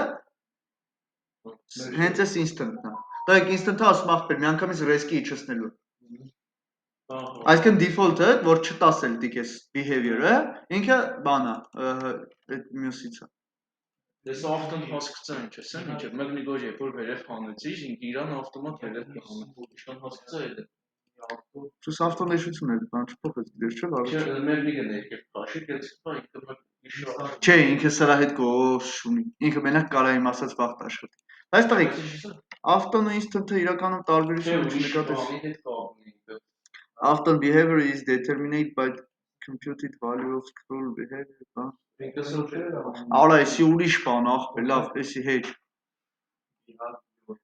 հենց էս instant-ն է։ Տղեկ, instant-ը ասում ախպեր, մի անգամից ռեսկի իջեցնելու։ Այսինքն default-ը, որ չտասել դիք էս behavior-ը, ինքը բան է, այդ մյուսից է։ Ես ավտոն հասկացա ինչ ես, ինչ է, մեկնի գոջ երբ որ վերև հանեցիր, ինքը իրան ավտոմատ վերև կհանը։ Ինչքան հասկացա էլ է։ Սուս ավտոնեշություն է, բան չփոխեց, դեր չէ, Վալեր։ Չէ, մեկնի գներքև քաշի, գեցի, ինքը Չէ, ինքը սրա հետ գոհ ունի։ Ինքը մենակ կարա իմ ասած վաղտ աշխատի։ Բայց տղեկ, ավտոն ու instant-ը իրականում տարբերություն չնկատես։ After behavior is determined by computed value of scroll behavior, Արա, էսի ուրիշ բան, ախպեր, լավ, էսի հետ։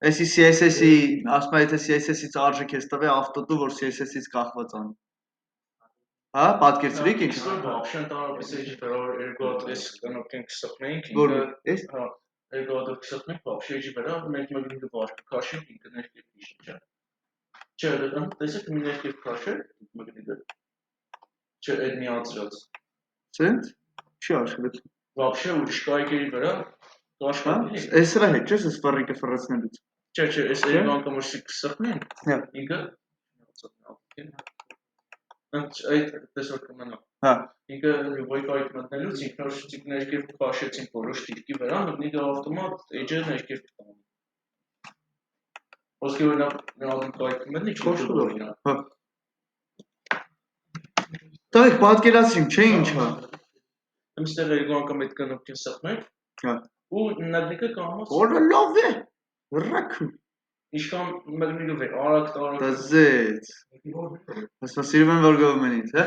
Էսի CSS-ի, ասում եթե CSS-ից արժեք ես տվե ավտոտու, որ CSS-ից կախված անի։ Հա, պատկերցրիք ինչ։ Вообще տարապես էջ վրա 2 կանոք ենք սխմենք, Որ ինքը էս հա 2 սխմենք, вообще էջ վրա մենք մեկին վարկ քաշենք, ինքը ներքև իշի, չէ։ Չէ, դա տեսեք մի ներքև քաշել, մեկին դե։ Չէ, այդ մի ածրած։ Սենց չի աշխատի։ Вообще ուրիշ կայքերի վրա կաշխատի։ Էս սրա հետ չէ, ես ֆռիկը ֆռացնելուց։ Չէ, այս երկու անգամ որ սխմենք, ինքը այդ տեսօր կմնա։ Հա։ Ինքը Wi-Fi-ից մտնելուց ինքնուրույն ներքև քաշեցին որոշ դիրքի վրա, մտնի ավտոմատ էջը ներքև տանում։ Ոսկե օրինակ մի անգամ կայքի մտնի, Քոշտով։ Հա։ Տղեկ պատկերացրիմ, չէ ինչա։ Այստեղ երկու անգամ այդ կնոպկին սխմենք։ Հա։ Ու նկատիկը կամաց։ Որը լավ է։ Ռակու։ Իշքան մելմիլով է, արագ տարագ։ Դզեց։ Ասա սիրում եմ որ գովում ենից, հա։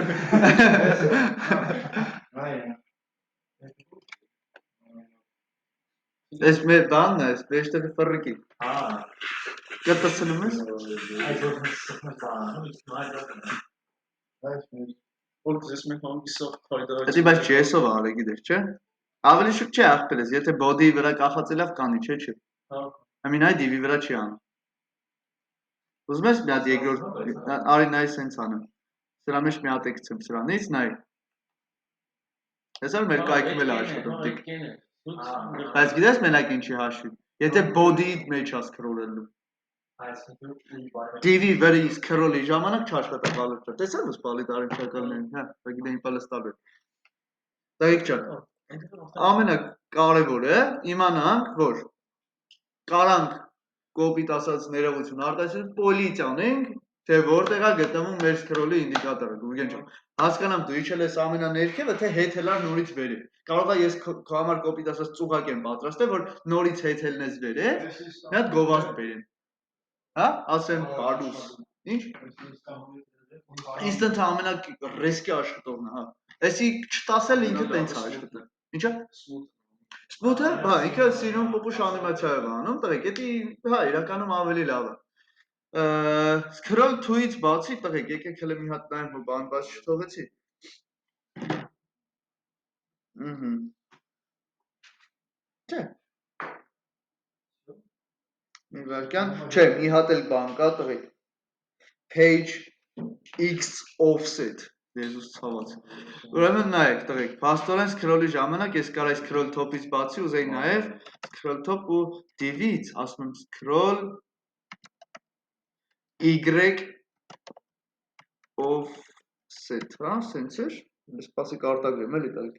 Այս մեր բանն է, այս մեջտեղի ֆռռիկի։ Կտցնում ես։ Որ դες մենք հանգիստ փայդա։ Դա բայց JS-ով արի գիտես, չէ՞։ Ավելի շուտ չի ախպելես, եթե body-ի վրա կախած լավ կանի, չէ։ Հա։ Ամին այ div-ի վրա չի անում։ Ուզում ես մի հատ երկրորդ արի նայ սենց անեմ։ Սրա մեջ մի հատ եկցեմ սրանից, նայ։ Հեսա մեր կայքում էլ աշխատում դիք։ Բայց գիտես մենակ ինչի հաշվի։ Եթե body-ի մեջ ես scroll-ելու։ Div-ի վրա scroll-ի ժամանակ չաշխատա բալը։ Տեսա՞ ո՞ս բալի տարիքակալներին, հա, դա գիտեն պալստաբը։ Դայք ջան։ Ամենակարևորը իմանանք, որ կարանք կոպիտ ասած ներողություն արտահայտություն պոլիտ անենք, թե որտեղ է գտնվում մեր scroll-ի ինդիկատորը, Գուրգեն ջան։ Հասկանամ դու իջել ես ամենաներքևը, թե հետելար նորից վերև։ Կարող է ես քո համար կոպիտ ասած ծուղակ եմ պատրաստել, որ նորից հետելն ես վերև, մի հատ գովազդ բերեմ։ Հա, ասեմ բալուս։ Ինչ։ Instant ամենառիսկի աշխատողն է, հա։ Էսի չտասել ինքը տենց է աշխատում։ Ինչա։ Smooth-ը, հա, ինքը սիրուն պուպուշ անիմացիա է անում, տղեկ, դա հա, իրականում ավելի լավ է։ Scroll to-ից բացի, տղեկ, եկեք հələ մի հատ նայեմ, որ բան բաց չթողեցի։ Չէ։ Իվարկյան, չէ, մի հատ էլ բան կա, տղեկ։ Page X offset, Եզուս ցաված։ Ուրեմն նայեք, տղեկ, փաստորեն scroll-ի ժամանակ ես կարա scroll top-ից բացի ուզեի նաև scroll top ու div-ից, ասում եմ scroll Y offset, հա, սենց էր, ես սպասի կարտագրեմ էլի տղեկ։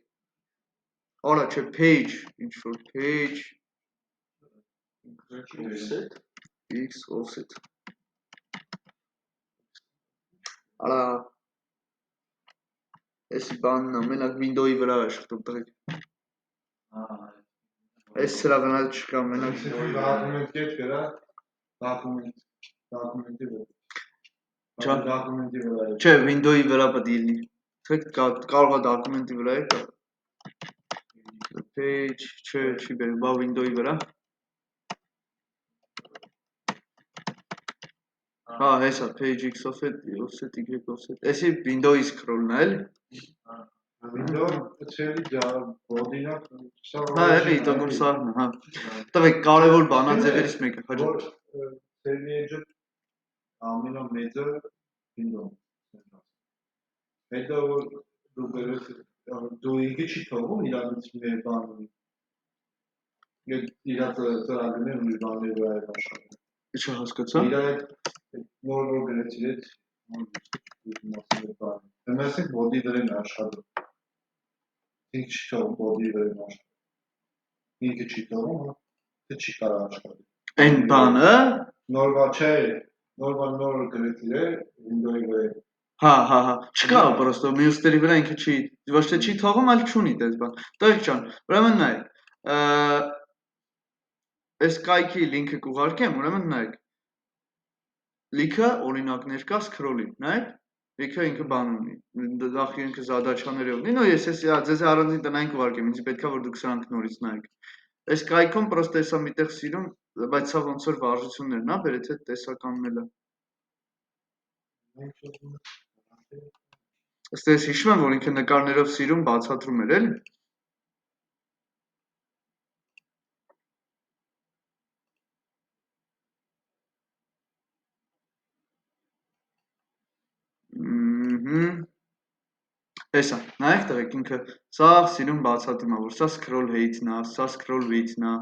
Արա, չէ, page, ինչ որ page offset, X offset։ Արա, էսի բանն է, մենակ window-ի վրա է շղթում տղեկ։ Այս սրա վրա չկա, մենակ Դոկումենտ կետ գրա, դոկումենտի վրա։ Դոկումենտի վրա։ Չէ, window-ի վրա պետք է լինի։ Կարող է դոկումենտի վրա է կա։ Page, չէ, չի բերում, բա window-ի վրա։ Հա, հեսա, page X offset, offset Y offset։ Էսի window-ի scroll-ն է, էլի։ Window, չելի body-նա, հա, էլի, տոգում սարն է, հա։ Տղեկ, կարևոր բանա ձևերից մեկը, հաջա։ Որ սերվի էջը ամենամեծը window։ Հետո որ դու ինքը չի թողում իրանից մեր բանում։ Իրաց ծրագրներ ու բաներ վրա է աշխատում։ Ինչա հասկացա։ Իրա նոր գրեցիր այդ Հմասիկ բոդի վրա են աշխատում։ Ինքը չի թողում բոդի վրա են աշխատում։ Ինքը չի թողում, թե չի կարող աշխատում։ Այն բանը Նորվա չէ, նոր գրեցիր է, window-ի վրա։ Հա, չկա պրոստո մյուսների վրա ինքը չի, ոչ թե չի թողում, այլ չունի դες բան։ Տղեկ ջան, ուրեմն նայեք։ Այս կայքի լինքը կուղարկեմ, ուրեմն նայեք։ Լիքը օրինակներ կա scroll-ի, նայեք։ Լիքը ինքը բան ունի։ Նախ ինքը զադաչաները ունի, նո ես ձեզ առանձին տնային կուղարկեմ, ինձ պետքա որ դուք սրանք նորից նայեք։ Այս կայքում պրոստո էսա միտեղ սիրում, բայց սա ոնց որ վարժություններն է, բերეთ այդ տեսականն էլ է։ Ըստ էս հիշում եմ, որ ինքը նկարներով սիրում բացատրում էր, էլի։ Հեսա, նայեք տղեկ, ինքը սաղ սիրում բացատրում է, որ սա scroll height-ն է, սա scroll width-ն է։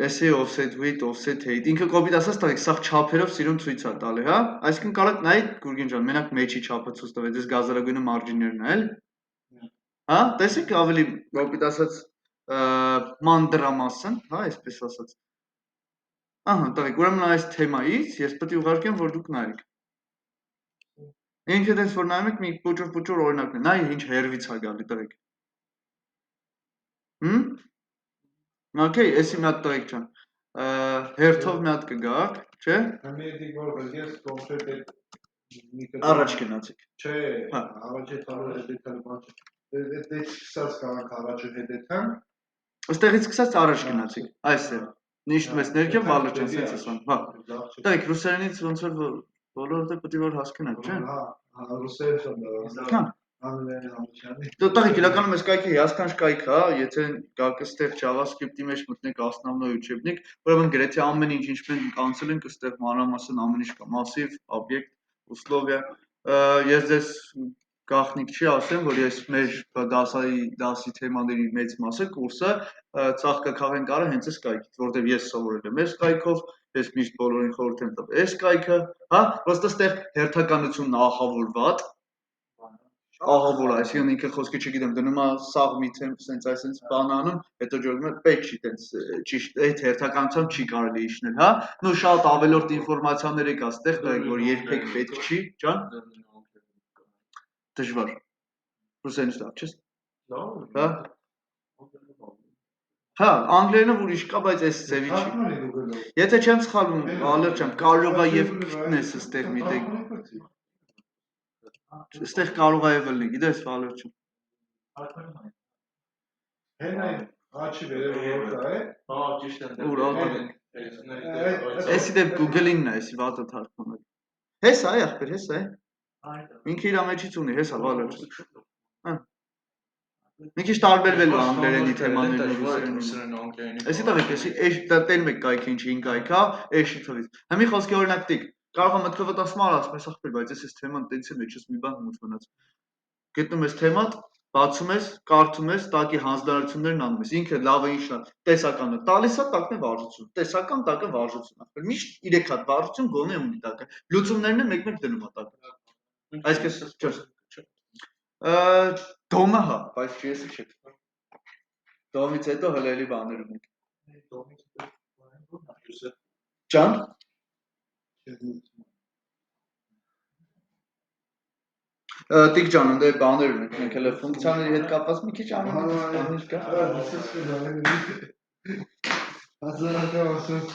Էսի offset width, offset height, ինքը կոպիտ ասած տղեկ, սաղ չափերով սիրում ցույց է տալի, հա։ Այսինքն կարող նայեք Գուրգեն ջան, մենակ մեջի չափը ցույց տվեց, այս գազարագույնը մարջիններն է, էլի։ Հա, տեսեք ավելի կոպիտ ասած մանրամասն, հա, այսպես ասած։ Ահա, տղեկ, ուրեմն այս թեմայից ես պետք է ուղարկեմ, որ դուք նայեք։ Ինքը դες որ նայում եք մի փոճոր օրինակն է, նայ ինչ հերվից է գալի տղեկ։ Okay, էսի մի հատ տղեկ ջան։ հերթով մի հատ կգաք, չէ։ Համեդի որ ես կոնկրետ Առաջ գնացիք։ Չէ, առաջ տալու հետեթան բան չէ։ Դե սկսած կանք առաջը հետեթան։ Այստեղից սկսած առաջ գնացիք։ Այսօր։ Նիշտ մեզ ներքև վալրջան սենց ասան։ Հա։ Տեք ռուսերենից ոնց որ բոլորը պետք է որ հասկանաք, չէ։ Հա, ռուսերեն Հա։ անգլերեն համաչանի։ Տեղ իրականում այս կայքը հիասքանչ կայք է, եթե գաք այստեղ JavaScript-ի մեջ մտնեք основной учебник, ուրեմն գրեթե ամեն ինչ ինչ մենք կանցել ենք այստեղ մանրամասն ամեն ինչ կա, massive, object, условия։ Ես ձեզ գաղտնիք չի ասեմ, որ ես մեր դասի թեմաների մեծ մասը կուրսը ծաղկակաղեն կարը հենց այս կայքից, որտեղ ես սովորել եմ այս կայքով, ես միշտ բոլորին խորհուրդ եմ տվել այս կայքը, հա, просто այստեղ հերթականությունն ահավորված ահավոր այսինքն ինքը խոսքը չգիտեմ դնում է սաղ մի թեմ սենց այսենց բան անում հետո ջորում է պետք չի տենց ճիշտ այդ հերթականությամբ չի կարելի իջնել հա նու շատ ավելորդ ինֆորմացիաներ եք այստեղ տեղ որ երբեք պետք չի ջան դժվար ռուսերենից լավ չես հա հա անգլերենը ուրիշ կա բայց այս ձևի չի եթե չեմ սխալվում ալերջան կարող է եւ գտնես այստեղ միտեք Այստեղ կարող է ևել լինի, գիտես վալրջը։ Հենայ, աչի վերևորդ է։ Հա, ճիշտ է։ Ուր ատը։ Էսի դեպ Google-ինն է, էսի վատը թարգմանել։ Հես է, ախպեր, հես է։ Ինքը իր ամեջից ունի, հես է վալրջը։ Մի քիչ տարբերվելու անգլերենի թեմաներն ու ռուսերենի։ Էսի տղեկ, էսի տելում եք կայքը ինչ հին կայքա, էշի թվից։ Համի խոսքի օրինակ տիկ, կարող է մտքովդ ասում ասում ես ախպեր, բայց ես թեման տենց եմ էջս մի բան մուտ մնաց։ Գտնում ես թեման, բացում ես, կարդում ես, տակի հանձնարարություններն անում ես, ինքը լավը ինչն է, տեսականը տալիս է, տակն է վարժություն, տեսական տակը վարժություն, ախպեր, միշտ 3 հատ վարժություն գոնե ունի տակը, լուծումներն է մեկ-մեկ դնում է տակը։ Այսպես չէ։ Դոմը հա, բայց չեսի չէ։ Դոմից հետո հլելի բաներ ունենք։ Ջան։ Տիկ ջան, ընդ բաներ ունենք, մենք հələ ֆունկցիաների հետ կապված մի քիչ ամեն ինչ կա։ Հազարակա ասում,